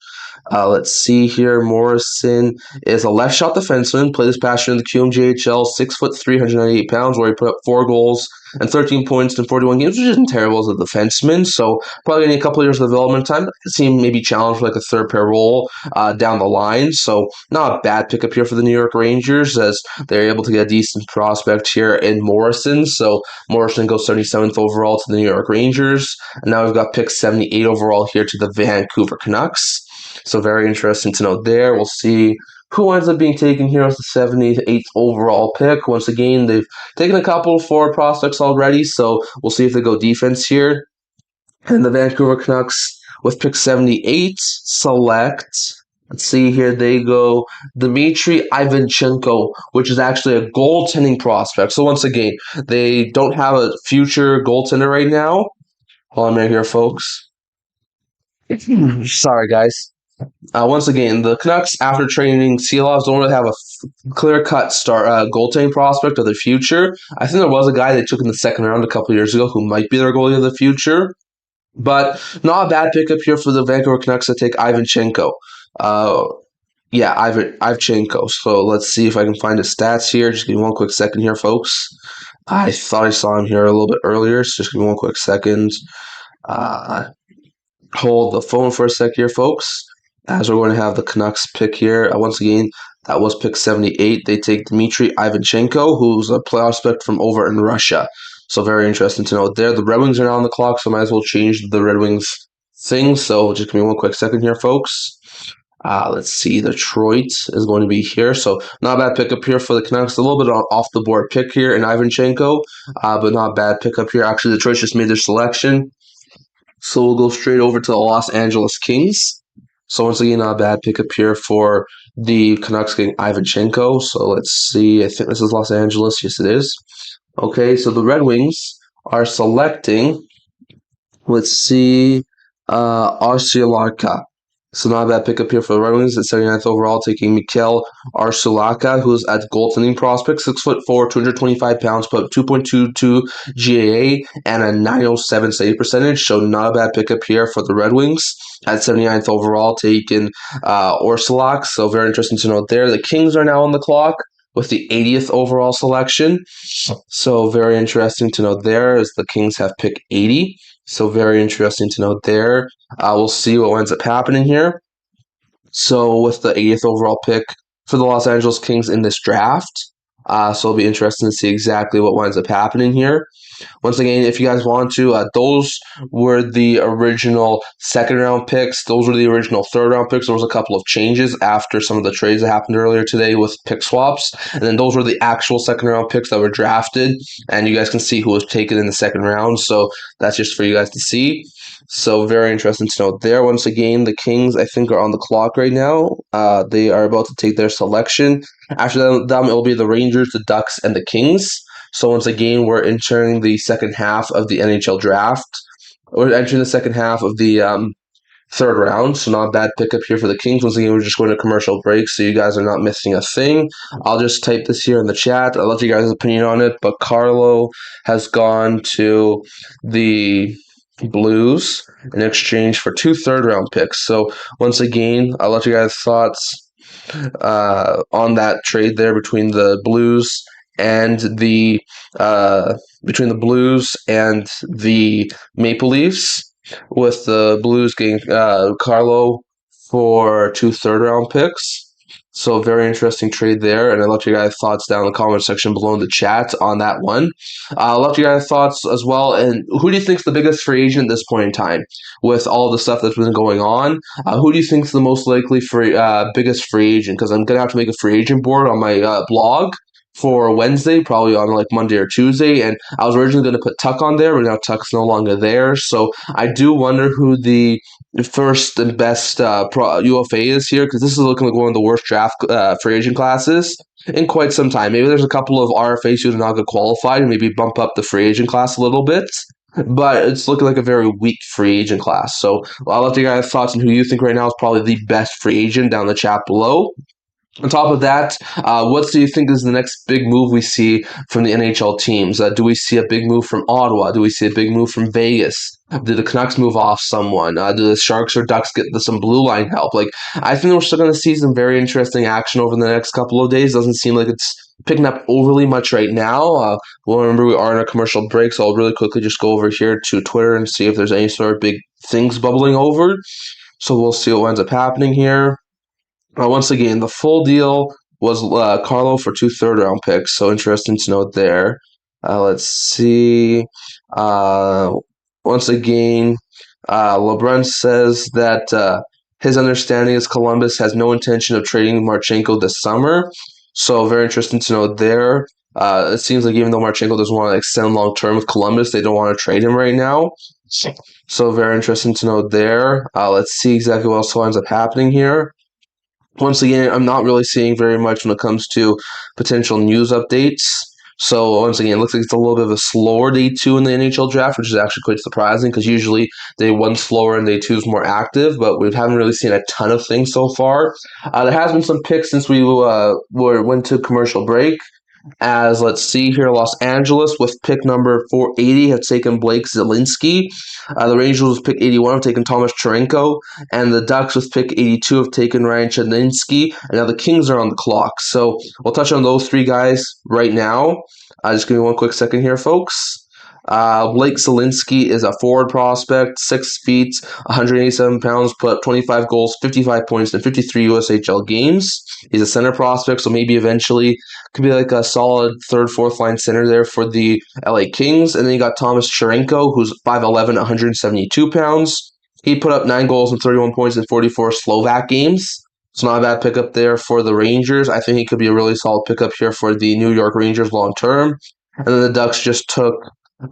Let's see here. Morrison is a left shot defenseman, played this past year in the QMJHL, 6'3", 398 pounds, where he put up 4 goals and 13 points in 41 games, which isn't terrible as a defenseman. So probably getting a couple of years of development time. I could see him maybe challenge for like a third pair role down the line. So not a bad pickup here for the New York Rangers, as they're able to get a decent prospect here in Morrison. So Morrison goes 37th overall to the New York Rangers. And now we've got pick 78 overall here to the Vancouver Canucks. So very interesting to note there. We'll see who ends up being taken here as the 78th overall pick. Once again, they've taken a couple forward prospects already, so we'll see if they go defense here. And the Vancouver Canucks, with pick 78, select, let's see here, they go Dmitry Ivanchenko, which is actually a goaltending prospect. So once again, they don't have a future goaltender right now. Hold on a minute here, folks. Sorry, guys. Once again, the Canucks, after trading Seelovs, don't really have a clear-cut goaltending prospect of the future. I think there was a guy they took in the second round a couple of years ago who might be their goalie of the future. But not a bad pickup here for the Vancouver Canucks to take Ivanchenko. Ivanchenko. So let's see if I can find his stats here. Just give me one quick second here, folks. I thought I saw him here a little bit earlier, so just give me one quick second. Hold the phone for a sec here, folks, as we're going to have the Canucks pick here. Once again, that was pick 78. They take Dmitry Ivanchenko, who's a prospect from over in Russia. So very interesting to note there. The Red Wings are now on the clock, so I might as well change the Red Wings thing. So just give me one quick second here, folks. Let's see. Detroit is going to be here. So not a bad pickup here for the Canucks. A little bit off the board pick here in Ivanchenko, but not a bad pickup here. Actually, Detroit just made their selection. So we'll go straight over to the Los Angeles Kings. So once again, not a bad pickup here for the Canucks getting Ivanchenko. So let's see. I think this is Los Angeles. Yes, it is. Okay, so the Red Wings are selecting, let's see, Arcialarka. So not a bad pickup here for the Red Wings at 79th overall, taking Mikhail Arsulaka, who's at goaltending prospect, 6'4", 225 pounds, put up 2.22 GAA and a 907 save percentage. So not a bad pickup here for the Red Wings at 79th overall, taking Orsulak. So very interesting to note there. The Kings are now on the clock with the 80th overall selection. So very interesting to note there as the Kings have pick 80. So very interesting to note there. We'll see what ends up happening here. So with the 80th overall pick for the Los Angeles Kings in this draft, so it'll be interesting to see exactly what winds up happening here. Once again, if you guys want to, those were the original second-round picks. Those were the original third-round picks. There was a couple of changes after some of the trades that happened earlier today with pick swaps. And then those were the actual second-round picks that were drafted. And you guys can see who was taken in the second round. So that's just for you guys to see. So very interesting to note there. Once again, the Kings, I think, are on the clock right now. They are about to take their selection. After them, it will be the Rangers, the Ducks, and the Kings. So once again, we're entering the second half of the NHL draft. We're entering the second half of the third round, so not a bad pickup here for the Kings. Once again, we're just going to commercial break, so you guys are not missing a thing. I'll just type this here in the chat. I'll let you guys' opinion on it, but Carlo has gone to the Blues in exchange for 2 third-round picks. So once again, I'll let you guys' thoughts on that trade there between the Blues and the Maple Leafs, with the Blues getting Carlo for 2 third-round picks. So very interesting trade there, and I'll let you guys' thoughts down in the comment section below in the chat on that one. I'll let you guys' thoughts as well, and who do you think is the biggest free agent at this point in time with all the stuff that's been going on? Who do you think is the most likely biggest free agent? Because I'm going to have to make a free agent board on my blog for Wednesday, probably on like Monday or Tuesday, and I was originally going to put Tuck on there, but now Tuck's no longer there, so I do wonder who the first and best UFA is here, because this is looking like one of the worst draft free agent classes in quite some time. Maybe there's a couple of RFAs who are not get qualified and maybe bump up the free agent class a little bit, but it's looking like a very weak free agent class. So I'll let you guys' thoughts on who you think right now is probably the best free agent down the chat below. On top of that, what do you think is the next big move we see from the NHL teams? Do we see a big move from Ottawa? Do we see a big move from Vegas? Do the Canucks move off someone? Do the Sharks or Ducks get some blue line help? Like, I think we're still going to see some very interesting action over the next couple of days. Doesn't seem like it's picking up overly much right now. Well, remember, we are in a commercial break, so I'll really quickly just go over here to Twitter and see if there's any sort of big things bubbling over. So we'll see what ends up happening here. Once again, the full deal was Carlo for 2 third-round picks, so interesting to note there. Let's see. Once again, LeBrun says that his understanding is Columbus has no intention of trading Marchenko this summer, so very interesting to note there. It seems like even though Marchenko doesn't want to extend long-term with Columbus, they don't want to trade him right now. So very interesting to note there. Let's see exactly what else ends up happening here. Once again, I'm not really seeing very much when it comes to potential news updates. So once again, it looks like it's a little bit of a slower day 2 in the NHL draft, which is actually quite surprising because usually day 1's slower and day 2 is more active, but we haven't really seen a ton of things so far. There has been some picks since we went to commercial break. As let's see here, Los Angeles with pick number 480 have taken Blake Zielinski. The Rangers with pick 81 have taken Thomas Cherenko, and the Ducks with pick 82 have taken Ryan Chudzinski. And now the Kings are on the clock. So we'll touch on those 3 guys right now. Just give me one quick second here, folks. Blake Zielinski is a forward prospect, 6 feet, 187 pounds, put up 25 goals, 55 points in 53 USHL games. He's a center prospect, so maybe eventually could be like a solid third, fourth line center there for the LA Kings. And then you got Thomas Cherenko, who's 5'11", 172 pounds. He put up 9 goals and 31 points in 44 Slovak games. It's not a bad pickup there for the Rangers. I think he could be a really solid pickup here for the New York Rangers long term. And then the Ducks just took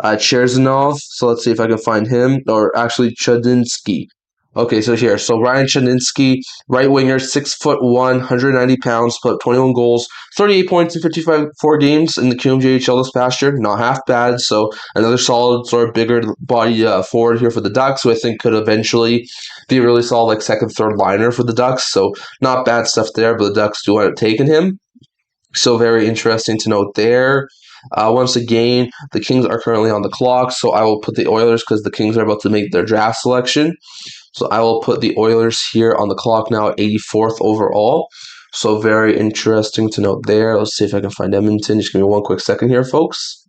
Cherzinov, so let's see if I can find him, or actually Chudzinski. Okay, so here, so Ryan Chudzinski, right winger, 6'1", 190 pounds, put up 21 goals, 38 points in 54 games in the QMJHL this past year. Not half bad. So another solid, sort of bigger body forward here for the Ducks, who I think could eventually be a really solid like second, third liner for the Ducks. So not bad stuff there, but the Ducks do end up taking him. So very interesting to note there. Once again, the Kings are currently on the clock, so I will put the Oilers because the Kings are about to make their draft selection. So I will put the Oilers here on the clock now at 84th overall. So very interesting to note there. Let's see if I can find Edmonton. Just give me one quick second here, folks.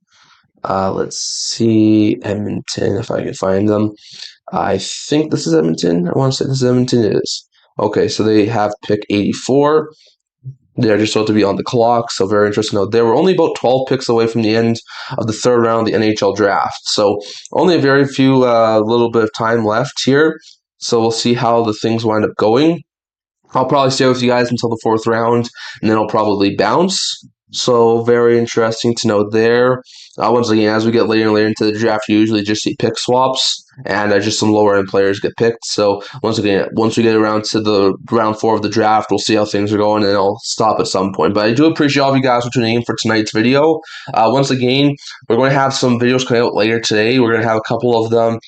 Let's see Edmonton, if I can find them. I think this is Edmonton. I want to say this is Edmonton. It is. Okay, so they have pick 84. They're just about to be on the clock, so very interesting to note. They were only about 12 picks away from the end of the third round of the NHL draft. So only a very few, little bit of time left here. So we'll see how the things wind up going. I'll probably stay with you guys until the fourth round, and then I'll probably bounce. So very interesting to note there. Once again, as we get later and later into the draft, you usually just see pick swaps, and just some lower end players get picked. So once again, once we get around to the round 4 of the draft, we'll see how things are going, and I'll stop at some point. But I do appreciate all of you guys for tuning in for tonight's video. Once again, we're going to have some videos coming out later today. We're going to have a couple of them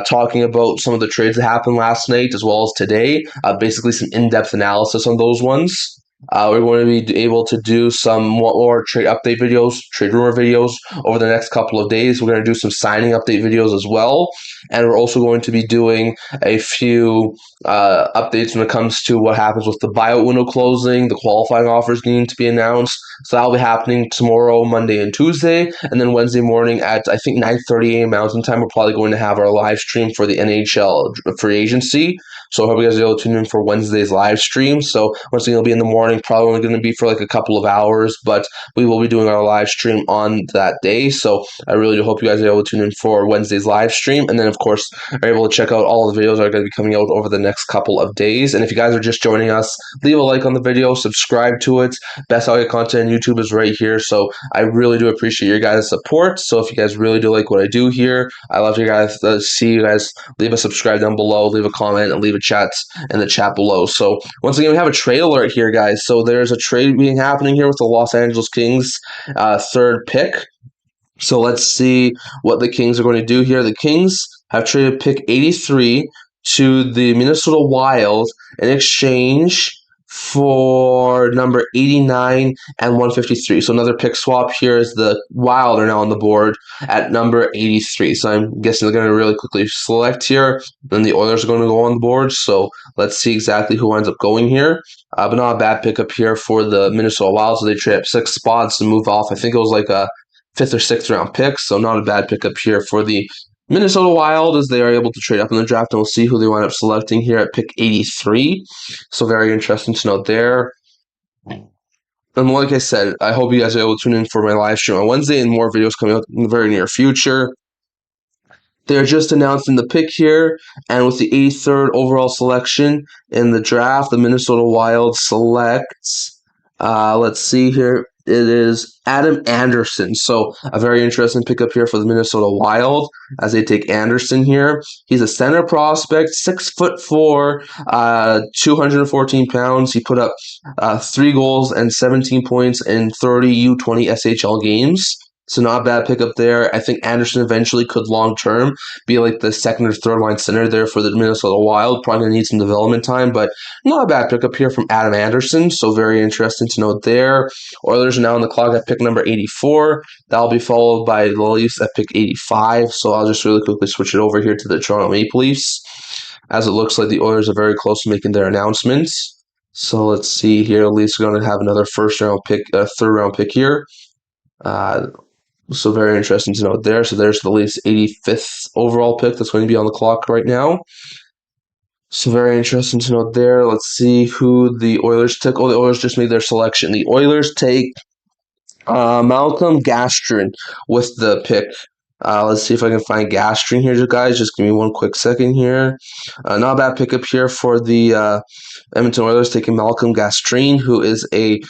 talking about some of the trades that happened last night as well as today. Basically, some in-depth analysis on those ones. We're going to be able to do some more trade update videos, trade rumor videos over the next couple of days. We're going to do some signing update videos as well. And we're also going to be doing a few updates when it comes to what happens with the buyout window closing, the qualifying offers needing to be announced. So that'll be happening tomorrow, Monday, and Tuesday. And then Wednesday morning at, I think, 9:30 a.m. Mountain Time, we're probably going to have our live stream for the NHL free agency. So I hope you guys are able to tune in for Wednesday's live stream. So once again, it'll be in the morning, probably only going to be for like a couple of hours, but we will be doing our live stream on that day. So I really do hope you guys are able to tune in for Wednesday's live stream. And then, of course, are able to check out all the videos that are going to be coming out over the next couple of days. And if you guys are just joining us, leave a like on the video, subscribe to it. Best audio content on YouTube is right here. So I really do appreciate your guys' support. So if you guys really do like what I do here, I love you guys to see you guys. Leave a subscribe down below, leave a comment, and leave a chat in the chat below. So once again, we have a trade alert here, guys. So there's a trade being happening here with the Los Angeles Kings third pick. So let's see what the Kings are going to do here. The Kings have traded pick 83 to the Minnesota Wild in exchange for number 89 and 153. So another pick swap here is the Wild are now on the board at number 83. So I'm guessing they're going to really quickly select here. Then the Oilers are going to go on the board. So let's see exactly who ends up going here. But not a bad pickup here for the Minnesota Wild. So they trade up 6 spots to move off. I think it was like a 5th or 6th round pick. So not a bad pickup here for the Minnesota Wild as they are able to trade up in the draft, and we'll see who they wind up selecting here at pick 83. So very interesting to note there. And like I said, I hope you guys are able to tune in for my live stream on Wednesday and more videos coming out in the very near future. They're just announcing the pick here, and with the 83rd overall selection in the draft, the Minnesota Wild selects, let's see here, it is Adam Anderson. So a very interesting pickup here for the Minnesota Wild as they take Anderson here. He's a center prospect, 6'4", 214 pounds. He put up 3 goals and 17 points in 30 U20 SHL games. So not a bad pickup there. I think Anderson eventually could long-term be like the second or third line center there for the Minnesota Wild. Probably going to need some development time, but not a bad pickup here from Adam Anderson. So very interesting to note there. Oilers are now on the clock at pick number 84. That'll be followed by the Leafs at pick 85. So I'll just really quickly switch it over here to the Toronto Maple Leafs, as it looks like the Oilers are very close to making their announcements. So let's see here. The Leafs are going to have another first-round pick, third-round pick here. So very interesting to note there. So there's the Leafs' 85th overall pick that's going to be on the clock right now. So very interesting to note there. Let's see who the Oilers took. Oh, the Oilers just made their selection. The Oilers take Malcolm Gastrin with the pick Let's see if I can find Gastrin here, guys. Just give me one quick second here. Not a bad pickup here for the Edmonton Oilers, taking Malcolm Gastrin, who's a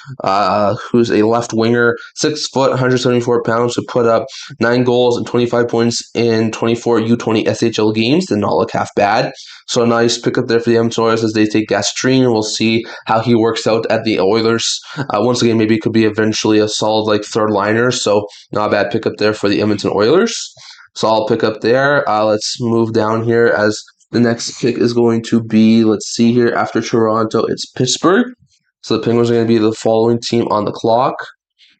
left winger, 6 foot, 174 pounds, who put up 9 goals and 25 points in 24 U20 SHL games. Did not look half bad. So a nice pickup there for the Edmonton Oilers as they take Gastrin, and we'll see how he works out at the Oilers. Once again, maybe it could be eventually a solid like third liner. So not a bad pickup there for the Edmonton Oilers. So I'll pick up there. Let's move down here as the next pick is going to be, let's see here, after Toronto, it's Pittsburgh. So the Penguins are going to be the following team on the clock.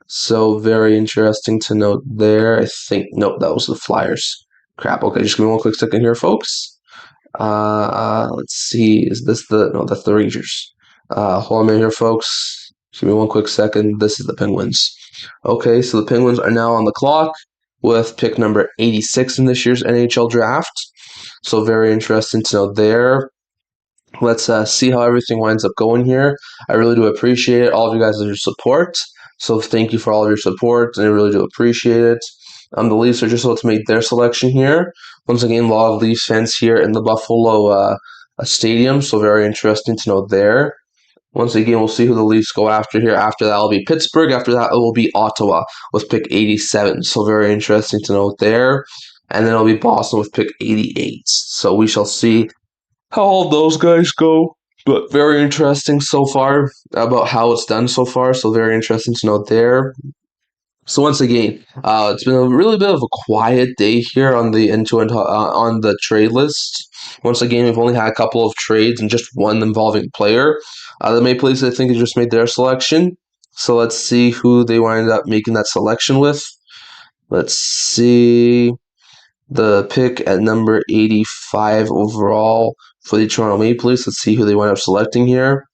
So very interesting to note there. I think, nope, that was the Flyers. Crap. Okay, just give me one quick second here, folks. Let's see. Is this no, that's the Rangers. Hold on a minute here, folks. Give me one quick second. This is the Penguins. Okay, so the Penguins are now on the clock with pick number 86 in this year's NHL Draft. So very interesting to know there. Let's see how everything winds up going here. I really do appreciate it, all of you guys' support. So thank you for all of your support, and I really do appreciate it. The Leafs are just about to make their selection here. Once again, a lot of Leafs fans here in the Buffalo Stadium, so very interesting to know there. Once again, we'll see who the Leafs go after here. After that, it'll be Pittsburgh. After that, it will be Ottawa with pick 87. So very interesting to note there. And then it'll be Boston with pick 88. So we shall see how all those guys go. But very interesting so far about how it's done so far. So very interesting to note there. So once again, it's been a really bit of a quiet day here on the on the trade list. Once again, we've only had a couple of trades and just one involving player. The Maple Leafs, I think, have just made their selection. So let's see who they wind up making that selection with. Let's see the pick at number 85 overall for the Toronto Maple Leafs. Let's see who they wind up selecting here.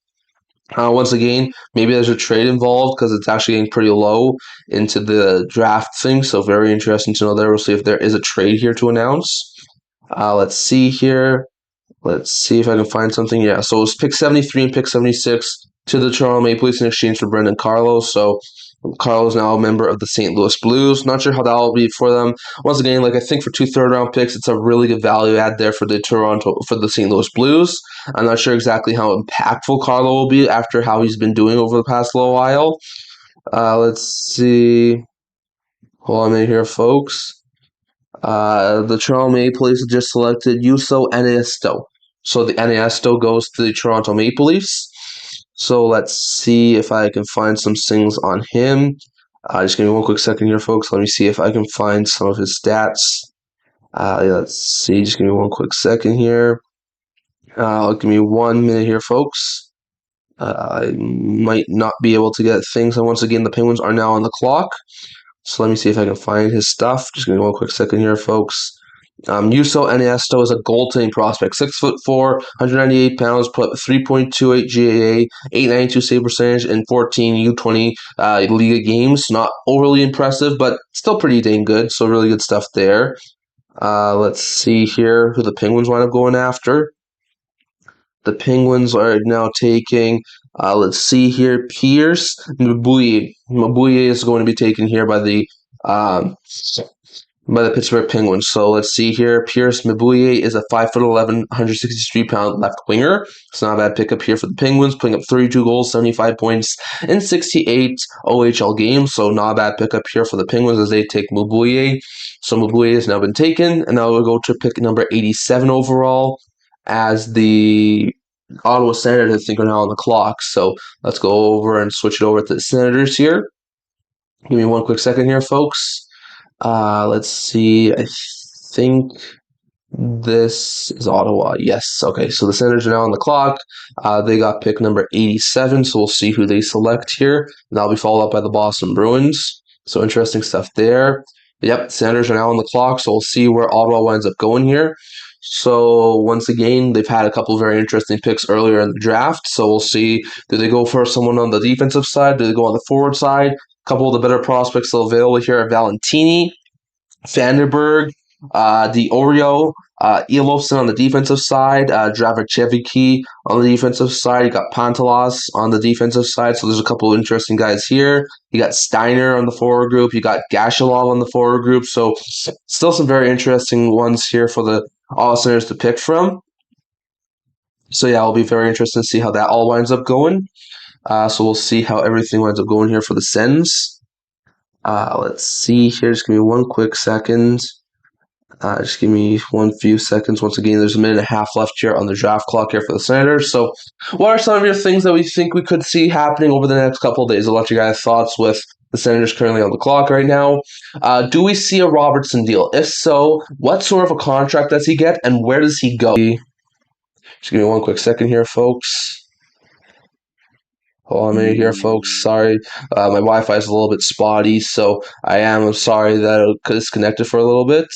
Once again, maybe there's a trade involved because it's actually getting pretty low into the draft thing. So very interesting to know there. We'll see if there is a trade here to announce. Let's see here. Let's see if I can find something. Yeah, so it was pick 73 and pick 76 to the Toronto Maple Leafs in exchange for Brendan Carlos. So Carlos now a member of the St. Louis Blues. Not sure how that will be for them. Once again, like I think for 2 third-round picks, it's a really good value add there for the St. Louis Blues. I'm not sure exactly how impactful Carlo will be after how he's been doing over the past little while. Let's see. Hold on a minute here, folks. The Toronto Maple Leafs just selected Juuso Anaheim. So the Anaheim goes to the Toronto Maple Leafs. So let's see if I can find some things on him. Just give me one quick second here, folks. Let me see if I can find some of his stats. Let's see. Just give me one quick second here. Give me 1 minute here, folks. I might not be able to get things. And once again, the Penguins are now on the clock. So let me see if I can find his stuff. Just give me one quick second here, folks. Juuso Anaheim is a goaltending prospect. 6'4", 198 pounds, put 3.28 GAA, 892 save percentage, in 14 U20 Liga games. Not overly impressive, but still pretty dang good. So really good stuff there. Let's see here who the Penguins wind up going after. The Penguins are now taking, let's see here, Pierce Mabouye. Mabouye is going to be taken here by the Pittsburgh Penguins. So let's see here. Pierce Mabouye is a 5'11", 163-pound left winger. It's not a bad pickup here for the Penguins, putting up 32 goals, 75 points in 68 OHL games. So not a bad pickup here for the Penguins as they take Mabouye. So Mabouye has now been taken, and now we'll go to pick number 87 overall as the Ottawa Senators, I think, are now on the clock. So let's go over and switch it over to the Senators here. Give me one quick second here, folks. Let's see. I think this is Ottawa. Yes. Okay. So the Senators are now on the clock. They got pick number 87. So we'll see who they select here. And that'll be followed up by the Boston Bruins. So interesting stuff there. Yep. Senators are now on the clock. So we'll see where Ottawa winds up going here. So once again, they've had a couple of very interesting picks earlier in the draft. So we'll see. Do they go for someone on the defensive side? Do they go on the forward side? A couple of the better prospects still available here are Valentini, Vandenberg, The Oreo, Elofsson on the defensive side, Dravacheviki on the defensive side. You got Pantelas on the defensive side. So there's a couple of interesting guys here. You got Steiner on the forward group. You got Gashilov on the forward group. So still some very interesting ones here for the all centers to pick from. So yeah, it'll be very interesting to see how that all winds up going. So we'll see how everything winds up going here for the Sens. Let's see here. Just give me one quick second. Just give me one few seconds. Once again, there's a minute and a half left here on the draft clock here for the Senators. So what are some of your things that we think we could see happening over the next couple of days? I'll let you guys' thoughts with the Senators currently on the clock right now. Do we see a Robertson deal? If so, what sort of a contract does he get and where does he go? Just give me one quick second here, folks. Hold on a minute here, folks. Sorry, my Wi-Fi is a little bit spotty, so I'm sorry that it disconnected for a little bit.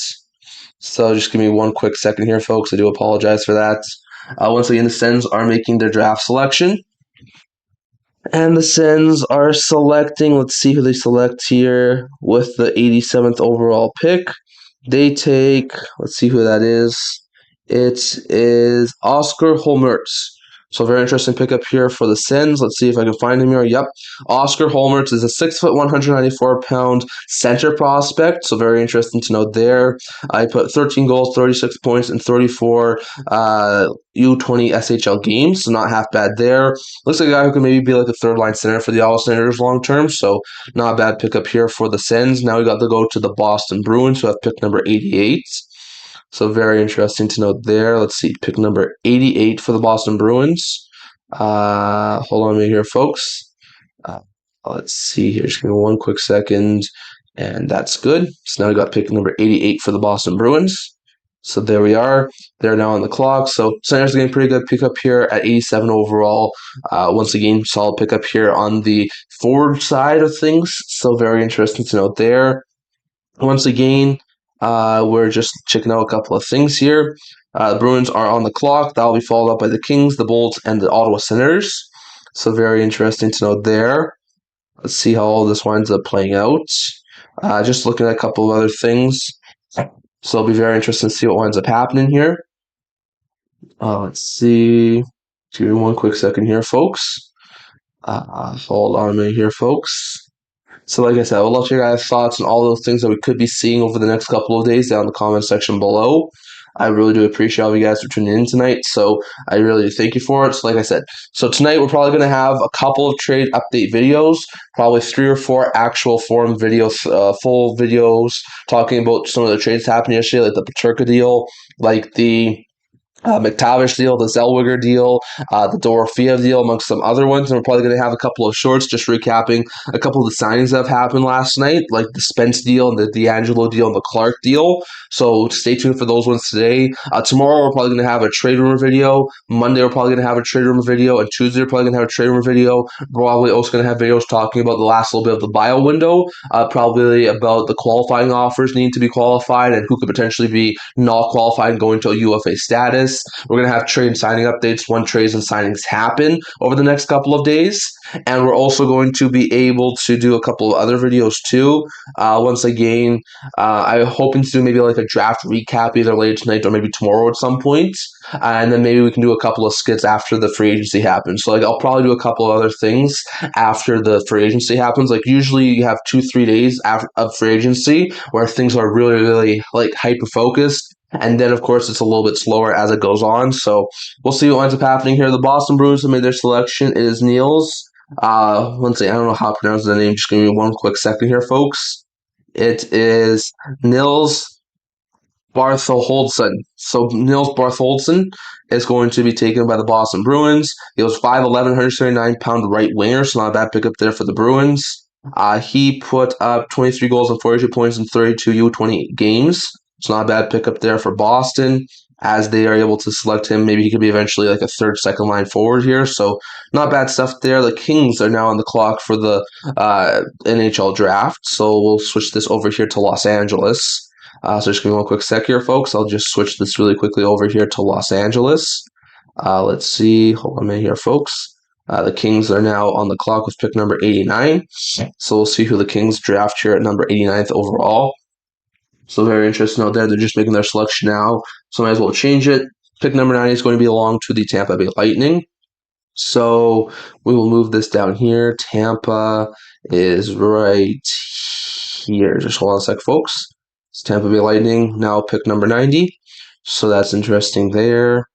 So just give me one quick second here, folks. I do apologize for that. Once again, the Sens are making their draft selection. And the Sens are selecting, let's see who they select here with the 87th overall pick. They take, let's see who that is. It is Oscar Holmertz. So very interesting pickup here for the Sens. Let's see if I can find him here. Yep. Oscar Holmertz is a 6 foot, 194-pound center prospect. So very interesting to note there. I put 13 goals, 36 points, and 34 U20 SHL games. So not half bad there. Looks like a guy who can maybe be like a third-line center for the Ottawa Senators long term. So not a bad pickup here for the Sens. Now we got to go to the Boston Bruins, who have pick number 88. So very interesting to note there. Let's see, pick number 88 for the Boston Bruins. Hold on a minute here, folks. Let's see here. Just give me one quick second. And that's good. So now we got pick number 88 for the Boston Bruins. So there we are. They're now on the clock. So Senators getting pretty good pickup here at 87 overall. Once again, solid pickup here on the forward side of things. So very interesting to note there. Once again, we're just checking out a couple of things here. The Bruins are on the clock. That'll be followed up by the Kings, the Bolts, and the Ottawa Senators. So very interesting to note there. Let's see how all this winds up playing out. Just looking at a couple of other things. So it'll be very interesting to see what winds up happening here. Let's see. Give me one quick second here, folks. Hold on a minute here, folks. So like I said, I would love to hear your guys' thoughts on all those things that we could be seeing over the next couple of days down in the comment section below. I really do appreciate all of you guys for tuning in tonight, so I really do thank you for it. So like I said, so tonight we're probably going to have a couple of trade update videos, probably 3 or 4 actual form videos, full videos talking about some of the trades happening yesterday, like the Peterka deal, like the McTavish deal, the Zellweger deal, the Dorofeev deal, amongst some other ones. And we're probably going to have a couple of shorts just recapping a couple of the signings that have happened last night, like the Spence deal and the D'Angelo deal and the Clark deal. So stay tuned for those ones today. Tomorrow we're probably going to have a trade rumor video. Monday we're probably going to have a trade rumor video. And Tuesday we're probably going to have a trade rumor video. We're probably also going to have videos talking about the last little bit of the bio window, probably about the qualifying offers needing to be qualified and who could potentially be not qualified and going to a UFA status. We're going to have trade and signing updates when trades and signings happen over the next couple of days. And we're also going to be able to do a couple of other videos too. Once again, I'm hoping to do maybe like a draft recap either later tonight or maybe tomorrow at some point. And then maybe we can do a couple of skits after the free agency happens. So like I'll probably do a couple of other things after the free agency happens. Like usually you have 2-3 days of free agency where things are really, really like hyper focused. And then, of course, it's a little bit slower as it goes on. So we'll see what ends up happening here. The Boston Bruins have made their selection. It is Niels. Once again, I don't know how to pronounce the name. Just give me one quick second here, folks. It is Nils Bartholdsson. So Nils Bartholdsson is going to be taken by the Boston Bruins. He was 5'11", 139-pound right winger, so not a bad pickup there for the Bruins. He put up 23 goals and 42 points in 32 U20 games. It's not a bad pickup there for Boston, as they are able to select him. Maybe he could be eventually like a third, second line forward here. So not bad stuff there. The Kings are now on the clock for the NHL Draft. So we'll switch this over here to Los Angeles. So just give me one quick sec here, folks. I'll just switch this really quickly over here to Los Angeles. Let's see. Hold on a minute here, folks. The Kings are now on the clock with pick number 89. So we'll see who the Kings draft here at number 89th overall. So very interesting out there. They're just making their selection now, so might as well change it. Pick number 90 is going to be along to the Tampa Bay Lightning. So we will move this down here. Tampa is right here. Just hold on a sec, folks. It's Tampa Bay Lightning. Now pick number 90. So that's interesting there.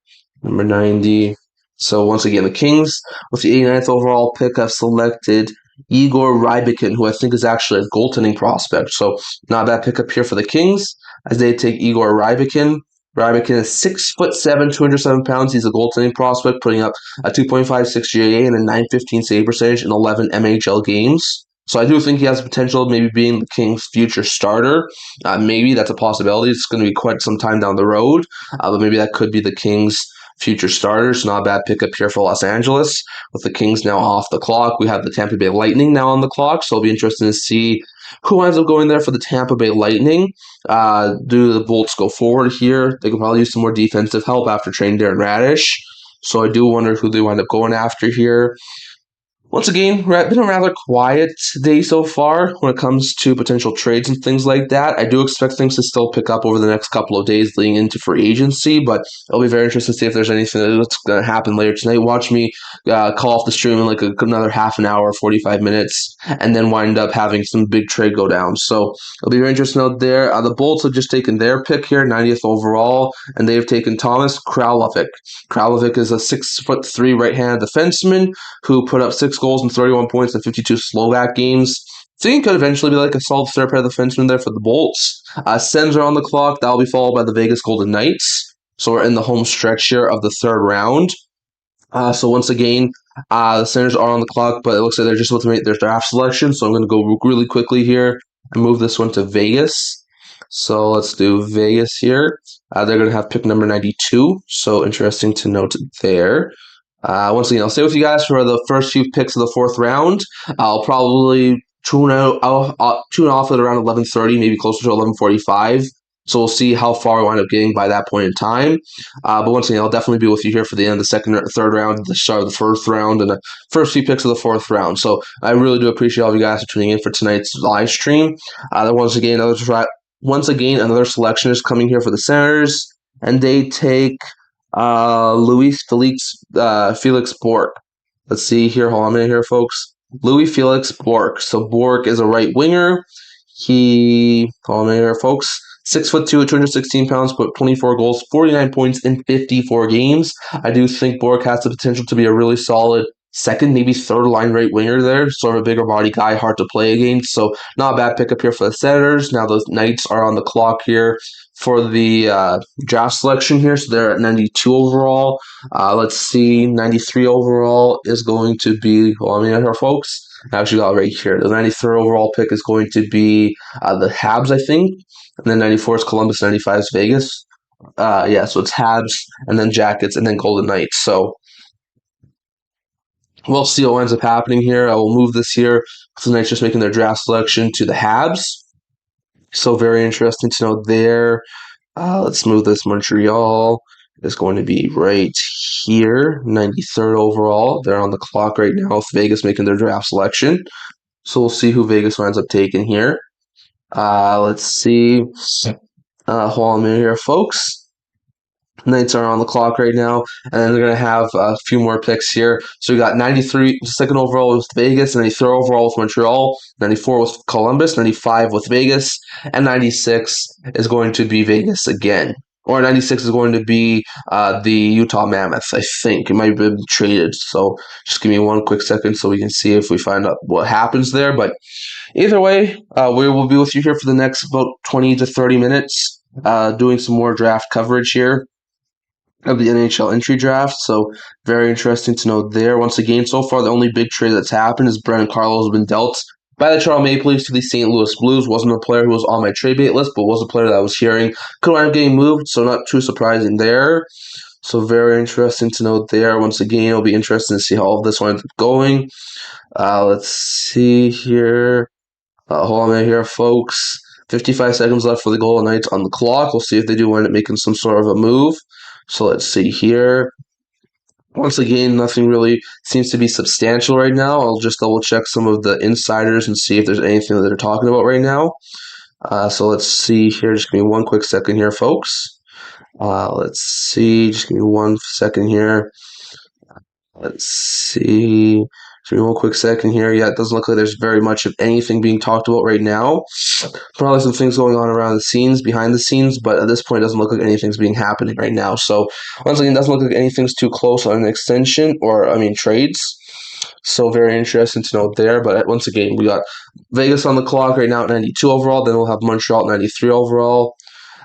Number 90. So once again, the Kings, with the 89th overall pick, have selected Igor Rybakhin, who I think is actually a goaltending prospect. So not a bad pickup here for the Kings, as they take Igor Rybakhin. Rybakhin is 6'7", 207 pounds. He's a goaltending prospect, putting up a 2.56 GAA and a 915 save percentage in 11 MHL games. So I do think he has the potential of maybe being the Kings' future starter. Maybe that's a possibility. It's going to be quite some time down the road, but maybe that could be the Kings' future starters. Not a bad pickup here for Los Angeles. With the Kings now off the clock, we have the Tampa Bay Lightning now on the clock, so it'll be interesting to see who ends up going there for the Tampa Bay Lightning. Do the Bolts go forward here? They could probably use some more defensive help after trading Darren Radish. So I do wonder who they wind up going after here. Once again, been a rather quiet day so far when it comes to potential trades and things like that. I do expect things to still pick up over the next couple of days leading into free agency, but it'll be very interesting to see if there's anything that's going to happen later tonight. Watch me call off the stream in like another half an hour, 45 minutes, and then wind up having some big trade go down. So it'll be very interesting out there. The Bolts have just taken their pick here, 90th overall, and they've taken Thomas Kralovic. Kralovic is a 6'3" right-handed defenseman who put up 6 goals and 31 points in 52 Slovak games. I think he could eventually be like a solid third pair defenseman there for the Bolts. Sens are on the clock. That'll be followed by the Vegas Golden Knights. So we're in the home stretch here of the third round. So once again, the Senators are on the clock, but it looks like they're just about to make their draft selection. So I'm going to go really quickly here and move this one to Vegas. So let's do Vegas here. They're going to have pick number 92. So interesting to note there. Once again, I'll stay with you guys for the first few picks of the fourth round. I'll probably tune off at around 11:30, maybe closer to 11:45. So we'll see how far we wind up getting by that point in time. But once again, I'll definitely be with you here for the end of the second or third round, the start of the first round, and the first few picks of the fourth round. So I really do appreciate all of you guys for tuning in for tonight's live stream. Once again, another selection is coming here for the Senators, and they take Luis Felix Bork. Let's see here. Hold on a minute here, folks. Louis Felix Bork. So Bork is a right winger. Hold on a minute here, folks. 6'2", 216 pounds, put 24 goals, 49 points in 54 games. I do think Bork has the potential to be a really solid second, maybe third line right winger there. Sort of a bigger body guy, hard to play against. So not a bad pickup here for the Senators. Now the Knights are on the clock here for the draft selection here. So they're at 92 overall. Let's see, 93 overall is going to be, hold on a minute here, folks. I actually got it right here. The 93rd overall pick is going to be the Habs, I think. And then 94 is Columbus, 95 is Vegas. So it's Habs, and then Jackets, and then Golden Knights. So we'll see what ends up happening here. I will move this here. The Knights just making their draft selection to the Habs. So very interesting to know there. Let's move this. Montreal is going to be right here, 93rd overall. They're on the clock right now with Vegas making their draft selection. So we'll see who Vegas winds up taking here. Let's see. Hold on a minute here, folks. Knights are on the clock right now, and then they're going to have a few more picks here. So we got 93, second overall with Vegas, 93 overall with Montreal, 94 with Columbus, 95 with Vegas, and 96 is going to be Vegas again. Or 96 is going to be the Utah Mammoths, I think. It might have been traded, so just give me one quick second so we can see if we find out what happens there. But either way, we will be with you here for the next about 20 to 30 minutes, doing some more draft coverage here of the NHL Entry Draft. So very interesting to know there. Once again, so far the only big trade that's happened is Brendan Carlo has been dealt by the Toronto Maple Leafs to the St. Louis Blues. Wasn't a player who was on my trade bait list, but was a player that I was hearing could wind up getting moved, so not too surprising there. So very interesting to know there. Once again, it'll be interesting to see how all of this winds up going. Let's see here. Hold on a minute here, folks. 55 seconds left for the Golden Knights on the clock. We'll see if they do wind up making some sort of a move. So let's see here. Once again, nothing really seems to be substantial right now. I'll just double check some of the insiders and see if there's anything that they're talking about right now. So let's see here. Just give me one quick second here, folks. Let's see. Just give me 1 second here. Let's see. Just give me one quick second here. Yeah, it doesn't look like there's very much of anything being talked about right now. Probably some things going on around the scenes, behind the scenes, but at this point, it doesn't look like anything's being happening right now. So once again, it doesn't look like anything's too close on an extension or trades. So very interesting to know there. But once again, we got Vegas on the clock right now at 92 overall. Then we'll have Montreal at 93 overall.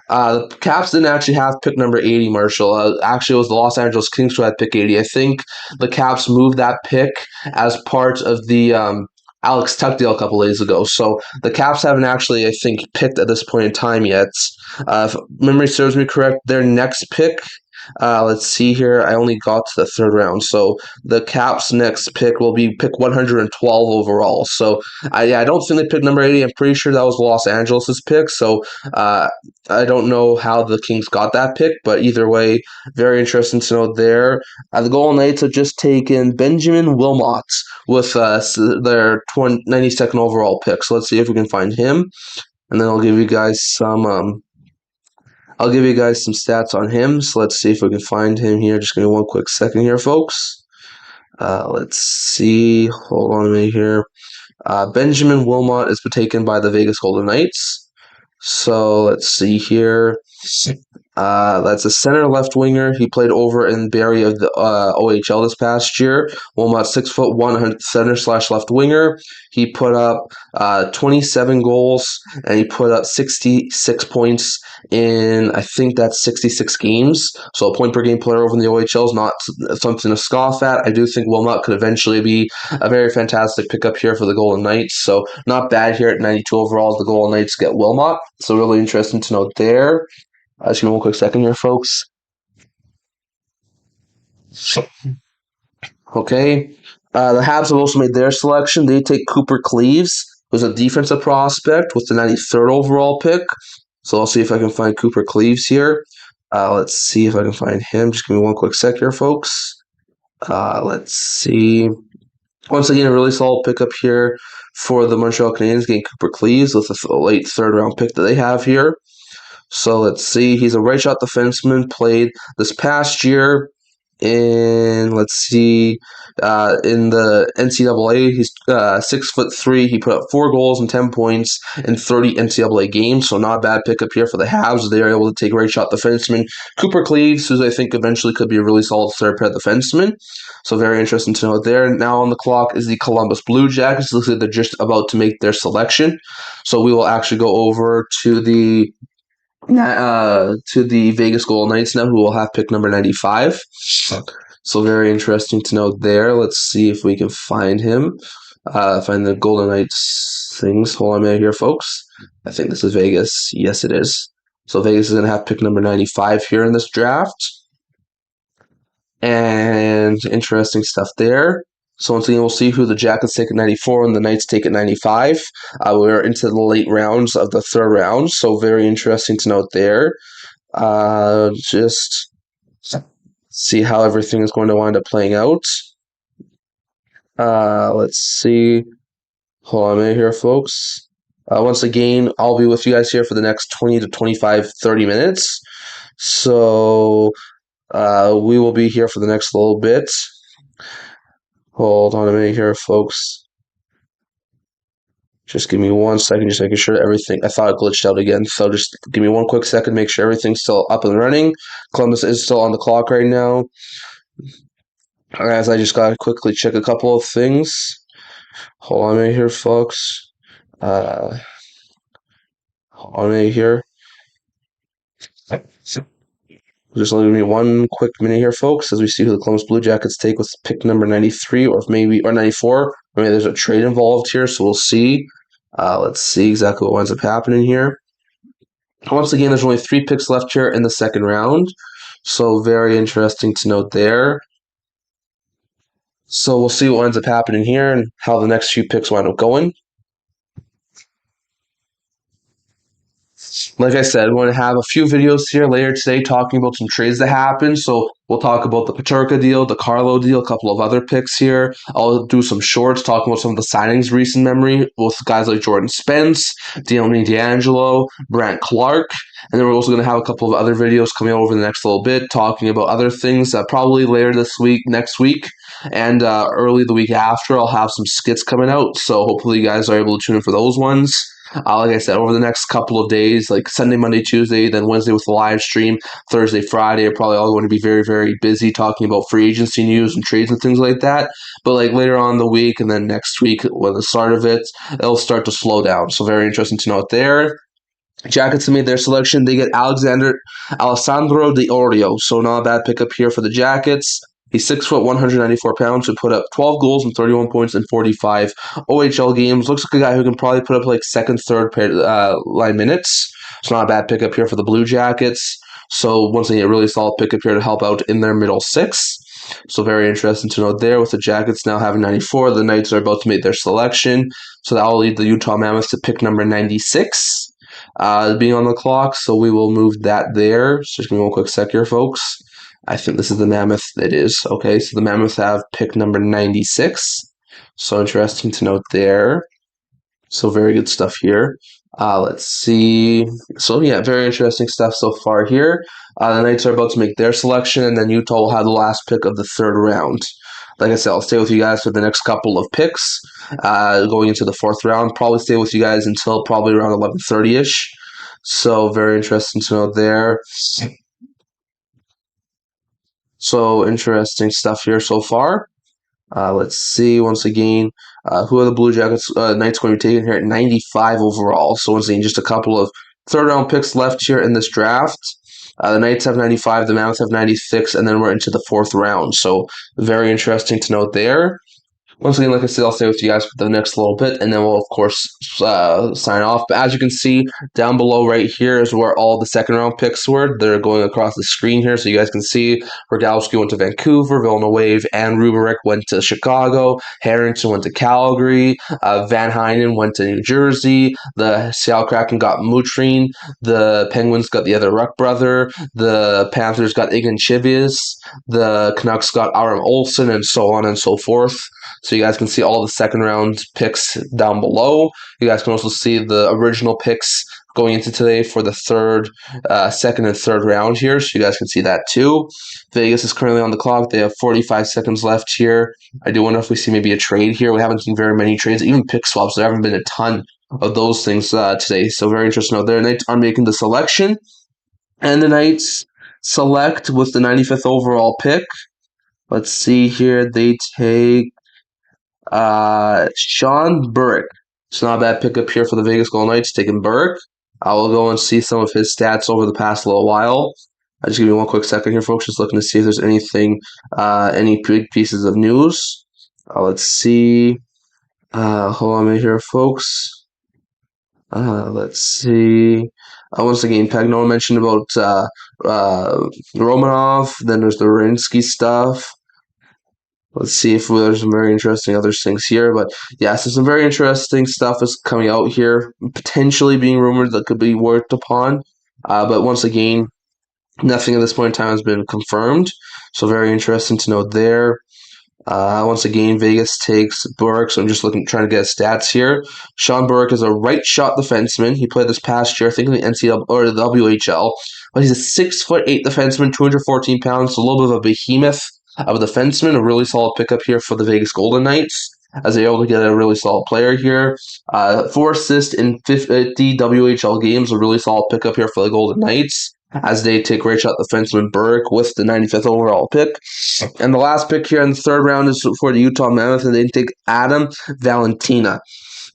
The Caps didn't actually have pick number 80, Marshall. Actually, it was the Los Angeles Kings who had pick 80. I think the Caps moved that pick as part of the Alex Tuck deal a couple days ago. So the Caps haven't actually, I think, picked at this point in time yet. If memory serves me correct, their next pick, let's see here, I only got to the third round. So the Caps' next pick will be pick 112 overall. So I don't think they picked number 80. I'm pretty sure that was Los Angeles' pick. So I don't know how the Kings got that pick, but either way, very interesting to know there. The Golden Knights have just taken Benjamin Wilmot with their 92nd overall pick. So let's see if we can find him, and then I'll give you guys some stats on him. So let's see if we can find him here. Just give me one quick second here, folks. Let's see. Hold on a minute here. Benjamin Wilmot has been taken by the Vegas Golden Knights. So let's see here. That's a center left winger. He played over in Barrie of the OHL this past year. Wilmot, 6'1", center/left winger. He put up 27 goals and he put up 66 points in, I think that's 66 games. So a point per game player over in the OHL is not something to scoff at. I do think Wilmot could eventually be a very fantastic pickup here for the Golden Knights. So not bad here at 92 overall as the Golden Knights get Wilmot. So really interesting to note there. Just give me one quick second here, folks. Okay. The Habs have also made their selection. They take Cooper Cleaves, who's a defensive prospect with the 93rd overall pick. So I'll see if I can find Cooper Cleaves here. Let's see if I can find him. Just give me one quick sec here, folks. Let's see. Once again, a really solid pickup here for the Montreal Canadiens, getting Cooper Cleaves with the late third-round pick that they have here. So let's see. He's a right shot defenseman, played this past year in, let's see, in the NCAA. He's 6'3". He put up 4 goals and 10 points in 30 NCAA games. So not a bad pickup here for the Habs. They are able to take right shot defenseman Cooper Cleaves, who I think eventually could be a really solid third pair defenseman. So very interesting to know there. Now on the clock is the Columbus Blue Jackets. Looks like they're just about to make their selection. So we will actually go over to the Vegas Golden Knights now, who will have pick number 95. So very interesting to know there. Let's see if we can find him. Find the Golden Knights things. Hold on a minute here, folks. I think this is Vegas. Yes, it is. So Vegas is going to have pick number 95 here in this draft. And interesting stuff there. So once again, we'll see who the Jackets take at 94 and the Knights take at 95. We're into the late rounds of the third round, so very interesting to note there. Just see how everything is going to wind up playing out. Let's see. Hold on a minute here, folks. Once again, I'll be with you guys here for the next 20 to 25, 30 minutes. So we will be here for the next little bit. Hold on a minute here, folks. Just give me 1 second, just making sure everything. I thought it glitched out again, so just give me 1 quick second, make sure everything's still up and running. Columbus is still on the clock right now. As I just gotta quickly check a couple of things. Hold on a minute here, folks. Hold on a minute here. Just give me 1 quick minute here, folks, as we see who the Columbus Blue Jackets take with pick number 93 or 94. I mean, there's a trade involved here, so we'll see. Let's see exactly what winds up happening here. Once again, there's only 3 picks left here in the second round, so very interesting to note there. So we'll see what ends up happening here and how the next few picks wind up going. Like I said, we're going to have a few videos here later today talking about some trades that happened. So we'll talk about the Peterka deal, the Carlo deal, a couple of other picks here. I'll do some shorts talking about some of the signings recent memory with guys like Jordan Spence, Deone D'Angelo, Brant Clark. And then we're also going to have a couple of other videos coming out over the next little bit talking about other things probably later this week, next week, and early the week after. I'll have some skits coming out. So hopefully you guys are able to tune in for those ones. Like I said, over the next couple of days, like Sunday, Monday, Tuesday, then Wednesday with the live stream, Thursday, Friday are probably all going to be very, very busy talking about free agency news and trades and things like that. But like later on in the week and then next week, when the start of it, it'll start to slow down. So very interesting to note there. Jackets made their selection. They get Alessandro Di Orio. So not a bad pickup here for the Jackets. He's 6 foot, 194 pounds, who put up 12 goals and 31 points in 45 OHL games. Looks like a guy who can probably put up like second, third line minutes. It's not a bad pickup here for the Blue Jackets. So once again, a really solid pickup here to help out in their middle six. So very interesting to note there with the Jackets now having 94. The Knights are about to make their selection. So that will lead the Utah Mammoth to pick number 96 being on the clock. So we will move that there. So just give me one quick sec here, folks. I think this is the Mammoth. It is. Okay, so the Mammoth have pick number 96. So interesting to note there. So very good stuff here. Let's see. So yeah, very interesting stuff so far here. The Knights are about to make their selection, and then Utah will have the last pick of the third round. Like I said, I'll stay with you guys for the next couple of picks going into the fourth round. Probably stay with you guys until probably around 11:30-ish. So very interesting to note there. So interesting stuff here so far. Let's see once again who are the Blue Jackets Knights going to be taking here at 95 overall. So once again, just a couple of third round picks left here in this draft. The Knights have 95, the Mammoths have 96, and then we're into the fourth round. So very interesting to note there. Once again, like I said, I'll stay with you guys for the next little bit, and then we'll, of course, sign off. But as you can see, down below right here is where all the second-round picks were. They're going across the screen here, so you guys can see Rogowski went to Vancouver, Villeneuve and Ruberich went to Chicago, Harrington went to Calgary, Van Heinen went to New Jersey, the Seattle Kraken got Mutrin, the Penguins got the other Ruck brother, the Panthers got Ignan Chivias, the Canucks got Aram Olsen, and so on and so forth. So you guys can see all the second round picks down below. You guys can also see the original picks going into today for the second and third round here. So you guys can see that too. Vegas is currently on the clock. They have 45 seconds left here. I do wonder if we see maybe a trade here. We haven't seen very many trades, even pick swaps. There haven't been a ton of those things today. So very interesting out there. Knights are making the selection. And the Knights select with the 95th overall pick. Let's see here. They take Sean Burke. It's not a bad pickup here for the Vegas Golden Knights, taking Burke. I will go and see some of his stats over the past little while. I'll just give you one quick second here, folks. Just looking to see if there's anything, any big pieces of news. Let's see. Hold on a minute here, folks. Let's see. Once again, Pagno mentioned about Romanov. Then there's the Werenski stuff. Let's see if there's some very interesting other things here. But yeah, so some very interesting stuff is coming out here, potentially being rumored that could be worked upon. But once again, nothing at this point in time has been confirmed. So very interesting to note there. Once again, Vegas takes Burke, so I'm just trying to get stats here. Sean Burke is a right-shot defenseman. He played this past year, I think, in the NCAA or the WHL. But he's a 6'8" defenseman, 214 pounds, so a little bit of a behemoth of a defenseman. A really solid pickup here for the Vegas Golden Knights, as they're able to get a really solid player here. 4 assists in 50 WHL games, a really solid pickup here for the Golden Knights, as they take right-shot defenseman Burke with the 95th overall pick. And the last pick here in the third round is for the Utah Mammoth, and they take Adam Valentina.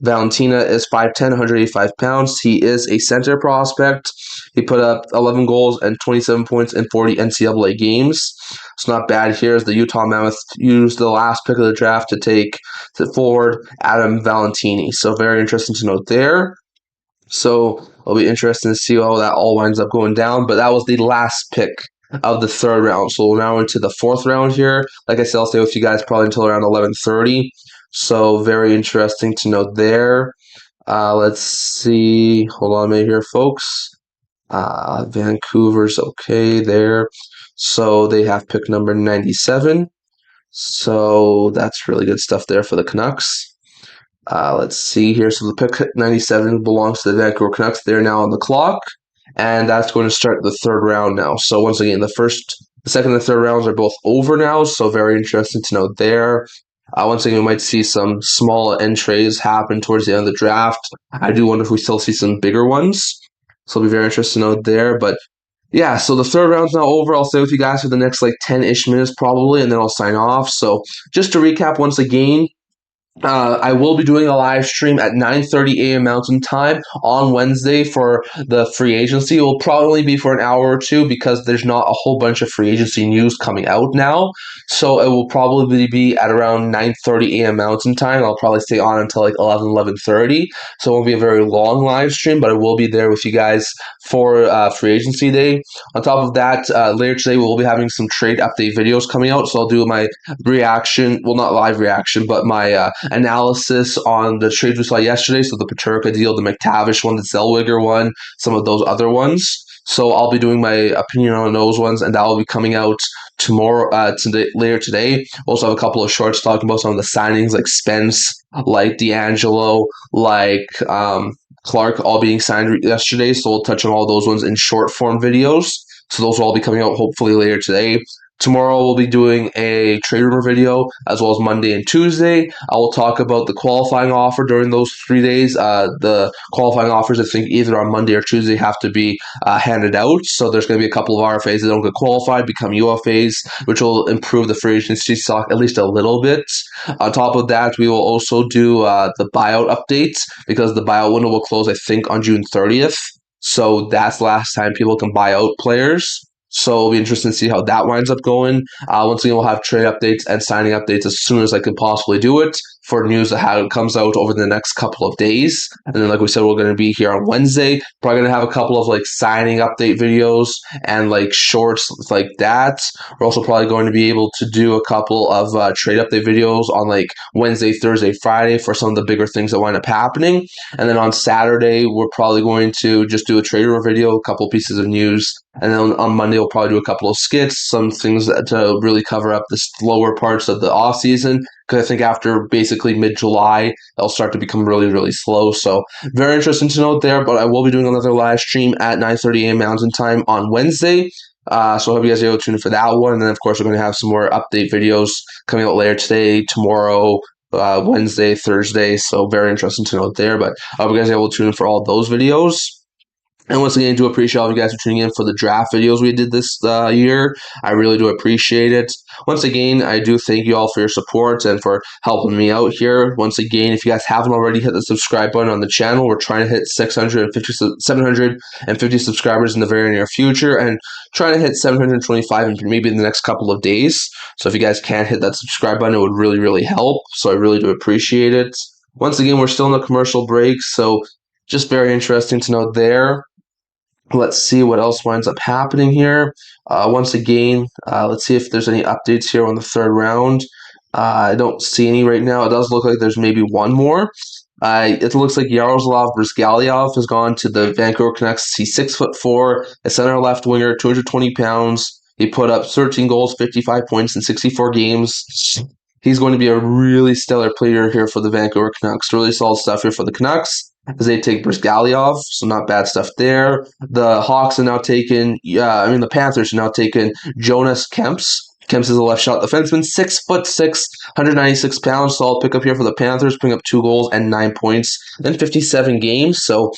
Valentina is 5'10", 185 pounds. He is a center prospect. He put up 11 goals and 27 points in 40 NCAA games. It's not bad here as the Utah Mammoth used the last pick of the draft to take forward Adam Valentini. So very interesting to note there. So it'll be interesting to see how that all winds up going down. But that was the last pick of the third round. So we're now into the fourth round here. Like I said, I'll stay with you guys probably until around 11:30. So very interesting to note there. Let's see. Hold on a minute here, folks. Vancouver's okay there. So they have pick number 97. So that's really good stuff there for the Canucks. Let's see here. So the pick 97 belongs to the Vancouver Canucks. They're now on the clock, and that's going to start the third round now. So once again, the second, and third rounds are both over now. So very interesting to note there. Once again, we might see some small entries happen towards the end of the draft. I do wonder if we still see some bigger ones. So it'll be very interesting to note there. But yeah, so the third round's now over. I'll stay with you guys for the next like 10-ish minutes probably, and then I'll sign off. So just to recap once again, I will be doing a live stream at 9:30 a.m. Mountain Time on Wednesday for the free agency. It will probably be for an hour or two because there's not a whole bunch of free agency news coming out now. So it will probably be at around 9:30 a.m. Mountain Time. I'll probably stay on until like 11:30. So it won't be a very long live stream, but I will be there with you guys for free agency day. On top of that, later today we'll be having some trade update videos coming out. So I'll do my reaction, well, not live reaction, but my analysis on the trades we saw yesterday. So the Peterka deal, the McTavish one, the Zellweger one, some of those other ones. So I'll be doing my opinion on those ones, and that will be coming out tomorrow, later today. Also have a couple of shorts talking about some of the signings, like Spence, like D'Angelo, like Clark, all being signed yesterday. So we'll touch on all those ones in short form videos. So those will all be coming out hopefully later today. Tomorrow we'll be doing a trade rumor video as well as Monday and Tuesday. I will talk about the qualifying offer during those 3 days. The qualifying offers, I think, either on Monday or Tuesday have to be handed out. So there's going to be a couple of RFAs that don't get qualified, become UFAs, which will improve the free agency stock at least a little bit. On top of that, we will also do the buyout updates because the buyout window will close, I think, on June 30th. So that's the last time people can buy out players. So it'll be interesting to see how that winds up going. Once again, we'll have trade updates and signing updates as soon as I can possibly do it for news that how it comes out over the next couple of days. And then, like we said, we're going to be here on Wednesday. Probably going to have a couple of like signing update videos and like shorts like that. We're also probably going to be able to do a couple of trade update videos on like Wednesday, Thursday, Friday for some of the bigger things that wind up happening. And then on Saturday, we're probably going to just do a trader video, a couple pieces of news. And then on Monday, we'll probably do a couple of skits, some things to really cover up the slower parts of the off season. Because I think after basically mid-July, it'll start to become really, really slow. So very interesting to note there. But I will be doing another live stream at 9:30 a.m. Mountain Time on Wednesday. So I hope you guys are able to tune in for that one. And then, of course, we're going to have some more update videos coming out later today, tomorrow, Wednesday, Thursday. So very interesting to note there. But I hope you guys are able to tune in for all those videos. And once again, I do appreciate all of you guys for tuning in for the draft videos we did this year. I really do appreciate it. Once again, I do thank you all for your support and for helping me out here. Once again, if you guys haven't already hit the subscribe button on the channel, we're trying to hit 750 subscribers in the very near future and trying to hit 725 in maybe in the next couple of days. So if you guys can hit that subscribe button, it would really, really help. So I really do appreciate it. Once again, we're still in the commercial break, so just very interesting to note there. Let's see what else winds up happening here. Once again, let's see if there's any updates here on the third round. I don't see any right now. It does look like there's maybe one more. It looks like Yaroslav Brizgaliev has gone to the Vancouver Canucks. He's 6'4", a center left winger, 220 pounds. He put up 13 goals, 55 points in 64 games. He's going to be a really stellar player here for the Vancouver Canucks. Really solid stuff here for the Canucks as they take Brizgaliev, so not bad stuff there. The Hawks are now taking, the Panthers are now taking Jonas Kemps. Kemps is a left shot defenseman, 6'6", 196 pounds. Solid pickup here for the Panthers, putting up 2 goals and 9 points in 57 games. So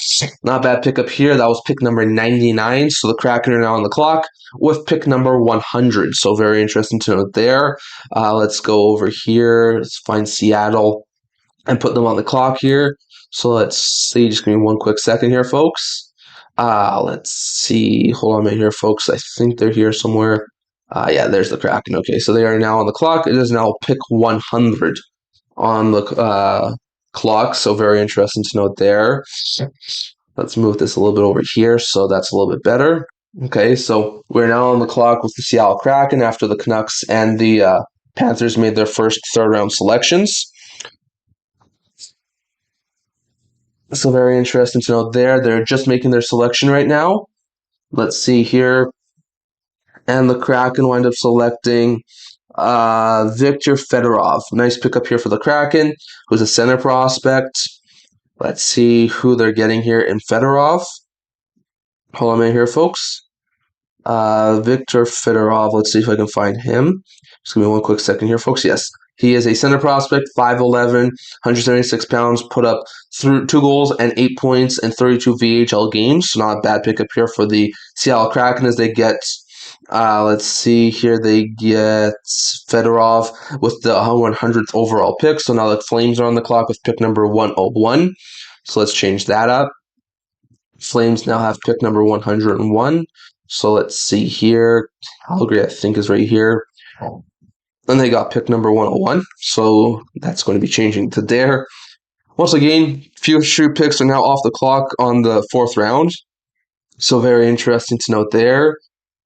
not bad pickup here. That was pick number 99. So the Kraken are now on the clock with pick number 100. So very interesting to note there. Let's go over here. Let's find Seattle and put them on the clock here. So let's see. Just give me one quick second here, folks. Let's see. Hold on a minute here, folks. I think they're here somewhere. Yeah, there's the Kraken. Okay, so they are now on the clock. It is now pick 100 on the clock. So very interesting to note there. Let's move this a little bit over here so that's a little bit better. Okay, so we're now on the clock with the Seattle Kraken after the Canucks and the Panthers made their first third-round selections. So very interesting to know there. They're just making their selection right now. Let's see here. And the Kraken wind up selecting Victor Fedorov. Nice pickup here for the Kraken, who's a center prospect. Let's see who they're getting here in Fedorov. Hold on a minute here, folks. Victor Fedorov. Let's see if I can find him. Just give me one quick second here, folks. Yes, he is a center prospect, 5'11", 176 pounds, put up 2 goals and 8 points in 32 VHL games. So not a bad pickup here for the Seattle Kraken as they get, let's see here, they get Fedorov with the 100th overall pick. So now the Flames are on the clock with pick number 101. So let's change that up. Flames now have pick number 101. So let's see here. Calgary, I think, is right here. Then they got pick number 101. So that's going to be changing to there. Once again, future picks are now off the clock on the 4th round. So very interesting to note there.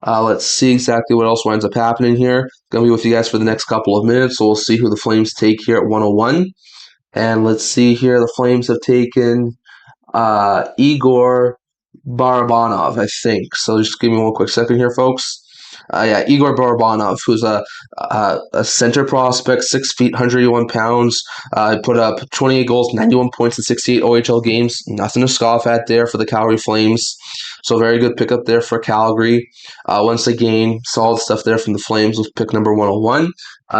Let's see exactly what else winds up happening here. Going to be with you guys for the next couple of minutes. So we'll see who the Flames take here at 101. And let's see here. The Flames have taken Igor Barabanov, I think. So just give me one quick second here, folks. Igor Barabanov, who's a center prospect, 6 feet, 181 pounds. Put up 28 goals, 91 points in 68 OHL games. Nothing to scoff at there for the Calgary Flames. So very good pickup there for Calgary. Once again, solid stuff there from the Flames with pick number 101.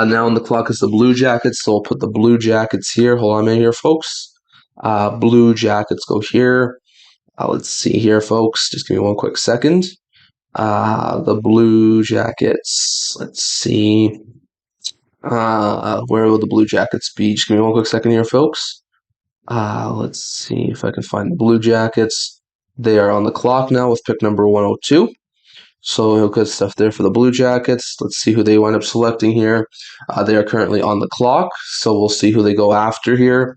Now on the clock is the Blue Jackets, so we'll put the Blue Jackets here. Hold on a minute here, folks. Blue Jackets go here. Let's see here, folks. Just give me one quick second. The Blue Jackets. Let's see. Where will the Blue Jackets be? Just give me one quick second here, folks. Let's see if I can find the Blue Jackets. They are on the clock now with pick number 102. So good stuff there for the Blue Jackets. Let's see who they wind up selecting here. They are currently on the clock, so we'll see who they go after here.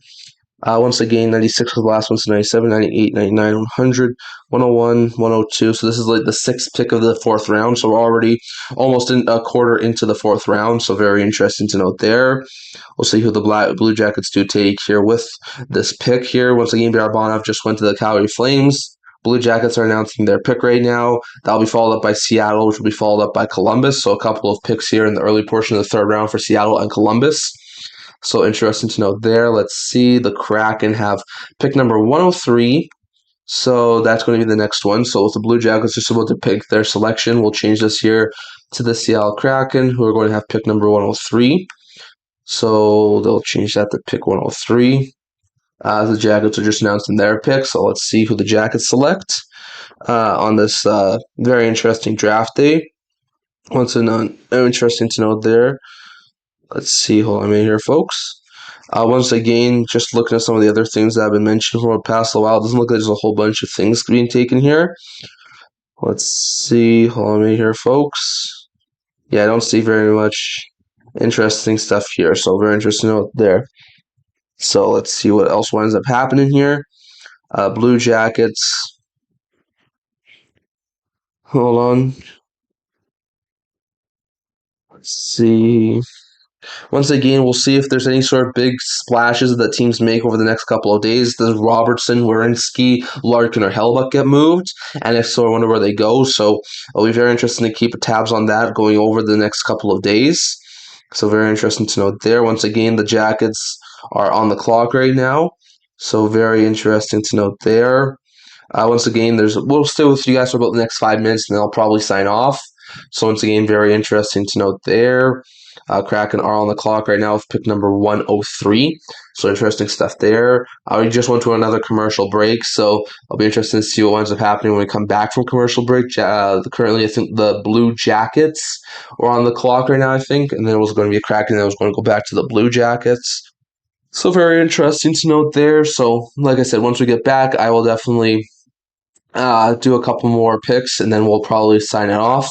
Once again, 96 was the last one, so 97, 98, 99, 100, 101, 102. So this is like the 6th pick of the 4th round. So we're already almost in a quarter into the 4th round. So very interesting to note there. We'll see who the Blue Jackets do take here with this pick here. Once again, Barabanov just went to the Calgary Flames. Blue Jackets are announcing their pick right now. That'll be followed up by Seattle, which will be followed up by Columbus. So a couple of picks here in the early portion of the 3rd round for Seattle and Columbus. So interesting to note there. Let's see. The Kraken have pick number 103. So that's going to be the next one. So if the Blue Jackets are about to pick their selection, we'll change this here to the Seattle Kraken, who are going to have pick number 103. So they'll change that to pick 103. The Jackets are just announcing their pick. So let's see who the Jackets select on this very interesting draft day. Once again, interesting to note there. Let's see, hold on a minute here, folks. Once again, just looking at some of the other things that have been mentioned for the past while, it doesn't look like there's a whole bunch of things being taken here. Let's see, hold on a minute here, folks. Yeah, I don't see very much interesting stuff here, so very interesting note there. So let's see what else winds up happening here. Blue Jackets. Hold on. Let's see. Once again, we'll see if there's any sort of big splashes that teams make over the next couple of days. Does Robertson, Werenski, Larkin, or Hellebuyck get moved? And if so, I wonder where they go. So it'll be very interesting to keep tabs on that going over the next couple of days. So very interesting to note there. Once again, the Jackets are on the clock right now. So very interesting to note there. Once again, we'll stay with you guys for about the next 5 minutes, and then I'll probably sign off. So once again, very interesting to note there. Kraken are on the clock right now with pick number 103. So interesting stuff there. We just went to another commercial break, so I'll be interested to see what ends up happening when we come back from commercial break. Currently, I think the Blue Jackets are on the clock right now, I think, and then it was going to be a Kraken, and then it was going to go back to the Blue Jackets. So very interesting to note there. So like I said, once we get back, I will definitely do a couple more picks, and then we'll probably sign it off.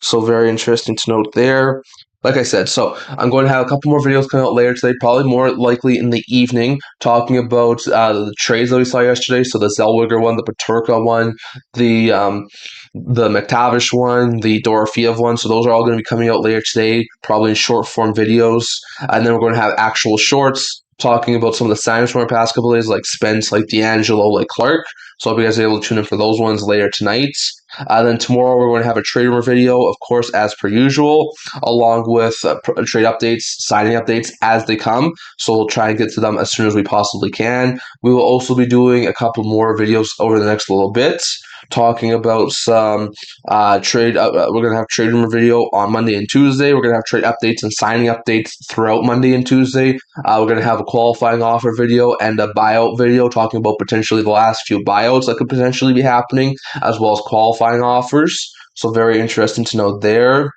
So very interesting to note there. Like I said, so I'm going to have a couple more videos coming out later today, probably more likely in the evening, talking about the trades that we saw yesterday. So the Zellweger one, the Peterka one, the McTavish one, the Dorofeev one. So those are all going to be coming out later today, probably in short form videos. And then we're going to have actual shorts, talking about some of the signings from our past couple days, like Spence, like D'Angelo, like Clark. So I hope you guys are able to tune in for those ones later tonight. Then tomorrow we're going to have a trade rumor video, of course, as per usual, along with trade updates, signing updates as they come. So we'll try and get to them as soon as we possibly can. We will also be doing a couple more videos over the next little bit, talking about some trade. We're going to have trade rumor video on Monday and Tuesday. We're going to have trade updates and signing updates throughout Monday and Tuesday. We're going to have a qualifying offer video and a buyout video talking about potentially the last few buyouts that could potentially be happening, as well as qualifying offers. So very interesting to know there.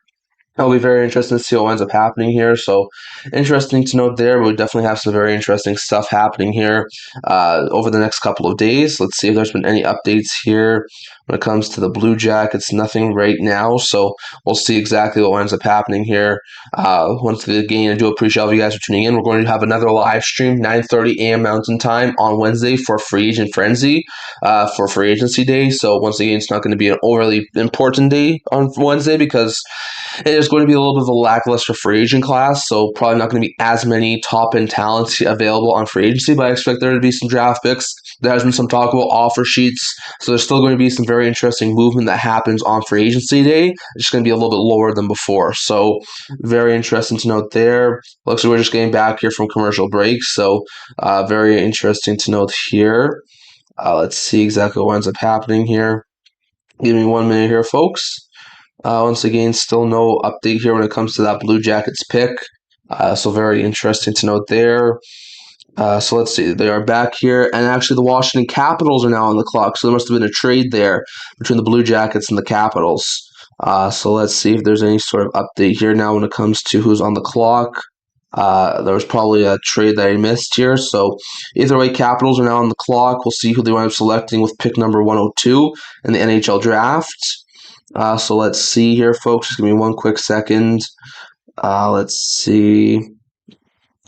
It'll be very interesting to see what ends up happening here. So interesting to note there. We definitely have some very interesting stuff happening here over the next couple of days. Let's see if there's been any updates here when it comes to the Blue Jackets. Nothing right now. So we'll see exactly what ends up happening here. Once again, I do appreciate all of you guys for tuning in. We're going to have another live stream, 9:30 a.m. Mountain Time on Wednesday for Free Agent Frenzy for Free Agency Day. So once again, it's not going to be an overly important day on Wednesday because it is going to be a little bit of a lackluster free agent class, so probably not going to be as many top-end talents available on free agency, but I expect there to be some draft picks. There has been some talk about offer sheets, so there's still going to be some very interesting movement that happens on free agency day. It's just going to be a little bit lower than before, so very interesting to note there. Looks like we're just getting back here from commercial breaks, so very interesting to note here. Let's see exactly what ends up happening here. Give me 1 minute here, folks. Once again, still no update here when it comes to that Blue Jackets pick. So very interesting to note there. So let's see. They are back here. And actually, the Washington Capitals are now on the clock. So there must have been a trade there between the Blue Jackets and the Capitals. So let's see if there's any sort of update here now when it comes to who's on the clock. There was probably a trade that I missed here. So either way, Capitals are now on the clock. We'll see who they wind up selecting with pick number 102 in the NHL Draft. So let's see here, folks. Just give me 1 quick second. Let's see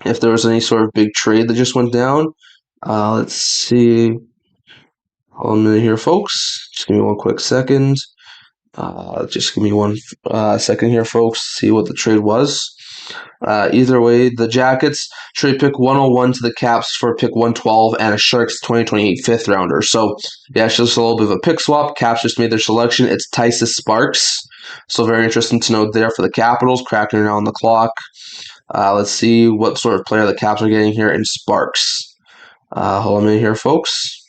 if there was any sort of big trade that just went down. Let's see. Hold on a minute here, folks. Just give me 1 quick second. Just give me 1 second here, folks. See what the trade was. Either way, the Jackets trade pick 101 to the Caps for pick 112 and a Sharks 2028 fifth rounder. So, yeah, it's just a little bit of a pick swap. Caps just made their selection. It's Tysus Sparks. So, very interesting to note there for the Capitals. Kraken are now on the clock. Let's see what sort of player the Caps are getting here in Sparks. Hold on a minute here, folks.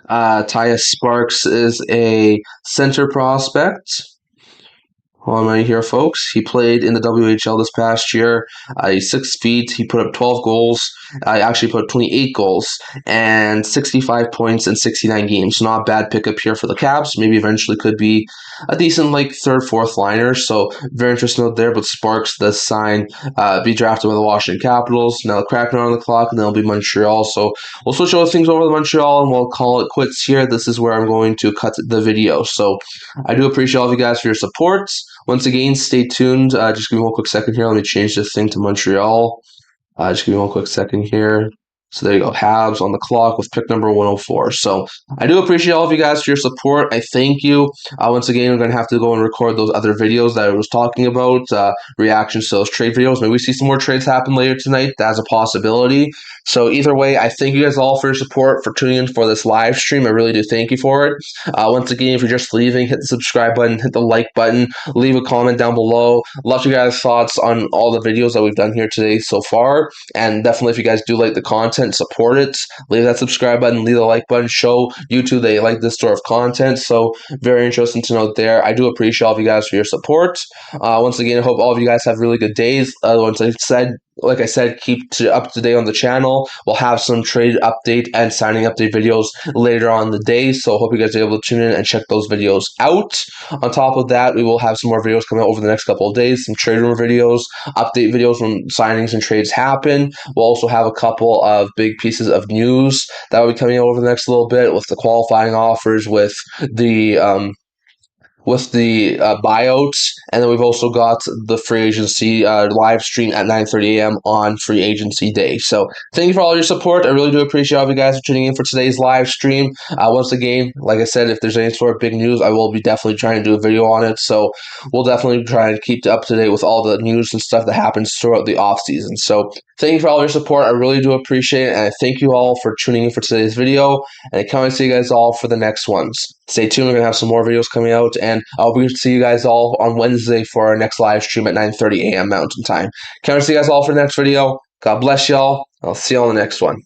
Tyus Sparks is a center prospect. Hold on right here, folks. He played in the WHL this past year. He's 6 feet. He put up 12 goals. Actually put up 28 goals and 65 points in 69 games. Not a bad pickup here for the Caps. Maybe eventually could be a decent third, fourth liner. So very interesting note there. But Sparks does be drafted by the Washington Capitals. Now the Kraken are on the clock, and then it'll be Montreal. So we'll switch over things over to Montreal, and we'll call it quits here. This is where I'm going to cut the video. So I do appreciate all of you guys for your support. Once again, stay tuned. Just give me 1 quick second here. Let me change this thing to Montreal. Just give me 1 quick second here. So there you go. Habs on the clock with pick number 104. So I do appreciate all of you guys for your support. I thank you. Once again, I'm going to have to go and record those other videos that I was talking about, reactions to those trade videos. Maybe we see some more trades happen later tonight. That's a possibility. So either way, I thank you guys all for your support, for tuning in for this live stream. I really do thank you for it. Once again, if you're just leaving, hit the subscribe button, hit the like button, leave a comment down below. Love you guys' thoughts on all the videos that we've done here today so far. And definitely, if you guys do like the content, support it. Leave that subscribe button, leave the like button. Show YouTube that you like this sort of content. So very interesting to note there. I do appreciate all of you guys for your support. Once again, I hope all of you guys have really good days. Like I said, keep up to date on the channel. We'll have some trade update and signing update videos later on in the day. So I hope you guys are able to tune in and check those videos out. On top of that, we will have some more videos coming out over the next couple of days. Some trade rumor videos, update videos when signings and trades happen. We'll also have a couple of big pieces of news that will be coming out over the next little bit with the qualifying offers, with the with the buyouts, and then we've also got the free agency live stream at 9:30 a.m. on free agency day. So thank you for all your support. I really do appreciate all of you guys for tuning in for today's live stream. Once again, like I said, if there's any sort of big news, I will be definitely trying to do a video on it. So we'll definitely try and keep up to date with all the news and stuff that happens throughout the off season. So thank you for all your support. I really do appreciate it, and I thank you all for tuning in for today's video. And I can't wait to see you guys all for the next ones. Stay tuned. We're going to have some more videos coming out, and I'll be see you guys all on Wednesday for our next live stream at 9:30 a.m. Mountain Time. Can't wait to see you guys all for the next video. God bless y'all. I'll see you on the next one.